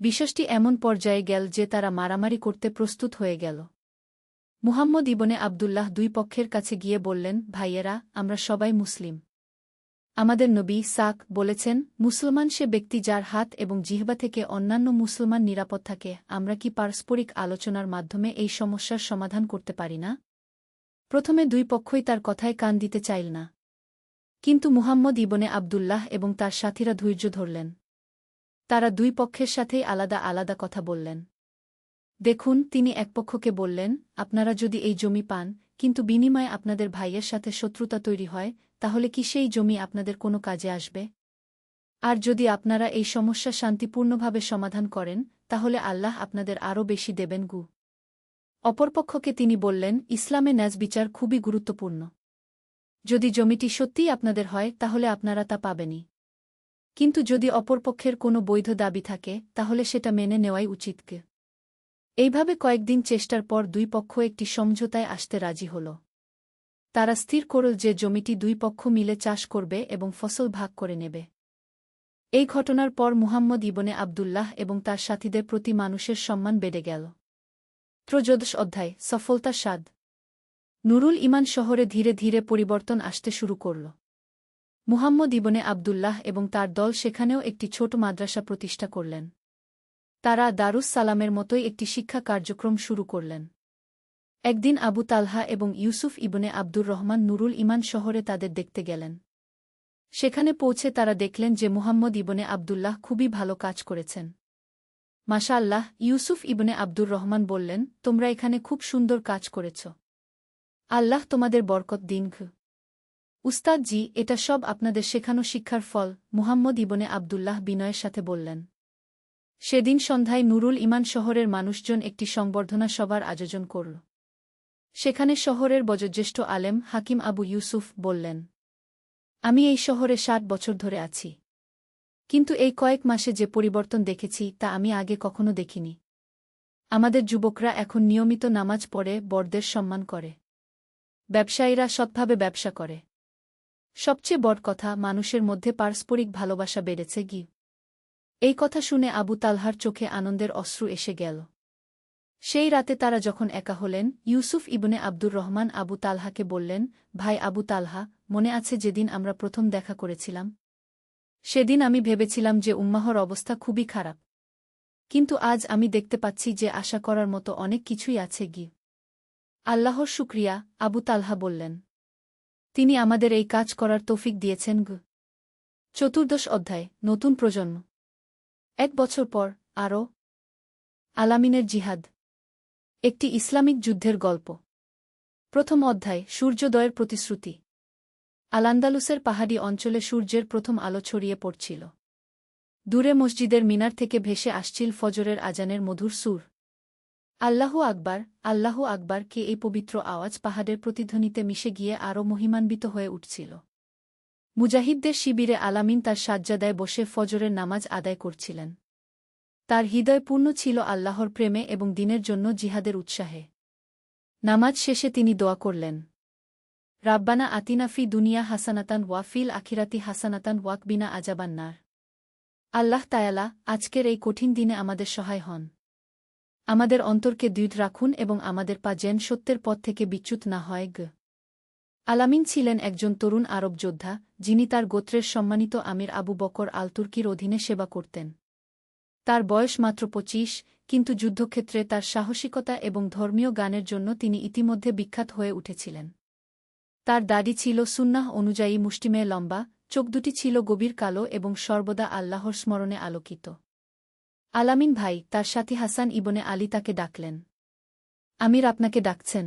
বিষয়টি এমন পর্যায়ে গেল যে তারা মারামারি করতে প্রস্তুত হয়ে গেল। মুহাম্মদ ইবনে আবদুল্লাহ দুই পক্ষের কাছে গিয়ে বললেন, ভাইয়েরা, আমরা সবাই মুসলিম। আমাদের নবী সাক বলেছেন, মুসলমান সে ব্যক্তি যার হাত এবং জিহ্বা থেকে অন্যান্য মুসলমান নিরাপদ থাকে। আমরা কি পারস্পরিক আলোচনার মাধ্যমে এই সমস্যার সমাধান করতে পারি না? প্রথমে দুই পক্ষই তার কথায় কান দিতে চাইল না। কিন্তু মুহাম্মদ ইবনে আবদুল্লাহ এবং তার সাথীরা ধৈর্য ধরলেন। তারা দুই পক্ষের সাথেই আলাদা আলাদা কথা বললেন। দেখুন, তিনি এক পক্ষকে বললেন, আপনারা যদি এই জমি পান, কিন্তু বিনিময়ে আপনাদের ভাইয়ের সাথে শত্রুতা তৈরি হয়, তাহলে কি সেই জমি আপনাদের কোনো কাজে আসবে? আর যদি আপনারা এই সমস্যা শান্তিপূর্ণভাবে সমাধান করেন, তাহলে আল্লাহ আপনাদের আরও বেশি দেবেন। অপরপক্ষকে তিনি বললেন, ইসলামে ন্যায়বিচার খুবই গুরুত্বপূর্ণ। যদি জমিটি সত্যিই আপনাদের হয়, তাহলে আপনারা তা পাবেনই। কিন্তু যদি অপরপক্ষের কোনো বৈধ দাবি থাকে, তাহলে সেটা মেনে নেওয়াই উচিত। এইভাবে কয়েকদিন চেষ্টার পর দুই পক্ষ একটি সমঝোতায় আসতে রাজি হল। তারা স্থির করল যে জমিটি দুই পক্ষ মিলে চাষ করবে এবং ফসল ভাগ করে নেবে। এই ঘটনার পর মুহাম্মদ ইবনে আবদুল্লাহ এবং তার সাথীদের প্রতি মানুষের সম্মান বেড়ে গেল। ত্রয়োদশ অধ্যায়, সফলতার স্বাদ। নুরুল ইমান শহরে ধীরে ধীরে পরিবর্তন আসতে শুরু করল। মুহাম্মদ ইবনে আবদুল্লাহ এবং তার দল সেখানেও একটি ছোট মাদ্রাসা প্রতিষ্ঠা করলেন। তারা দারুস সালামের মতোই একটি শিক্ষা কার্যক্রম শুরু করলেন। একদিন আবু তালহা এবং ইউসুফ ইবনে আব্দুর রহমান নুরুল ইমান শহরে তাদের দেখতে গেলেন। সেখানে পৌঁছে তারা দেখলেন যে মুহাম্মদ ইবনে আবদুল্লাহ খুবই ভালো কাজ করেছেন। মাশাআল্লাহ, ইউসুফ ইবনে আব্দুর রহমান বললেন, তোমরা এখানে খুব সুন্দর কাজ করেছ। আল্লাহ তোমাদের বরকত দিন। উস্তাদ জি, এটা সব আপনাদের শেখানো শিক্ষার ফল, মুহাম্মদ ইবনে আবদুল্লাহ বিনয়ের সাথে বললেন। সেদিন সন্ধ্যায় নুরুল ইমান শহরের মানুষজন একটি সংবর্ধনা সভার আয়োজন করল। সেখানে শহরের বয়োজ্যেষ্ঠ আলেম হাকিম আবু ইউসুফ বললেন, আমি এই শহরে ৬০ বছর ধরে আছি। কিন্তু এই কয়েক মাসে যে পরিবর্তন দেখেছি তা আমি আগে কখনো দেখিনি। আমাদের যুবকরা এখন নিয়মিত নামাজ পড়ে, বড়দের সম্মান করে। ব্যবসায়ীরা সৎভাবে ব্যবসা করে। সবচেয়ে বড় কথা, মানুষের মধ্যে পারস্পরিক ভালোবাসা বেড়েছে। এই কথা শুনে আবু তালহার চোখে আনন্দের অশ্রু এসে গেল। সেই রাতে তারা যখন একা হলেন, ইউসুফ ইবনে আব্দুর রহমান আবু তালহাকে বললেন, ভাই আবু তালহা, মনে আছে যেদিন আমরা প্রথম দেখা করেছিলাম? সেদিন আমি ভেবেছিলাম যে উম্মাহর অবস্থা খুবই খারাপ। কিন্তু আজ আমি দেখতে পাচ্ছি যে আশা করার মতো অনেক কিছুই আছে। আল্লাহর শুকরিয়া, আবু তালহা বললেন। তিনি আমাদের এই কাজ করার তৌফিক দিয়েছেন। 14 অধ্যায়, নতুন প্রজন্ম। 1 বছর পর, আরও আলামিনের জিহাদ। একটি ইসলামিক যুদ্ধের গল্প। প্রথম অধ্যায়, সূর্যোদয়ের প্রতিশ্রুতি। আল-আন্দালুসের পাহাড়ি অঞ্চলে সূর্যের প্রথম আলো ছড়িয়ে পড়ছিল। দূরে মসজিদের মিনার থেকে ভেসে আসছিল ফজরের আজানের মধুর সুর। আল্লাহু আকবার, আল্লাহু আকবার কে এই পবিত্র আওয়াজ পাহাড়ের প্রতিধ্বনিতে মিশে গিয়ে আরও মহিমান্বিত হয়ে উঠছিল। মুজাহিদদের শিবিরে আলামিন তার সাজ্জাদায় বসে ফজরের নামাজ আদায় করছিলেন। তার হৃদয় পূর্ণ ছিল আল্লাহর প্রেমে এবং দিনের জন্য জিহাদের উৎসাহে। নামাজ শেষে তিনি দোয়া করলেন, রাব্বানা আতিনা ফি দুনিয়া হাসানাতান ওয়া ফিল আখিরাতি হাসানাতান ওয়াকবিনা আজাবান্নার। আল্লাহ তায়ালা, আজকের এই কঠিন দিনে আমাদের সহায় হন। আমাদের অন্তরকে দৃঢ় রাখুন এবং আমাদের পা যেন সত্যের পথ থেকে বিচ্যুত না হয়। আলামিন ছিলেন একজন তরুণ আরব যোদ্ধা, যিনি তার গোত্রের সম্মানিত আমির আবু বকর আল-তুর্কির অধীনে সেবা করতেন। তার বয়স মাত্র 25, কিন্তু যুদ্ধক্ষেত্রে তার সাহসিকতা এবং ধর্মীয় গানের জন্য তিনি ইতিমধ্যে বিখ্যাত হয়ে উঠেছিলেন। তার দাড়ি ছিল সুন্নাহ অনুযায়ী মুষ্টিমেয় লম্বা, চোখ দুটি ছিল গভীর কালো এবং সর্বদা আল্লাহর স্মরণে আলোকিত। আলামিন ভাই, তার সাথী হাসান ইবনে আলী তাকে ডাকলেন। আমির আপনাকে ডাকছেন।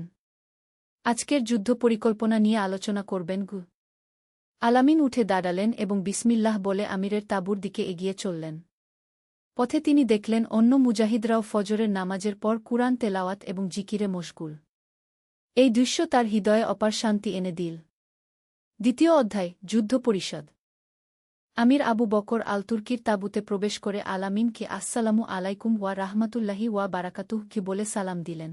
আজকের যুদ্ধ পরিকল্পনা নিয়ে আলোচনা করবেন। আলামিন উঠে দাঁড়ালেন এবং বিসমিল্লাহ বলে আমিরের তাঁবুর দিকে এগিয়ে চললেন। পথে তিনি দেখলেন অন্য মুজাহিদরাও ফজরের নামাজের পর কুরআন তেলাওয়াত এবং জিকিরে মশগুল। এই দৃশ্য তার হৃদয়ে অপার শান্তি এনে দিল। দ্বিতীয় অধ্যায়, যুদ্ধ পরিষদ। আমির আবু বকর আল-তুর্কির তাঁবুতে প্রবেশ করে আলামিনকে আসসালামু আলাইকুম ওয়া রাহমাতুল্লাহি ওয়া বারাকাতুহ কি বলে সালাম দিলেন।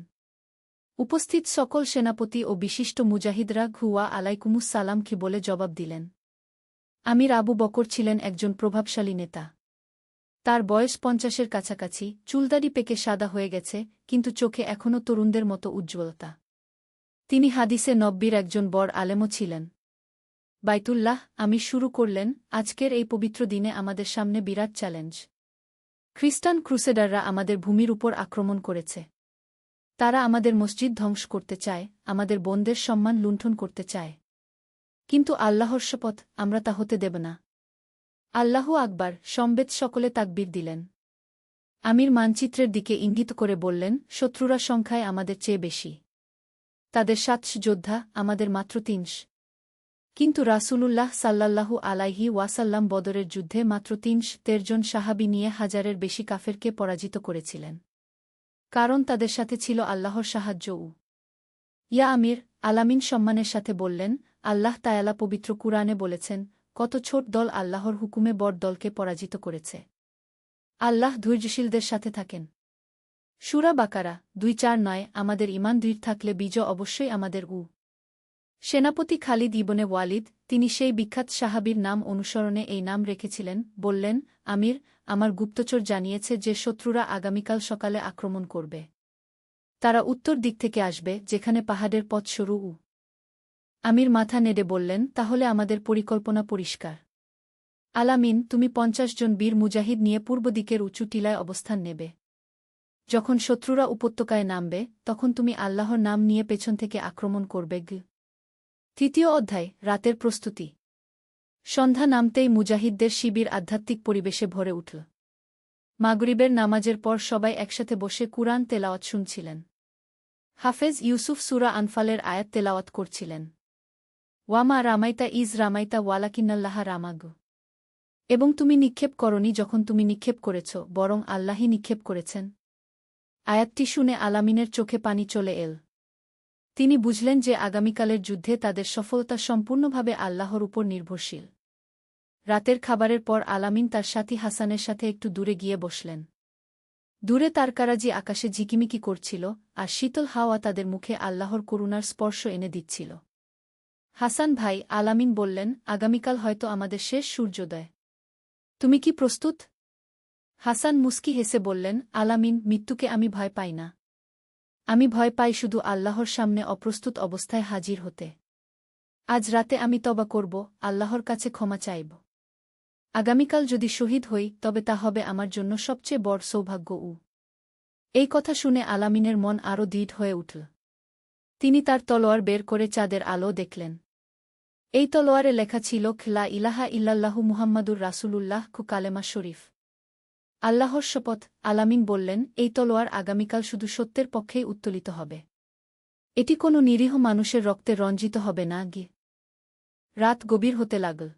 উপস্থিত সকল সেনাপতি ও বিশিষ্ট মুজাহিদরা ওয়া আলাইকুমুস সালাম কি বলে জবাব দিলেন। আমির আবু বকর ছিলেন একজন প্রভাবশালী নেতা। তার বয়স 50-এর কাছাকাছি, চুলদাড়ি পেকে সাদা হয়ে গেছে, কিন্তু চোখে এখনও তরুণদের মতো উজ্জ্বলতা। তিনি হাদিসে নব্বীর একজন বড় আলেমও ছিলেন। বাইতুল্লাহ, আমির শুরু করলেন, আজকের এই পবিত্র দিনে আমাদের সামনে বিরাট চ্যালেঞ্জ। খ্রিস্টান ক্রুসেডাররা আমাদের ভূমির উপর আক্রমণ করেছে। তারা আমাদের মসজিদ ধ্বংস করতে চায়, আমাদের বোনদের সম্মান লুণ্ঠন করতে চায়। কিন্তু আল্লাহর শপথ, আমরা তা হতে দেব না। আল্লাহু আকবার, সম্বেত সকলে তাকবীর দিলেন। আমির মানচিত্রের দিকে ইঙ্গিত করে বললেন, শত্রুরা সংখ্যায় আমাদের চেয়ে বেশি। তাদের 700 যোদ্ধা, আমাদের মাত্র 300। কিন্তু রাসূলুল্লাহ সাল্লাল্লাহু আলাইহি ওয়াসাল্লাম বদরের যুদ্ধে মাত্র 313 জন সাহাবী নিয়ে হাজারের বেশি কাফেরকে পরাজিত করেছিলেন। কারণ তাদের সাথে ছিল আল্লাহর সাহায্য। ইয়া আমির, আলামিন সম্মানের সাথে বললেন, আল্লাহ তায়ালা পবিত্র কুরআনে বলেছেন, কত ছোট দল আল্লাহর হুকুমে বড় দলকে পরাজিত করেছে। আল্লাহ ধৈর্যশীলদের সাথে থাকেন। সূরা বাকারা 2:4-9। আমাদের ঈমান দৃঢ় থাকলে বিজয় অবশ্যই আমাদের। সেনাপতি খালিদ ইবনে ওয়ালিদ, তিনি সেই বিখ্যাত সাহাবীর নাম অনুসরণে এই নাম রেখেছিলেন, বললেন, আমির, আমার গুপ্তচর জানিয়েছে যে শত্রুরা আগামীকাল সকালে আক্রমণ করবে। তারা উত্তর দিক থেকে আসবে, যেখানে পাহাড়ের পথ সরু। আমির মাথা নেড়ে বললেন, তাহলে আমাদের পরিকল্পনা পরিষ্কার। আলামিন, তুমি 50 জন বীর মুজাহিদ নিয়ে পূর্ব দিকের উঁচু টিলায় অবস্থান নেবে। যখন শত্রুরা উপত্যকায় নামবে, তখন তুমি আল্লাহর নাম নিয়ে পেছন থেকে আক্রমণ করবে। তৃতীয় অধ্যায়, রাতের প্রস্তুতি। সন্ধ্যা নামতেই মুজাহিদদের শিবির আধ্যাত্মিক পরিবেশে ভরে উঠল। মাগরিবের নামাজের পর সবাই একসাথে বসে কুরআন তেলাওয়াত শুনছিলেন। হাফেজ ইউসুফ সূরা আনফালের আয়াত তেলাওয়াত করছিলেন। ওয়ামা রামাইতা ইজ রামাইতা ওয়ালাকিন্নাল্লাহা রামাগ। এবং তুমি নিক্ষেপ করনি যখন তুমি নিক্ষেপ করেছ, বরং আল্লাহই নিক্ষেপ করেছেন। আয়াতটি শুনে আলামিনের চোখে পানি চলে এল। তিনি বুঝলেন যে আগামীকালের যুদ্ধে তাদের সফলতা সম্পূর্ণভাবে আল্লাহর উপর নির্ভরশীল। রাতের খাবারের পর আলামিন তার সাথী হাসানের সাথে একটু দূরে গিয়ে বসলেন। দূরে তারকারাজি আকাশে ঝিকিমিকি করছিল, আর শীতল হাওয়া তাদের মুখে আল্লাহর করুণার স্পর্শ এনে দিচ্ছিল। হাসান ভাই, আলামিন বললেন, আগামীকাল হয়তো আমাদের শেষ সূর্যোদয়। তুমি কি প্রস্তুত? হাসান মুস্কি হেসে বললেন, আলামিন, মৃত্যুকে আমি ভয় পাই না। আমি ভয় পাই শুধু আল্লাহর সামনে অপ্রস্তুত অবস্থায় হাজির হতে। আজ রাতে আমি তওবা করব, আল্লাহর কাছে ক্ষমা চাইব। আগামীকাল যদি শহীদ হই তবে তা হবে আমার জন্য সবচেয়ে বড় সৌভাগ্য। এই কথা শুনে আলামিনের মন আরও দৃঢ় হয়ে উঠল। তিনি তার তলোয়ার বের করে চাঁদের আলো দেখলেন। এই তলোয়ারে লেখা ছিল, লা ইলাহা ইল্লাল্লাহু মুহাম্মাদুর রাসূলুল্লাহ, কালেমা শরীফ। আল্লাহর শপথ, আলামিন বললেন, এই তলোয়ার আগামীকাল শুধু সত্যের পক্ষেই উত্তোলিত হবে। এটি কোনো নিরীহ মানুষের রক্তে রঞ্জিত হবে না। রাত গভীর হতে লাগল।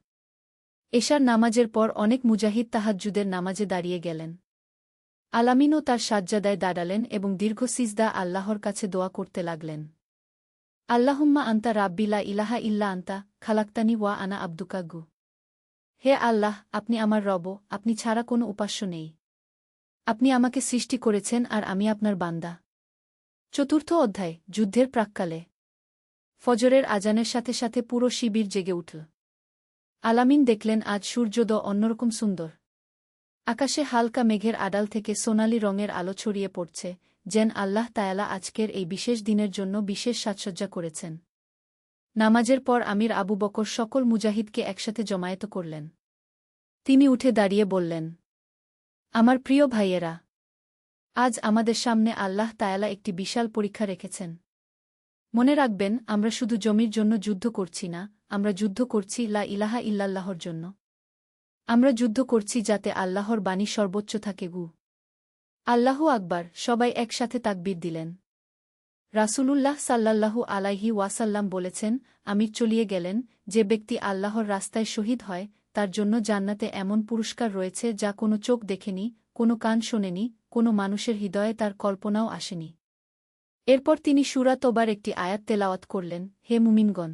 এশার নামাজের পর অনেক মুজাহিদ তাহাজ্জুদের নামাজে দাঁড়িয়ে গেলেন। আলামিনও তার সাজ্জাদায় দাঁড়ালেন এবং দীর্ঘ সিজদা আল্লাহর কাছে দোয়া করতে লাগলেন। আল্লাহুম্মা আন্তা রাব্বি লা ইলাহা ইল্লা আন্তা, খালাকতানি ওয়া আনা আবদুকা। হে আল্লাহ, আপনি আমার রব, আপনি ছাড়া কোনো উপাস্য নেই। আপনি আমাকে সৃষ্টি করেছেন আর আমি আপনার বান্দা। চতুর্থ অধ্যায়, যুদ্ধের প্রাক্কালে। ফজরের আজানের সাথে সাথে পুরো শিবির জেগে উঠল। আলামিন দেখলেন আজ সূর্যোদয় অন্যরকম সুন্দর। আকাশে হালকা মেঘের আড়াল থেকে সোনালি রঙের আলো ছড়িয়ে পড়ছে, যেন আল্লাহ তায়ালা আজকের এই বিশেষ দিনের জন্য বিশেষ সাজসজ্জা করেছেন। নামাজের পর আমির আবু বকর সকল মুজাহিদকে একসাথে জমায়েত করলেন। তিনি উঠে দাঁড়িয়ে বললেন, আমার প্রিয় ভাইয়েরা, আজ আমাদের সামনে আল্লাহ তায়ালা একটি বিশাল পরীক্ষা রেখেছেন। মনে রাখবেন, আমরা শুধু জমির জন্য যুদ্ধ করছি না, আমরা যুদ্ধ করছি লা ইলাহা ইল্লাল্লাহর জন্য। আমরা যুদ্ধ করছি যাতে আল্লাহর বাণী সর্বোচ্চ থাকে। আল্লাহু আকবার, সবাই একসাথে তাকবীর দিলেন। রাসূলুল্লাহ সাল্লাল্লাহু আলাইহি ওয়াসাল্লাম বলেছেন, আমির চলিয়ে গেলেন, যে ব্যক্তি আল্লাহর রাস্তায় শহীদ হয় তার জন্য জান্নাতে এমন পুরস্কার রয়েছে যা কোনো চোখ দেখেনি, কোনো কান শোনেনি, কোনো মানুষের হৃদয়ে তার কল্পনাও আসেনি। এরপর তিনি সূরা তওবার একটি আয়াত তেলাওয়াত করলেন, হে মুমিনগণ,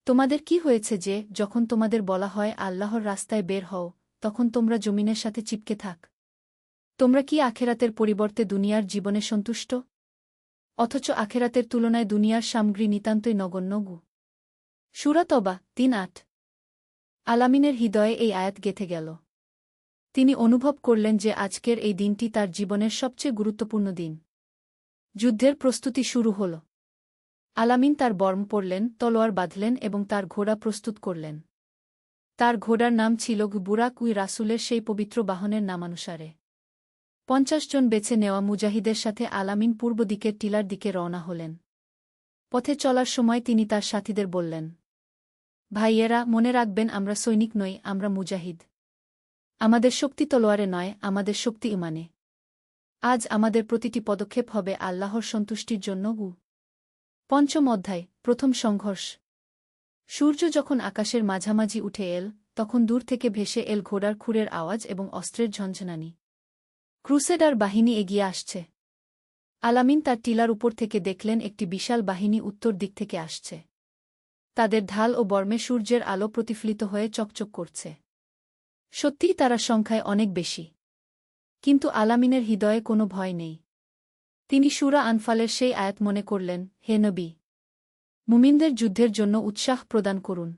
তোমাদের কি হয়েছে যে যখন তোমাদের বলা হয় আল্লাহর রাস্তায় বের হও, তখন তোমরা জমিনের সাথে চিপকে থাক? তোমরা কি আখেরাতের পরিবর্তে দুনিয়ার জীবনে সন্তুষ্ট? অথচ আখেরাতের তুলনায় দুনিয়ার সামগ্রী নিতান্তই নগণ্য। সূরা তওবা ৩:৮। আলামিনের হৃদয়ে এই আয়াত গেঁথে গেল। তিনি অনুভব করলেন যে আজকের এই দিনটি তার জীবনের সবচেয়ে গুরুত্বপূর্ণ দিন। যুদ্ধের প্রস্তুতি শুরু হল। আলামিন তার বর্ম পরলেন, তলোয়ার বাঁধলেন এবং তার ঘোড়া প্রস্তুত করলেন। তার ঘোড়ার নাম ছিল বুরাক, রাসূলের সেই পবিত্র বাহনের নামানুসারে। ৫০ জন বেছে নেওয়া মুজাহিদের সাথে আলামিন পূর্ব দিকের টিলার দিকে রওনা হলেন। পথে চলার সময় তিনি তার সাথীদের বললেন, ভাইয়েরা, মনে রাখবেন, আমরা সৈনিক নই, আমরা মুজাহিদ। আমাদের শক্তি তলোয়ারে নয়, আমাদের শক্তি ইমানে। আজ আমাদের প্রতিটি পদক্ষেপ হবে আল্লাহর সন্তুষ্টির জন্য। পঞ্চম অধ্যায়, প্রথম সংঘর্ষ। সূর্য যখন আকাশের মাঝামাঝি উঠে এল, তখন দূর থেকে ভেসে এল ঘোড়ার খুরের আওয়াজ এবং অস্ত্রের ঝনঝনানি। ক্রুসেডার বাহিনী এগিয়ে আসছে। আলামিন তার টিলার উপর থেকে দেখলেন একটি বিশাল বাহিনী উত্তর দিক থেকে আসছে। তাদের ঢাল ও বর্মে সূর্যের আলো প্রতিফলিত হয়ে চকচক করছে। সত্যিই তারা সংখ্যায় অনেক বেশি। কিন্তু আলামিনের হৃদয়ে কোনো ভয় নেই। তিনি সূরা আনফালের সেই আয়াত মনে করলেন, হে নবী, মুমিনদের যুদ্ধের জন্য উৎসাহ প্রদান করুন।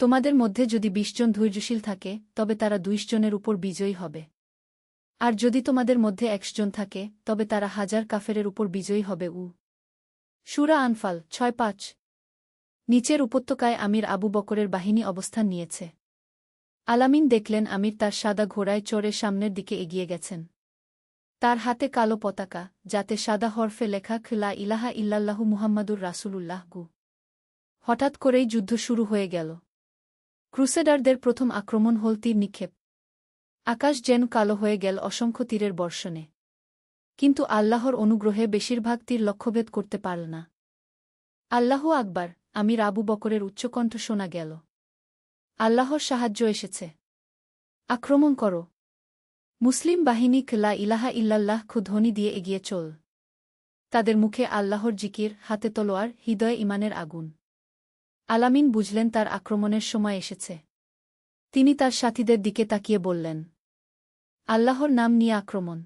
তোমাদের মধ্যে যদি ২০ জন ধৈর্যশীল থাকে তবে তারা ২০ জনের উপর বিজয়ী হবে। আর যদি তোমাদের মধ্যে ১০০ জন থাকে তবে তারা ১০০০ কাফেরের উপর বিজয়ী হবে। সূরা আনফাল ৬-৫। নিচের উপত্যকায় আমির আবু বকরের বাহিনী অবস্থান নিয়েছে। আলামিন দেখলেন আমির তার সাদা ঘোড়ায় চড়ে সামনের দিকে এগিয়ে গেছেন। তার হাতে কালো পতাকা, যাতে সাদা হরফে লেখা লা ইলাহা ইল্লাল্লাহু মুহাম্মাদুর রাসূলুল্লাহ। হঠাৎ করেই যুদ্ধ শুরু হয়ে গেল। ক্রুসেডারদের প্রথম আক্রমণ হল তীর নিক্ষেপ। আকাশ যেন কালো হয়ে গেল অসংখ্য তীরের বর্ষণে। কিন্তু আল্লাহর অনুগ্রহে বেশিরভাগ তীর লক্ষ্যভেদ করতে পারল না। আল্লাহু আকবার, আমির আবু বকরের উচ্চকণ্ঠ শোনা গেল। আল্লাহর সাহায্য এসেছে। আক্রমণ করো। মুসলিম বাহিনী লা ইলাহা ইল্লাল্লাহ ধ্বনি দিয়ে এগিয়ে চল। তাদের মুখে আল্লাহর জিকির, হাতে তলোয়ার, হৃদয়ে ঈমানের আগুন। আলামিন বুঝলেন তার আক্রমণের সময় এসেছে। তিনি তার সাথীদের দিকে তাকিয়ে বললেন, আল্লাহর নাম নিয়ে আক্রমণ।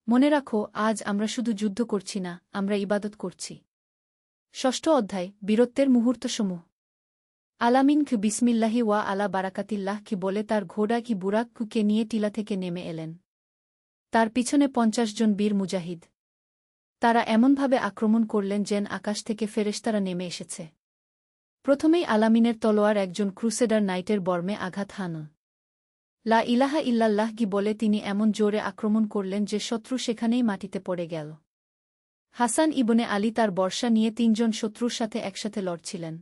মনে রাখো, আজ আমরা শুধু যুদ্ধ করছি না, আমরা ইবাদত করছি। ষষ্ঠ অধ্যায়, বীরত্বের মুহূর্তসমূহ। আলামিন কি বিসমিল্লাহি ওয়া আলা বারাকাতিল্লাহ কি বলে তার ঘোড়া কি বুরাককে নিয়ে টিলা থেকে নেমে এলেন। তার পিছনে ৫০ জন বীর মুজাহিদ। তারা এমনভাবে আক্রমণ করলেন যেন আকাশ থেকে ফেরেশতারা নেমে এসেছে। প্রথমেই আলামিনের তলোয়ার একজন ক্রুসেডার নাইটের বর্মে আঘাত হান। লা ইলাহা ইল্লাল্লাহ কি বলে তিনি এমন জোরে আক্রমণ করলেন যে শত্রু সেখানেই মাটিতে পড়ে গেল। হাসান ইবনে আলী তার বর্শা নিয়ে ৩ জন শত্রুর সাথে একসাথে লড়ছিলেন।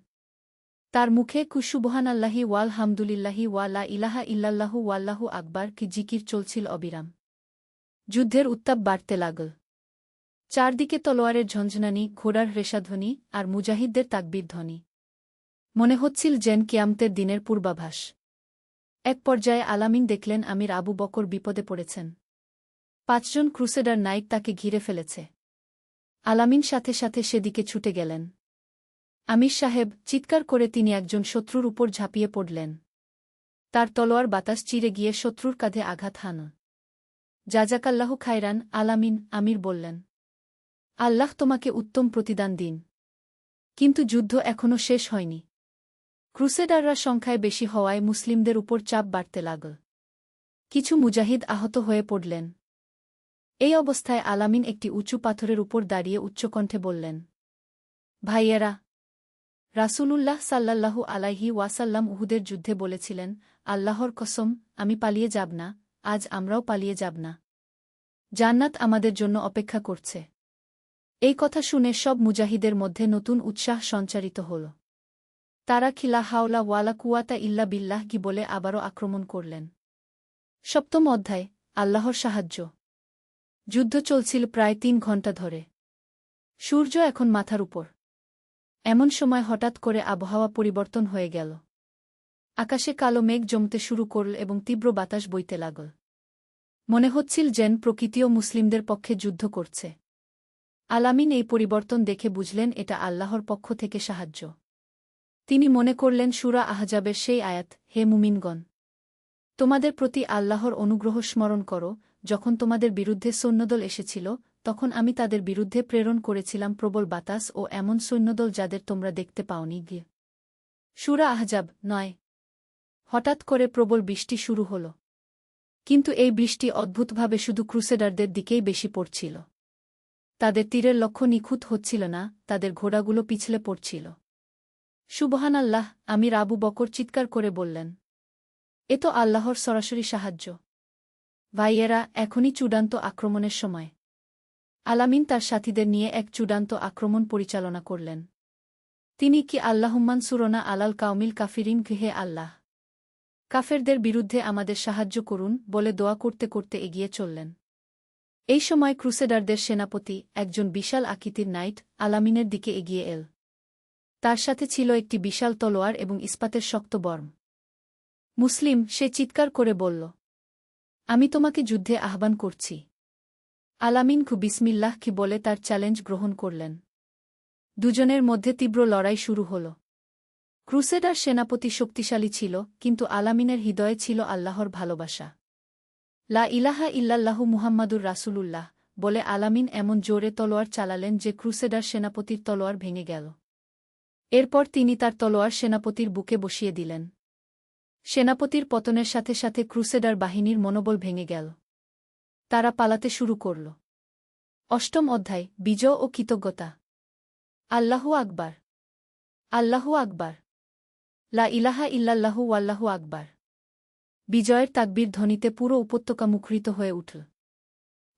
তার মুখে সুবহানাল্লাহি ওয়াল হামদুলিল্লাহি ওয়া লা ইলাহা ইল্লাল্লাহু ওয়াল্লাহু আকবার কি জিকির চলছিল অবিরাম। যুদ্ধের উত্তাপ বাড়তে লাগল। চারদিকে তলোয়ারের ঝঞ্ঝনানি, ঘোড়ার রেশাধ্বনি আর মুজাহিদদের তাকবীর ধ্বনি। মনে হচ্ছিল যেন কিয়ামতের দিনের পূর্বাভাস। এক পর্যায়ে আলামিন দেখলেন আমির আবু বকর বিপদে পড়েছেন। ৫ জন ক্রুসেডার নাইট তাকে ঘিরে ফেলেছে। আলামিন সাথে সাথে সেদিকে ছুটে গেলেন। আমির সাহেব, চিৎকার করে তিনি একজন শত্রুর উপর ঝাঁপিয়ে পড়লেন। তার তলোয়ার বাতাস চিরে গিয়ে শত্রুর কাঁধে আঘাত হান। জাজাকাল্লাহু খায়রান, আলামিন, আমির বললেন। আল্লাহ তোমাকে উত্তম প্রতিদান দিন। কিন্তু যুদ্ধ এখনও শেষ হয়নি। ক্রুসেডাররা সংখ্যায় বেশি হওয়ায় মুসলিমদের উপর চাপ বাড়তে লাগল। কিছু মুজাহিদ আহত হয়ে পড়লেন। এই অবস্থায় আলামিন একটি উঁচু পাথরের উপর দাঁড়িয়ে উচ্চকণ্ঠে বললেন, ভাইয়েরা, রাসূলুল্লাহ সাল্লাল্লাহু আলাইহি ওয়াসাল্লাম উহুদের যুদ্ধে বলেছিলেন, আল্লাহর কসম, আমি পালিয়ে যাব না, আজ আমরাও পালিয়ে যাব না। জান্নাত আমাদের জন্য অপেক্ষা করছে। এই কথা শুনে সব মুজাহিদের মধ্যে নতুন উৎসাহ সঞ্চারিত হল। তারা লা হাওলা ওয়ালা কুওয়াতা ইল্লা বিল্লাহ কি বলে আবারও আক্রমণ করলেন। সপ্তম অধ্যায়, আল্লাহর সাহায্য। যুদ্ধ চলছিল প্রায় ৩ ঘণ্টা ধরে। সূর্য এখন মাথার উপর। এমন সময় হঠাৎ করে আবহাওয়া পরিবর্তন হয়ে গেল। আকাশে কালো মেঘ জমতে শুরু করল এবং তীব্র বাতাস বইতে লাগল। মনে হচ্ছিল যেন প্রকৃতিও মুসলিমদের পক্ষে যুদ্ধ করছে। আলামিন এই পরিবর্তন দেখে বুঝলেন এটা আল্লাহর পক্ষ থেকে সাহায্য। তিনি মনে করলেন সূরা আহজাবের সেই আয়াত, হে মুমিনগণ, তোমাদের প্রতি আল্লাহর অনুগ্রহ স্মরণ করো, যখন তোমাদের বিরুদ্ধে সৈন্যদল এসেছিল, তখন আমি তাদের বিরুদ্ধে প্রেরণ করেছিলাম প্রবল বাতাস ও এমন সৈন্যদল যাদের তোমরা দেখতে পাওনি। গিয়ে সূরা আহজাব ৯। হঠাৎ করে প্রবল বৃষ্টি শুরু হল। কিন্তু এই বৃষ্টি অদ্ভুতভাবে শুধু ক্রুসেডারদের দিকেই বেশি পড়ছিল। তাদের তীরের লক্ষ্য নিখুঁত হচ্ছিল না, তাদের ঘোড়াগুলো পিছলে পড়ছিল। সুবহানাল্লাহ, আমির আবু বকর চিৎকার করে বললেন, এ তো আল্লাহর সরাসরি সাহায্য। ভাইয়েরা, এখনই চূড়ান্ত আক্রমণের সময়। আলামিন তার সাথীদের নিয়ে এক চূড়ান্ত আক্রমণ পরিচালনা করলেন। তিনি কি আল্লাহুম্মান সুরনা আলাল কাউমিল কাফিরিন, হে আল্লাহ, কাফেরদের বিরুদ্ধে আমাদের সাহায্য করুন বলে দোয়া করতে করতে এগিয়ে চললেন। এই সময় ক্রুসেডারদের সেনাপতি, একজন বিশাল আকৃতির নাইট, আলামিনের দিকে এগিয়ে এল। তার সাথে ছিল একটি বিশাল তলোয়ার এবং ইস্পাতের শক্ত বর্ম। মুসলিম, সে চিৎকার করে বলল, আমি তোমাকে যুদ্ধে আহ্বান করছি। আলামিন বিসমিল্লাহ কি বলে তার চ্যালেঞ্জ গ্রহণ করলেন। দুজনের মধ্যে তীব্র লড়াই শুরু হল। ক্রুসেডার সেনাপতি শক্তিশালী ছিল, কিন্তু আলামিনের হৃদয়ে ছিল আল্লাহর ভালোবাসা। লা ইলাহা ইল্লাল্লাহু মুহাম্মাদুর রাসূলুল্লাহ বলে আলামিন এমন জোরে তলোয়ার চালালেন যে ক্রুসেডার সেনাপতির তলোয়ার ভেঙে গেল। এরপর তিনি তার তলোয়ার সেনাপতির বুকে বসিয়ে দিলেন। সেনাপতির পতনের সাথে সাথে ক্রুসেডার বাহিনীর মনোবল ভেঙে গেল। তারা পালাতে শুরু করল। অষ্টম অধ্যায়, বিজয় ও কৃতজ্ঞতা। আল্লাহু আকবার, আল্লাহু আকবার, লা ইলাহা ইল্লাল্লাহু ওয়াল্লাহু আকবার। বিজয়ের তাকবীর ধ্বনিতে পুরো উপত্যকা মুখরিত হয়ে উঠল।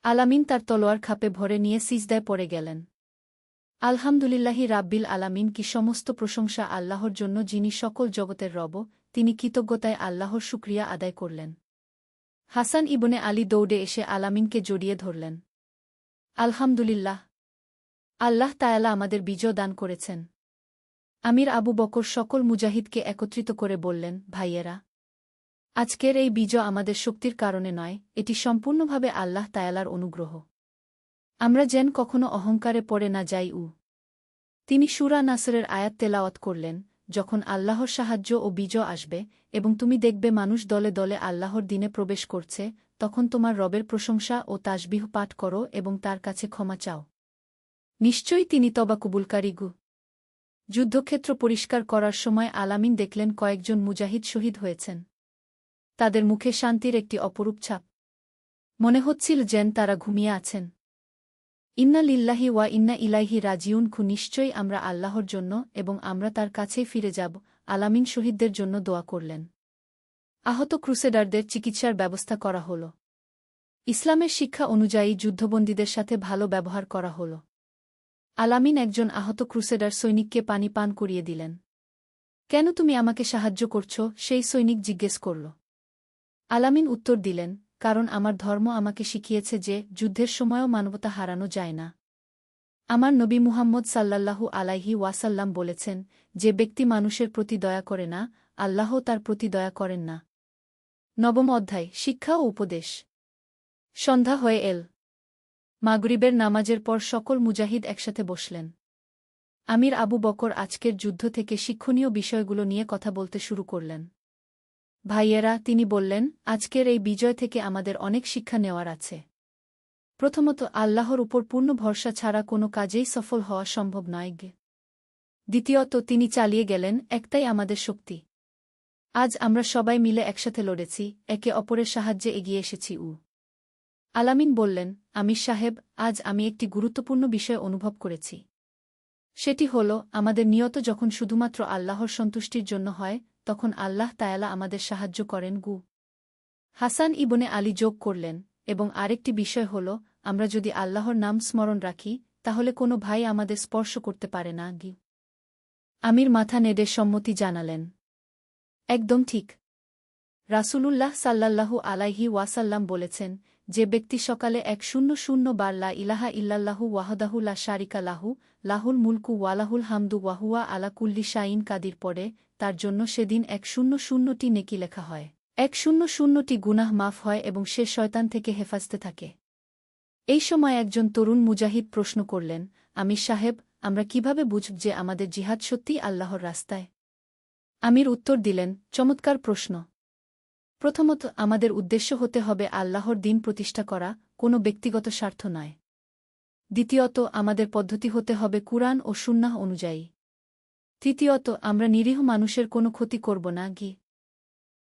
আলামিন তার তলোয়ার খাপে ভরে নিয়ে সিজদায় পড়ে গেলেন। আলহামদুলিল্লাহি রাব্বিল আলামিন, কি সমস্ত প্রশংসা আল্লাহর জন্য যিনি সকল জগতের রব। তিনি কৃতজ্ঞতায় আল্লাহর শুকরিয়া আদায় করলেন। হাসান ইবনে আলী দৌড়ে এসে আলামিনকে জড়িয়ে ধরলেন। আলহামদুলিল্লাহ, আল্লাহ তাআলা আমাদের বিজয় দান করেছেন। আমির আবু বকর সকল মুজাহিদকে একত্রিত করে বললেন, ভাইয়েরা, আজকের এই বিজয় আমাদের শক্তির কারণে নয়, এটি সম্পূর্ণভাবে আল্লাহ তাআলার অনুগ্রহ। আমরা যেন কখনো অহংকারে পড়ে না যাই। তিনি সূরা নাসরের আয়াত তেলাওয়াত করলেন, যখন আল্লাহর সাহায্য ও বিজয় আসবে এবং তুমি দেখবে মানুষ দলে দলে আল্লাহর দিনে প্রবেশ করছে, তখন তোমার রবের প্রশংসা ও তাসবিহ পাঠ করো এবং তার কাছে ক্ষমা চাও। নিশ্চয়ই তিনি তবা কবুলকারী। যুদ্ধক্ষেত্র পরিষ্কার করার সময় আলামিন দেখলেন কয়েকজন মুজাহিদ শহীদ হয়েছেন। তাদের মুখে শান্তির একটি অপরূপ ছাপ। মনে হচ্ছিল যেন তারা ঘুমিয়ে আছেন। ইন্না লিল্লাহি ওয়া ইন্না ইলাইহি রাজিউন। নিশ্চয়ই আমরা আল্লাহর জন্য এবং আমরা তার কাছেই ফিরে যাব। আলামিন শহীদদের জন্য দোয়া করলেন। আহত ক্রুসেডারদের চিকিৎসার ব্যবস্থা করা হল। ইসলামের শিক্ষা অনুযায়ী যুদ্ধবন্দীদের সাথে ভালো ব্যবহার করা হল। আলামিন একজন আহত ক্রুসেডার সৈনিককে পানি পান করিয়ে দিলেন। কেন তুমি আমাকে সাহায্য করছ? সেই সৈনিক জিজ্ঞেস করল। আলামিন উত্তর দিলেন, কারণ আমার ধর্ম আমাকে শিখিয়েছে যে যুদ্ধের সময়ও মানবতা হারানো যায় না। আমার নবী মুহাম্মদ সাল্লাল্লাহু আলাইহি ওয়াসাল্লাম বলেছেন, যে ব্যক্তি মানুষের প্রতি দয়া করে না, আল্লাহও তার প্রতি দয়া করেন না। নবম অধ্যায়, শিক্ষা ও উপদেশ। সন্ধ্যা হয়ে এল। মাগরিবের নামাজের পর সকল মুজাহিদ একসাথে বসলেন। আমির আবু বকর আজকের যুদ্ধ থেকে শিক্ষণীয় বিষয়গুলো নিয়ে কথা বলতে শুরু করলেন। ভাইয়েরা, তিনি বললেন, আজকের এই বিজয় থেকে আমাদের অনেক শিক্ষা নেওয়ার আছে। প্রথমত, আল্লাহর উপর পূর্ণ ভরসা ছাড়া কোনো কাজেই সফল হওয়া সম্ভব নয়। দ্বিতীয়ত, তিনি চালিয়ে গেলেন, একটাই আমাদের শক্তি। আজ আমরা সবাই মিলে একসাথে লড়েছি, একে অপরের সাহায্যে এগিয়ে এসেছি। আলামিন বললেন, আমির সাহেব, আজ আমি একটি গুরুত্বপূর্ণ বিষয় অনুভব করেছি। সেটি হল, আমাদের নিয়ত যখন শুধুমাত্র আল্লাহর সন্তুষ্টির জন্য হয়, তখন আল্লাহ তায়ালা আমাদের সাহায্য করেন। হাসান ইবনে আলী যোগ করলেন, এবং আরেকটি বিষয় হল, আমরা যদি আল্লাহর নাম স্মরণ রাখি, তাহলে কোনো ভাই আমাদের স্পর্শ করতে পারে না। আমির মাথা নেড়ে সম্মতি জানালেন। একদম ঠিক। রাসূলুল্লাহ সাল্লাল্লাহু আলাইহি ওয়াসাল্লাম বলেছেন, যে ব্যক্তি সকালে 100 বার লা ইলাহা ইল্লাল্লাহু ওয়াহদাহু লা শারিকা লাহু, লাহুল মুলকু ওয়ালাহুল হামদু ওয়াহুয়া আলা কুল্লি শাইইন কাদির পড়ে, তার জন্য সেদিন 100টি নেকি লেখা হয়, 100টি গুনাহ মাফ হয় এবং সে শয়তান থেকে হেফাজতে থাকে। এই সময় একজন তরুণ মুজাহিদ প্রশ্ন করলেন, আমির সাহেব, আমরা কিভাবে বুঝব যে আমাদের জিহাদ সত্যিই আল্লাহর রাস্তায়? আমির উত্তর দিলেন, চমৎকার প্রশ্ন। প্রথমত, আমাদের উদ্দেশ্য হতে হবে আল্লাহর দিন প্রতিষ্ঠা করা, কোনো ব্যক্তিগত স্বার্থ নয়। দ্বিতীয়ত, আমাদের পদ্ধতি হতে হবে কুরআন ও সুন্নাহ অনুযায়ী। তৃতীয়ত, আমরা নিরীহ মানুষের কোনো ক্ষতি করব না।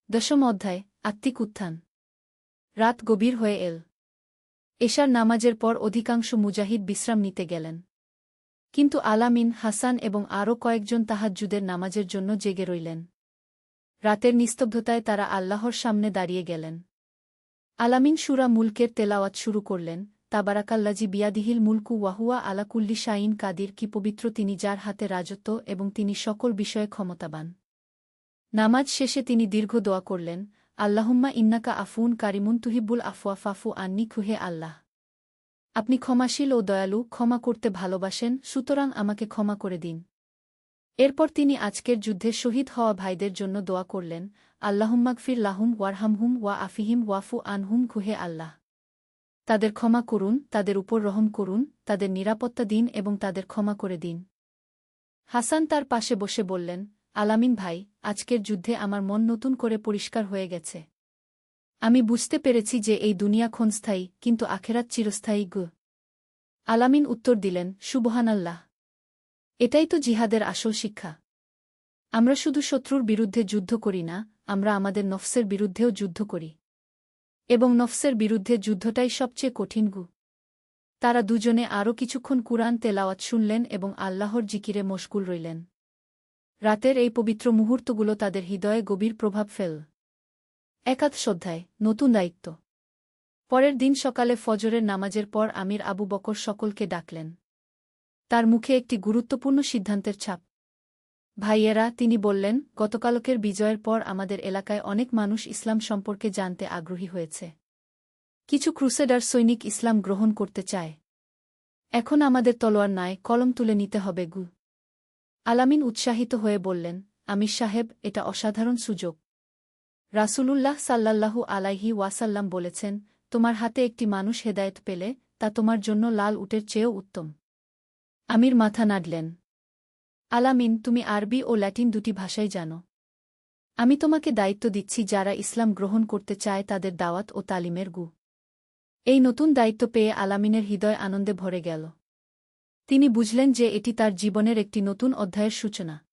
দশম অধ্যায়, আত্মিক উত্থান। রাত গভীর হয়ে এল। এশার নামাজের পর অধিকাংশ মুজাহিদ বিশ্রাম নিতে গেলেন। কিন্তু আলামিন, হাসান এবং আরও কয়েকজন তাহাজ্জুদের নামাজের জন্য জেগে রইলেন। রাতের নিস্তব্ধতায় তারা আল্লাহর সামনে দাঁড়িয়ে গেলেন। আলামিন সূরা মুলকের তেলাওয়াত শুরু করলেন, তাবারাকাল্লাজি বিয়াদিহিল মুলকু ওয়াহুয়া আলা কুল্লি শাইইন কাদির। কি পবিত্র তিনি, যার হাতে রাজত্ব এবং তিনি সকল বিষয়ে ক্ষমতাবান। নামাজ শেষে তিনি দীর্ঘ দোয়া করলেন, আল্লাহুম্মা ইন্নাকা আফুন কারিমুন তুহিব্বুল আফওয়া ফাফু আন্নি। হে আল্লাহ, আপনি ক্ষমাশীল ও দয়ালু, ক্ষমা করতে ভালোবাসেন, সুতরাং আমাকে ক্ষমা করে দিন। এরপর তিনি আজকের যুদ্ধে শহীদ হওয়া ভাইদের জন্য দোয়া করলেন, আল্লাহুম্মাগফির লাহুম ওয়ারহামহুম ওয়া আফিহিম ওয়াফু আনহুম। হে আল্লাহ, তাদের ক্ষমা করুন, তাদের উপর রহম করুন, তাদের নিরাপত্তা দিন এবং তাদের ক্ষমা করে দিন। হাসান তার পাশে বসে বললেন, আলামিন ভাই, আজকের যুদ্ধে আমার মন নতুন করে পরিষ্কার হয়ে গেছে। আমি বুঝতে পেরেছি যে এই দুনিয়া ক্ষণস্থায়ী, কিন্তু আখেরাত চিরস্থায়ী। আলামিন উত্তর দিলেন, সুবহানাল্লাহ। এটাই তো জিহাদের আসল শিক্ষা। আমরা শুধু শত্রুর বিরুদ্ধে যুদ্ধ করি না, আমরা আমাদের নফসের বিরুদ্ধেও যুদ্ধ করি। এবং নফসের বিরুদ্ধে যুদ্ধটাই সবচেয়ে কঠিন। তারা দুজনে আরও কিছুক্ষণ কুরআন তেলাওয়াত শুনলেন এবং আল্লাহর জিকিরে মশগুল রইলেন। রাতের এই পবিত্র মুহূর্তগুলো তাদের হৃদয়ে গভীর প্রভাব ফেল। একাদশ অধ্যায়, নতুন দায়িত্ব। পরের দিন সকালে ফজরের নামাজের পর আমির আবু বকর সকলকে ডাকলেন। তার মুখে একটি গুরুত্বপূর্ণ সিদ্ধান্তের ছাপ। ভাইয়েরা, তিনি বললেন, গতকালকের বিজয়ের পর আমাদের এলাকায় অনেক মানুষ ইসলাম সম্পর্কে জানতে আগ্রহী হয়েছে। কিছু ক্রুসেডার সৈনিক ইসলাম গ্রহণ করতে চায়। এখন আমাদের তলোয়ার নয়, কলম তুলে নিতে হবে। আলামিন উৎসাহিত হয়ে বললেন, আমির সাহেব, এটা অসাধারণ সুযোগ। রাসূলুল্লাহ সাল্লাল্লাহু আলাইহি ওয়াসাল্লাম বলেছেন, তোমার হাতে একটি মানুষ হেদায়েত পেলে, তা তোমার জন্য লাল উটের চেয়েও উত্তম। আমির মাথা নাড়লেন। আলামিন, তুমি আরবি ও ল্যাটিন দুটি ভাষাই জানো। আমি তোমাকে দায়িত্ব দিচ্ছি, যারা ইসলাম গ্রহণ করতে চায় তাদের দাওয়াত ও তালিমের গু। এই নতুন দায়িত্ব পেয়ে আলামিনের হৃদয় আনন্দে ভরে গেল। তিনি বুঝলেন যে এটি তার জীবনের একটি নতুন অধ্যায়ের সূচনা।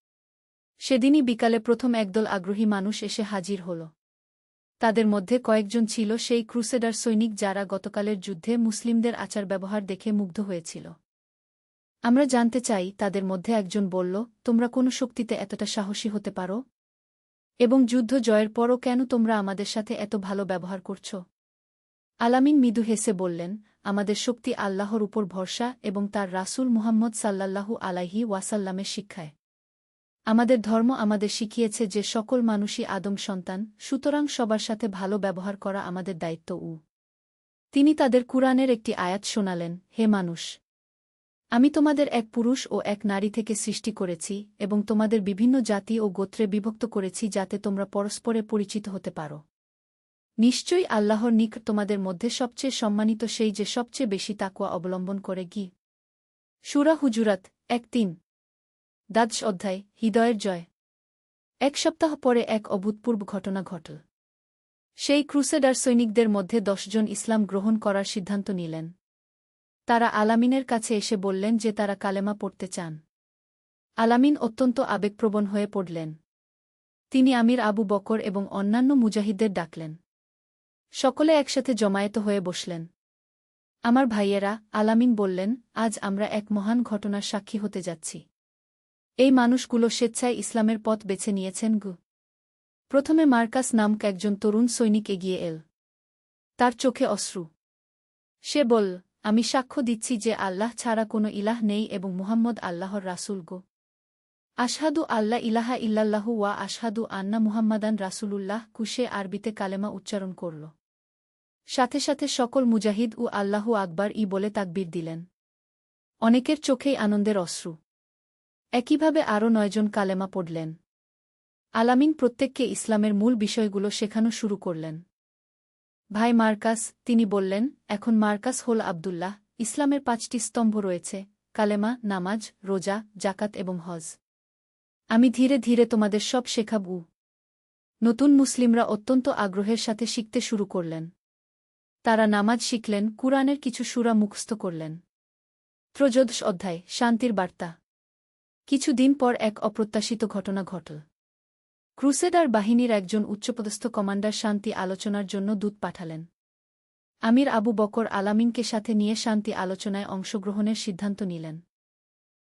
সেদিনই বিকালে প্রথম একদল আগ্রহী মানুষ এসে হাজির হল। তাদের মধ্যে কয়েকজন ছিল সেই ক্রুসেডার সৈনিক যারা গতকালের যুদ্ধে মুসলিমদের আচার ব্যবহার দেখে মুগ্ধ হয়েছিল। আমরা জানতে চাই, তাদের মধ্যে একজন বলল, তোমরা কোন শক্তিতে এতটা সাহসী হতে পারো? এবং যুদ্ধ জয়ের পরও কেন তোমরা আমাদের সাথে এত ভালো ব্যবহার করছ? আলামিন মৃদু হেসে বললেন, আমাদের শক্তি আল্লাহর উপর ভরসা এবং তার রাসূল মুহাম্মদ সাল্লাল্লাহু আলাইহি ওয়াসাল্লামের শিক্ষায়। আমাদের ধর্ম আমাদের শিখিয়েছে যে সকল মানুষই আদম সন্তান, সুতরাং সবার সাথে ভালো ব্যবহার করা আমাদের দায়িত্ব। তিনি তাদের কুরআনের একটি আয়াত শোনালেন, হে মানুষ! আমি তোমাদের এক পুরুষ ও এক নারী থেকে সৃষ্টি করেছি এবং তোমাদের বিভিন্ন জাতি ও গোত্রে বিভক্ত করেছি যাতে তোমরা পরস্পরে পরিচিত হতে পারো। নিশ্চয়ই আল্লাহর নিকট তোমাদের মধ্যে সবচেয়ে সম্মানিত সেই যে সবচেয়ে বেশি তাকওয়া অবলম্বন করে। সূরা হুজুরাত ১:৩। দ্বাদশ অধ্যায়, হৃদয়ের জয়। এক সপ্তাহ পরে এক অভূতপূর্ব ঘটনা ঘটল। সেই ক্রুসেডার সৈনিকদের মধ্যে ১০ জন ইসলাম গ্রহণ করার সিদ্ধান্ত নিলেন। তারা আলামিনের কাছে এসে বললেন যে তারা কালেমা পড়তে চান। আলামিন অত্যন্ত আবেগপ্রবণ হয়ে পড়লেন। তিনি আমির আবু বকর এবং অন্যান্য মুজাহিদদের ডাকলেন। সকলে একসাথে জমায়েত হয়ে বসলেন। আমার ভাইয়েরা, আলামিন বললেন, আজ আমরা এক মহান ঘটনার সাক্ষী হতে যাচ্ছি। এই মানুষগুলো স্বেচ্ছায় ইসলামের পথ বেছে নিয়েছেন। প্রথমে মার্কাস নামক একজন তরুণ সৈনিক এগিয়ে এল। তার চোখে অশ্রু। সে বলল, আমি সাক্ষ্য দিচ্ছি যে আল্লাহ ছাড়া কোনো ইলাহ নেই এবং মুহাম্মদ আল্লাহর রাসূল। আশহাদু আল্লা ইলাহা ইল্লাল্লাহু ওয়া আশহাদু আন্না মুহাম্মাদান রাসূলুল্লাহ। কুশে আরবিতে কালেমা উচ্চারণ করল। সাথে সাথে সকল মুজাহিদ ও আল্লাহু আকবার বলে তাকবীর দিলেন। অনেকের চোখেই আনন্দের অশ্রু। একইভাবে আরও ৯ জন কালেমা পড়লেন। আলামিন প্রত্যেককে ইসলামের মূল বিষয়গুলো শেখানো শুরু করলেন। ভাই মার্কাস, তিনি বললেন, এখন মার্কাস হল আব্দুল্লাহ। ইসলামের ৫টি স্তম্ভ রয়েছে, কালেমা, নামাজ, রোজা, জাকাত এবং হজ। আমি ধীরে ধীরে তোমাদের সব শেখাব। নতুন মুসলিমরা অত্যন্ত আগ্রহের সাথে শিখতে শুরু করলেন। তারা নামাজ শিখলেন, কুরআনের কিছু সূরা মুখস্থ করলেন। ত্রয়োদশ অধ্যায়, শান্তির বার্তা। কিছুদিন পর এক অপ্রত্যাশিত ঘটনা ঘটল। ক্রুসেডার বাহিনীর একজন উচ্চপদস্থ কমান্ডার শান্তি আলোচনার জন্য দূত পাঠালেন। আমির আবু বকর আলামিনকে সাথে নিয়ে শান্তি আলোচনায় অংশগ্রহণের সিদ্ধান্ত নিলেন।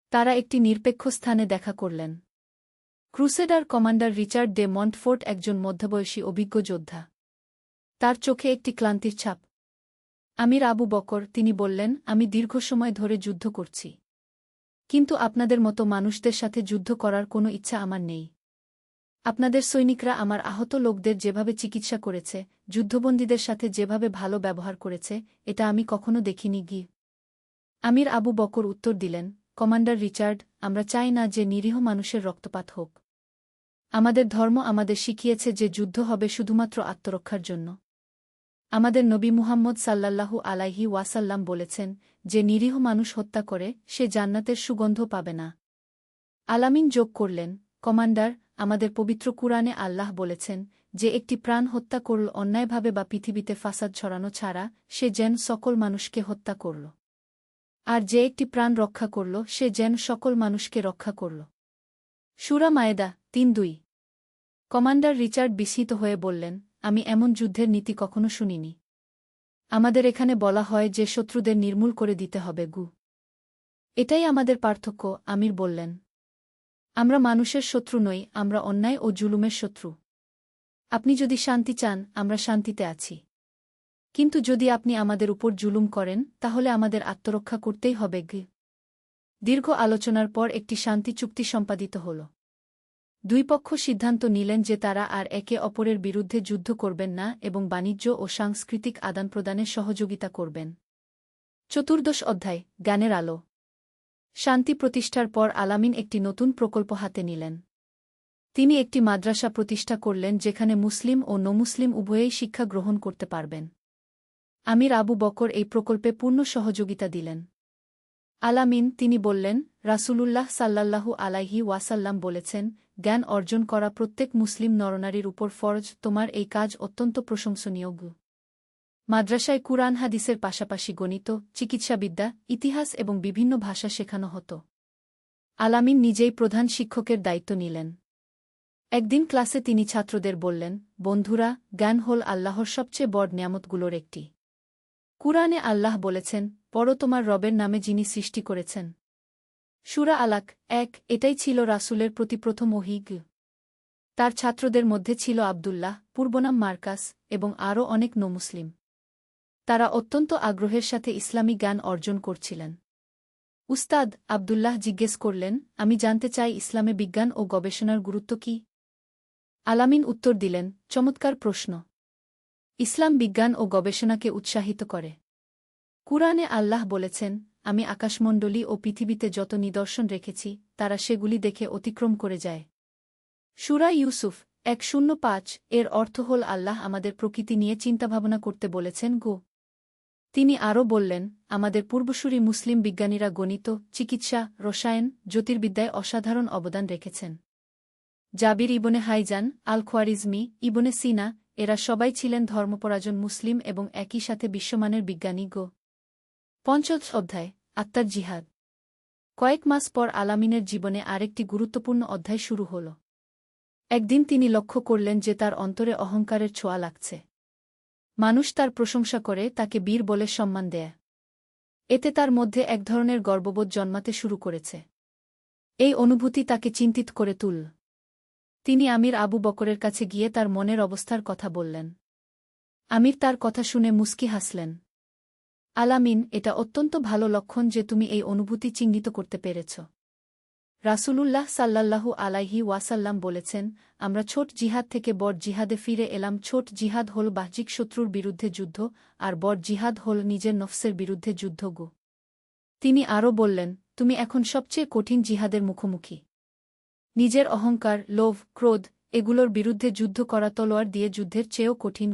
তারা একটি নিরপেক্ষ স্থানে দেখা করলেন। ক্রুসেডার কমান্ডার রিচার্ড ডে মন্টফোর্ট একজন মধ্যবয়সী অভিজ্ঞ যোদ্ধা। তার চোখে একটি ক্লান্তির ছাপ। আমির আবু বকর, তিনি বললেন, আমি দীর্ঘ সময় ধরে যুদ্ধ করছি। কিন্তু আপনাদের মতো মানুষদের সাথে যুদ্ধ করার কোনো ইচ্ছা আমার নেই। আপনাদের সৈনিকরা আমার আহত লোকদের যেভাবে চিকিৎসা করেছে, যুদ্ধবন্দীদের সাথে যেভাবে ভালো ব্যবহার করেছে, এটা আমি কখনো দেখিনি। আমির আবু বকর উত্তর দিলেন, কমান্ডার রিচার্ড, আমরা চাই না যে নিরীহ মানুষের রক্তপাত হোক। আমাদের ধর্ম আমাদের শিখিয়েছে যে যুদ্ধ হবে শুধুমাত্র আত্মরক্ষার জন্য। আমাদের নবী মুহাম্মদ সাল্লাল্লাহু আলাইহি ওয়াসাল্লাম বলেছেন, যে নিরীহ মানুষ হত্যা করে সে জান্নাতের সুগন্ধ পাবে না। আলামিন যোগ করলেন, কমান্ডার, আমাদের পবিত্র কুরআনে আল্লাহ বলেছেন, যে একটি প্রাণ হত্যা করল অন্যায়ভাবে বা পৃথিবীতে ফাসাদ ছড়ানো ছাড়া, সে যেন সকল মানুষকে হত্যা করল। আর যে একটি প্রাণ রক্ষা করল সে যেন সকল মানুষকে রক্ষা করল। সূরা মায়েদা ৩:২। কমান্ডার রিচার্ড বিস্মিত হয়ে বললেন, আমি এমন যুদ্ধের নীতি কখনো শুনিনি। আমাদের এখানে বলা হয় যে শত্রুদের নির্মূল করে দিতে হবে। এটাই আমাদের পার্থক্য, আমির বললেন। আমরা মানুষের শত্রু নই, আমরা অন্যায় ও জুলুমের শত্রু। আপনি যদি শান্তি চান, আমরা শান্তিতে আছি। কিন্তু যদি আপনি আমাদের উপর জুলুম করেন, তাহলে আমাদের আত্মরক্ষা করতেই হবে। দীর্ঘ আলোচনার পর একটি শান্তি চুক্তি সম্পাদিত হল। দুই পক্ষ সিদ্ধান্ত নিলেন যে তারা আর একে অপরের বিরুদ্ধে যুদ্ধ করবেন না এবং বাণিজ্য ও সাংস্কৃতিক আদান-প্রদানে সহযোগিতা করবেন। চতুর্দশ অধ্যায়, জ্ঞানের আলো। শান্তি প্রতিষ্ঠার পর আলামিন একটি নতুন প্রকল্প হাতে নিলেন। তিনি একটি মাদ্রাসা প্রতিষ্ঠা করলেন যেখানে মুসলিম ও নমুসলিম উভয়েই শিক্ষা গ্রহণ করতে পারবেন। আমির আবু বকর এই প্রকল্পে পূর্ণ সহযোগিতা দিলেন। আলামিন তিনি বললেন, রাসূলুল্লাহ সাল্লাল্লাহু আলাইহি ওয়াসাল্লাম বলেছেন, জ্ঞান অর্জন করা প্রত্যেক মুসলিম নরনারীর উপর ফরজ। তোমার এই কাজ অত্যন্ত প্রশংসনীয়। মাদ্রাসায় কুরআন হাদিসের পাশাপাশি গণিত, চিকিৎসাবিদ্যা, ইতিহাস এবং বিভিন্ন ভাষা শেখানো হতো। আলামিন নিজেই প্রধান শিক্ষকের দায়িত্ব নিলেন। একদিন ক্লাসে তিনি ছাত্রদের বললেন, বন্ধুরা, জ্ঞান হল আল্লাহর সবচেয়ে বড় নিয়ামতগুলোর একটি। কুরআনে আল্লাহ বলেছেন, পড়ো তোমার রবের নামে যিনি সৃষ্টি করেছেন। সূরা আলাক ১। এটাই ছিল রাসূলের প্রতি প্রথম ওহী। তার ছাত্রদের মধ্যে ছিল আব্দুল্লাহ, পূর্বনাম মার্কাস, এবং আরও অনেক নমুসলিম। তারা অত্যন্ত আগ্রহের সাথে ইসলামী জ্ঞান অর্জন করছিলেন। উস্তাদ, আব্দুল্লাহ জিজ্ঞেস করলেন, আমি জানতে চাই ইসলামে বিজ্ঞান ও গবেষণার গুরুত্ব কি? আলামিন উত্তর দিলেন, চমৎকার প্রশ্ন। ইসলাম বিজ্ঞান ও গবেষণাকে উৎসাহিত করে। কুরআনে আল্লাহ বলেছেন, আমি আকাশমণ্ডলী ও পৃথিবীতে যত নিদর্শন রেখেছি, তারা সেগুলি দেখে অতিক্রম করে যায়। সূরা ইউসুফ ১:০৫ এর অর্থ হল আল্লাহ আমাদের প্রকৃতি নিয়ে চিন্তাভাবনা করতে বলেছেন। তিনি আরও বললেন, আমাদের পূর্বসূরি মুসলিম বিজ্ঞানীরা গণিত, চিকিৎসা, রসায়ন, জ্যোতির্বিদ্যায় অসাধারণ অবদান রেখেছেন। জাবির ইবনে হাইজান, আল খোয়ারিজমি, ইবনে সিনা, এরা সবাই ছিলেন ধর্মপরায়ণ মুসলিম এবং একই সাথে বিশ্বমানের বিজ্ঞানী। পঞ্চম অধ্যায়, আত্মার জিহাদ। কয়েক মাস পর আলামিনের জীবনে আরেকটি গুরুত্বপূর্ণ অধ্যায় শুরু হল। একদিন তিনি লক্ষ্য করলেন যে তার অন্তরে অহংকারের ছোঁয়া লাগছে। মানুষ তার প্রশংসা করে, তাকে বীর বলে সম্মান দেয়। এতে তার মধ্যে এক ধরনের গর্ববোধ জন্মাতে শুরু করেছে। এই অনুভূতি তাকে চিন্তিত করে তুলল। তিনি আমির আবু বকরের কাছে গিয়ে তার মনের অবস্থার কথা বললেন। আমির তার কথা শুনে মুস্কি হাসলেন। আলামিন, এটা অত্যন্ত ভালো লক্ষণ যে তুমি এই অনুভূতি চিহ্নিত করতে পেরেছ। রাসূলুল্লাহ সাল্লাল্লাহু আলাইহি ওয়াসাল্লাম বলেছেন, আমরা ছোট জিহাদ থেকে বড় জিহাদে ফিরে এলাম। ছোট জিহাদ হল বাহ্যিক শত্রুর বিরুদ্ধে যুদ্ধ, আর বড় জিহাদ হল নিজের নফসের বিরুদ্ধে যুদ্ধ। তিনি আরও বললেন, তুমি এখন সবচেয়ে কঠিন জিহাদের মুখোমুখি। নিজের অহংকার, লোভ, ক্রোধ, এগুলোর বিরুদ্ধে যুদ্ধ করা তলোয়ার দিয়ে যুদ্ধের চেয়েও কঠিন।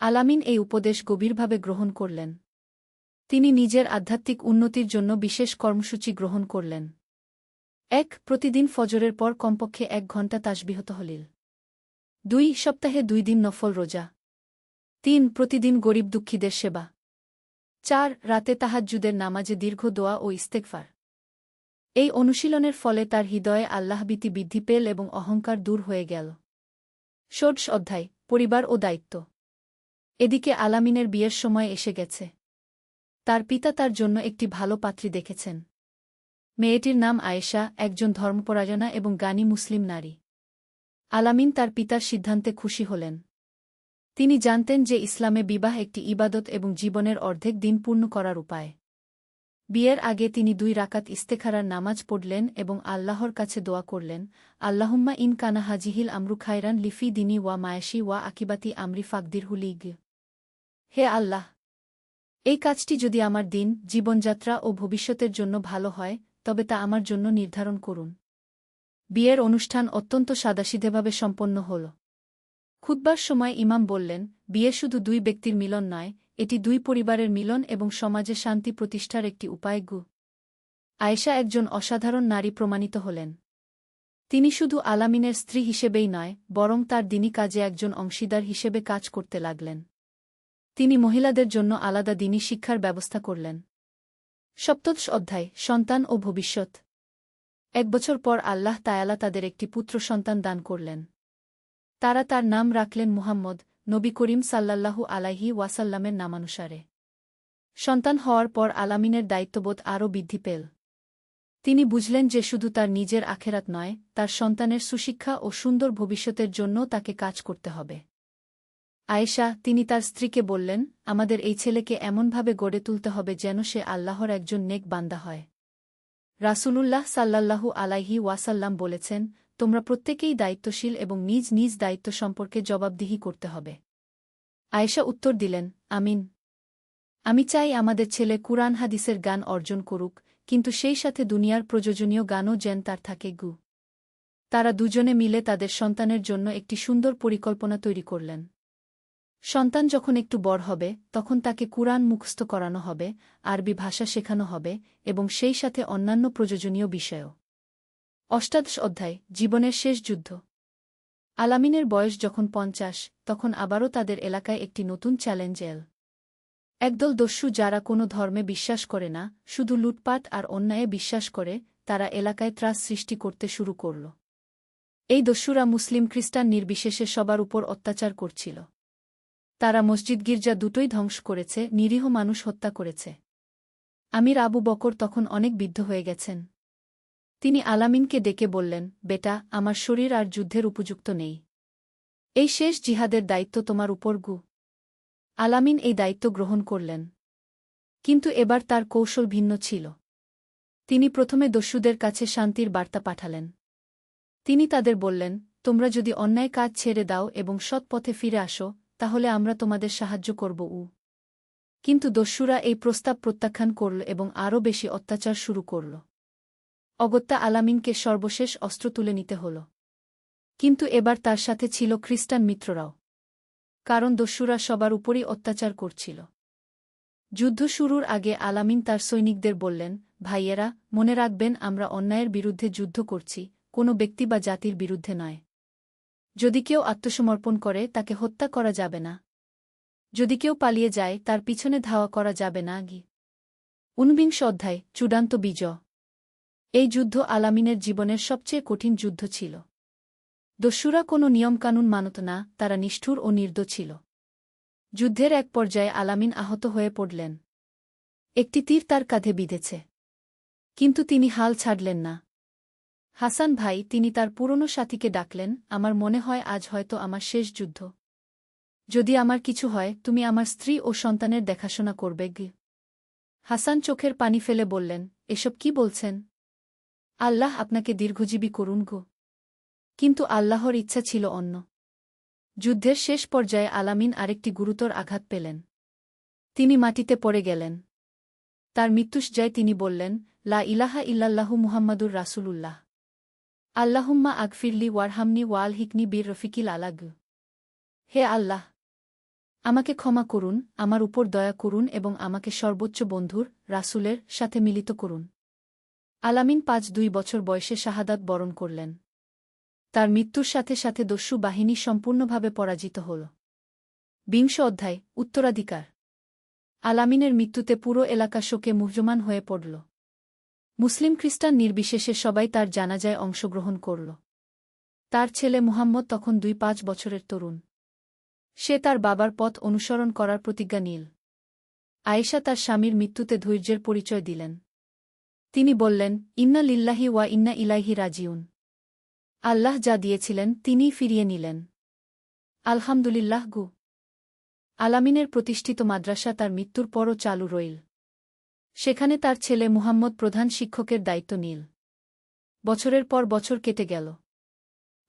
আলামিন এই উপদেশ গভীরভাবে গ্রহণ করলেন। তিনি নিজের আধ্যাত্মিক উন্নতির জন্য বিশেষ কর্মসূচি গ্রহণ করলেন। ১. প্রতিদিন ফজরের পর কমপক্ষে ১ ঘণ্টা তাসবিহ তাহলিল। ২. সপ্তাহে ২ দিন নফল রোজা। ৩. প্রতিদিন গরিব দুঃখীদের সেবা। ৪. রাতে তাহাজ্জুদের নামাজে দীর্ঘ দোয়া ও ইস্তেগফার। এই অনুশীলনের ফলে তার হৃদয়ে আল্লাহভীতি বৃদ্ধি পেল এবং অহংকার দূর হয়ে গেল। ষোড়শ অধ্যায়, পরিবার ও দায়িত্ব। এদিকে আলামিনের বিয়ের সময় এসে গেছে। তার পিতা তার জন্য একটি ভালো পাত্রী দেখেছেন। মেয়েটির নাম আয়েশা, একজন ধর্মপরায়ণা এবং জ্ঞানী মুসলিম নারী। আলামিন তার পিতার সিদ্ধান্তে খুশি হলেন। তিনি জানতেন যে ইসলামে বিবাহ একটি ইবাদত এবং জীবনের অর্ধেক দিন পূর্ণ করার উপায়। বিয়ের আগে তিনি ২ রাকাত ইস্তেখারার নামাজ পড়লেন এবং আল্লাহর কাছে দোয়া করলেন, আল্লাহুম্মা ইন কানা হাজিহিল আমরু খায়রান লিফি দিনী ওয়া মায়াশি ওয়া আকিবাতি আমরি ফাকদিরহু লিগ। হে আল্লাহ, এই কাজটি যদি আমার দিন, জীবনযাত্রা ও ভবিষ্যতের জন্য ভালো হয়, তবে তা আমার জন্য নির্ধারণ করুন। বিয়ের অনুষ্ঠান অত্যন্ত সাদাসিধেভাবে সম্পন্ন হল। খুতবার সময় ইমাম বললেন, বিয়ে শুধু ২ ব্যক্তির মিলন নয়, এটি ২ পরিবারের মিলন এবং সমাজে শান্তি প্রতিষ্ঠার একটি উপায়। আয়েশা একজন অসাধারণ নারী প্রমাণিত হলেন। তিনি শুধু আলামিনের স্ত্রী হিসেবেই নয়, বরং তার দিনী কাজে একজন অংশীদার হিসেবে কাজ করতে লাগলেন। তিনি মহিলাদের জন্য আলাদা দিনী শিক্ষার ব্যবস্থা করলেন। সপ্তদশ অধ্যায়, সন্তান ও ভবিষ্যৎ। ১ বছর পর আল্লাহ তায়ালা তাদের একটি পুত্র সন্তান দান করলেন। তারা তার নাম রাখলেন মুহাম্মদ, নবী করিম সাল্লাল্লাহু আলাইহি ওয়াসাল্লামের নামানুসারে। সন্তান হওয়ার পর আলামিনের দায়িত্ববোধ আরও বৃদ্ধি পেল। তিনি বুঝলেন যে শুধু তার নিজের আখেরাত নয়, তার সন্তানের সুশিক্ষা ও সুন্দর ভবিষ্যতের জন্যও তাকে কাজ করতে হবে। আয়েশা, তিনি তার স্ত্রীকে বললেন, আমাদের এই ছেলেকে এমনভাবে গড়ে তুলতে হবে যেন সে আল্লাহর একজন নেক বান্দা হয়। রাসূলুল্লাহ সাল্লাল্লাহু আলাইহি ওয়াসাল্লাম বলেছেন, তোমরা প্রত্যেকেই দায়িত্বশীল এবং নিজ নিজ দায়িত্ব সম্পর্কে জবাবদিহি করতে হবে। আয়েশা উত্তর দিলেন, আমিন। আমি চাই আমাদের ছেলে কুরআন হাদিসের জ্ঞান অর্জন করুক, কিন্তু সেই সাথে দুনিয়ার প্রয়োজনীয় জ্ঞানও যেন তার থাকে। তারা দুজনে মিলে তাদের সন্তানের জন্য একটি সুন্দর পরিকল্পনা তৈরি করলেন। সন্তান যখন একটু বড় হবে তখন তাকে কুরআন মুখস্থ করানো হবে, আরবি ভাষা শেখানো হবে এবং সেই সাথে অন্যান্য প্রয়োজনীয় বিষয়ও। অষ্টাদশ অধ্যায়, জীবনের শেষ যুদ্ধ। আলামিনের বয়স যখন ৫০, তখন আবারও তাদের এলাকায় একটি নতুন চ্যালেঞ্জ এল। একদল দস্যু যারা কোনো ধর্মে বিশ্বাস করে না, শুধু লুটপাট আর অন্যায়ে বিশ্বাস করে, তারা এলাকায় ত্রাস সৃষ্টি করতে শুরু করল। এই দস্যুরা মুসলিম খ্রিস্টান নির্বিশেষে সবার উপর অত্যাচার করছিল। তারা মসজিদ গির্জা দুটোই ধ্বংস করেছে, নিরীহ মানুষ হত্যা করেছে। আমির আবু বকর তখন অনেক বিদ্ধ হয়ে গেছেন। তিনি আলামিনকে ডেকে বললেন, বেটা, আমার শরীর আর যুদ্ধের উপযুক্ত নেই। এই শেষ জিহাদের দায়িত্ব তোমার উপর গু। আলামিন এই দায়িত্ব গ্রহণ করলেন। কিন্তু এবার তার কৌশল ভিন্ন ছিল। তিনি প্রথমে দস্যুদের কাছে শান্তির বার্তা পাঠালেন। তিনি তাদের বললেন, তোমরা যদি অন্যায় কাজ ছেড়ে দাও এবং সৎ পথে ফিরে আসো, তাহলে আমরা তোমাদের সাহায্য করব। কিন্তু দস্যুরা এই প্রস্তাব প্রত্যাখ্যান করল এবং আরও বেশি অত্যাচার শুরু করল। অগত্যা আলামিনকে সর্বশেষ অস্ত্র তুলে নিতে হল। কিন্তু এবার তার সাথে ছিল খ্রিস্টান মিত্ররাও। কারণ দস্যুরা সবার উপরই অত্যাচার করছিল। যুদ্ধ শুরুর আগে আলামিন তার সৈনিকদের বললেন, ভাইয়েরা, মনে রাখবেন আমরা অন্যায়ের বিরুদ্ধে যুদ্ধ করছি, কোনো ব্যক্তি বা জাতির বিরুদ্ধে নয়। যদি কেউ আত্মসমর্পণ করে তাকে হত্যা করা যাবে না। যদি কেউ পালিয়ে যায় তার পিছনে ধাওয়া করা যাবে না। ১৯ অধ্যায়, চূড়ান্ত বিজয়। এই যুদ্ধ আলামিনের জীবনের সবচেয়ে কঠিন যুদ্ধ ছিল। দস্যুরা কোনো নিয়মকানুন মানত না, তারা নিষ্ঠুর ও নির্দয় ছিল। যুদ্ধের এক পর্যায়ে আলামিন আহত হয়ে পড়লেন। একটি তীর তার কাঁধে বিঁধেছে। কিন্তু তিনি হাল ছাড়লেন না। হাসান ভাই, তিনি তার পুরনো সাথীকে ডাকলেন, আমার মনে হয় আজ হয়তো আমার শেষ যুদ্ধ। যদি আমার কিছু হয়, তুমি আমার স্ত্রী ও সন্তানের দেখাশোনা করবে। হাসান চোখের পানি ফেলে বললেন, এসব কি বলছেন? আল্লাহ আপনাকে দীর্ঘজীবী করুন গো। কিন্তু আল্লাহর ইচ্ছা ছিল অন্য। যুদ্ধের শেষ পর্যায়ে আলামিন আরেকটি গুরুতর আঘাত পেলেন। তিনি মাটিতে পড়ে গেলেন। তার মৃত্যুশয্যায় তিনি বললেন, লা ইলাহা ইল্লাল্লাহু মুহাম্মাদুর রাসূলুল্লাহ। আল্লাহুম্মা আগফিরলি ওয়ারহামনি ওয়ালহিকনি বীর রফিকিল আলাগ। হে আল্লাহ, আমাকে ক্ষমা করুন, আমার উপর দয়া করুন এবং আমাকে সর্বোচ্চ বন্ধুর, রাসূলের সাথে মিলিত করুন। আলামিন ৫-২ বছর বয়সে শাহাদাত বরণ করলেন। তার মৃত্যুর সাথে সাথে দস্যু বাহিনী সম্পূর্ণভাবে পরাজিত হল। ২০ অধ্যায়, উত্তরাধিকার। আলামিনের মৃত্যুতে পুরো এলাকা শোকে মুহ্যমান হয়ে পড়ল। মুসলিম খ্রিস্টান নির্বিশেষে সবাই তার জানাজায় অংশগ্রহণ করল। তার ছেলে মুহাম্মদ তখন ২-৫ বছরের তরুণ। সে তার বাবার পথ অনুসরণ করার প্রতিজ্ঞা নিল। আয়েশা তার স্বামীর মৃত্যুতে ধৈর্যের পরিচয় দিলেন। তিনি বললেন, ইন্না লিল্লাহি ওয়া ইন্না ইলাইহি রাজিউন। আল্লাহ যা দিয়েছিলেন তিনিই ফিরিয়ে নিলেন। আলহামদুলিল্লাহ গু। আলামিনের প্রতিষ্ঠিত মাদ্রাসা তার মৃত্যুর পরও চালু রইল। সেখানে তার ছেলে মুহাম্মদ প্রধান শিক্ষকের দায়িত্ব নিল। বছরের পর বছর কেটে গেল।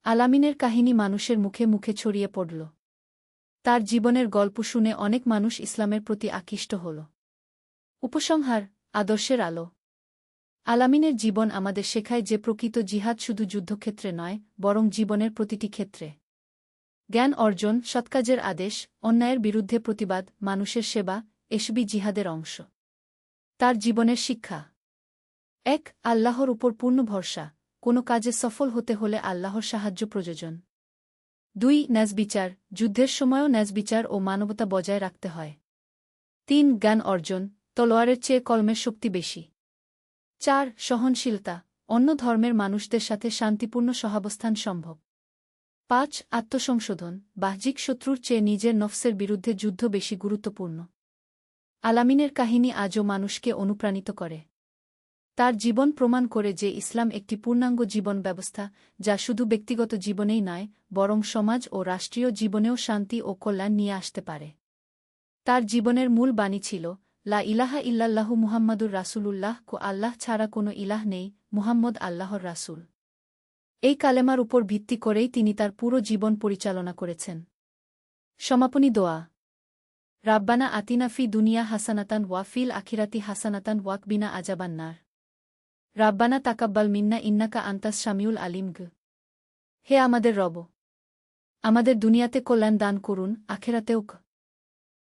আলামিনের কাহিনী মানুষের মুখে মুখে ছড়িয়ে পড়ল। তার জীবনের গল্প শুনে অনেক মানুষ ইসলামের প্রতি আকৃষ্ট হল। উপসংহার, আদর্শের আলো। আলামিনের জীবন আমাদের শেখায় যে প্রকৃত জিহাদ শুধু যুদ্ধক্ষেত্রে নয়, বরং জীবনের প্রতিটি ক্ষেত্রে। জ্ঞান অর্জন, সৎকাজের আদেশ, অন্যায়ের বিরুদ্ধে প্রতিবাদ, মানুষের সেবা, এসবই জিহাদের অংশ। তার জীবনের শিক্ষা: ১. আল্লাহর উপর পূর্ণ ভরসা। কোনো কাজে সফল হতে হলে আল্লাহর সাহায্য প্রয়োজন। ২. ন্যায়বিচার। যুদ্ধের সময়ও ন্যায়বিচার ও মানবতা বজায় রাখতে হয়। ৩. জ্ঞান অর্জন। তলোয়ারের চেয়ে কলমের শক্তি বেশি। ৪. সহনশীলতা। অন্য ধর্মের মানুষদের সাথে শান্তিপূর্ণ সহাবস্থান সম্ভব। ৫. আত্মসংশোধন। বাহ্যিক শত্রুর চেয়ে নিজের নফসের বিরুদ্ধে যুদ্ধ বেশি গুরুত্বপূর্ণ। আলামিনের কাহিনী আজও মানুষকে অনুপ্রাণিত করে। তার জীবন প্রমাণ করে যে ইসলাম একটি পূর্ণাঙ্গ জীবন ব্যবস্থা, যা শুধু ব্যক্তিগত জীবনেই নয়, বরং সমাজ ও রাষ্ট্রীয় জীবনেও শান্তি ও কল্যাণ নিয়ে আসতে পারে। তার জীবনের মূল বাণী ছিল, লা ইলাহা ইল্লাল্লাহু মুহাম্মাদুর রাসূলুল্লাহ। আল্লাহ ছাড়া কোনো ইলাহ নেই, মুহাম্মদ আল্লাহর রাসূল। এই কালেমার উপর ভিত্তি করেই তিনি তার পুরো জীবন পরিচালনা করেছেন। সমাপনী দোয়া: রাব্বানা আতিনা ফি দুনিয়া হাসানাতান ওয়া ফিল আখিরাতি হাসানাতান ওয়াকবিনা আযাবান নার। রাব্বানা তাকাব্বাল মিন্না ইন্নাকা আনতাস সামিউল আলিম। হে আমাদের রব, আমাদের দুনিয়াতে কল্যাণ দান করুন, আখেরাতেও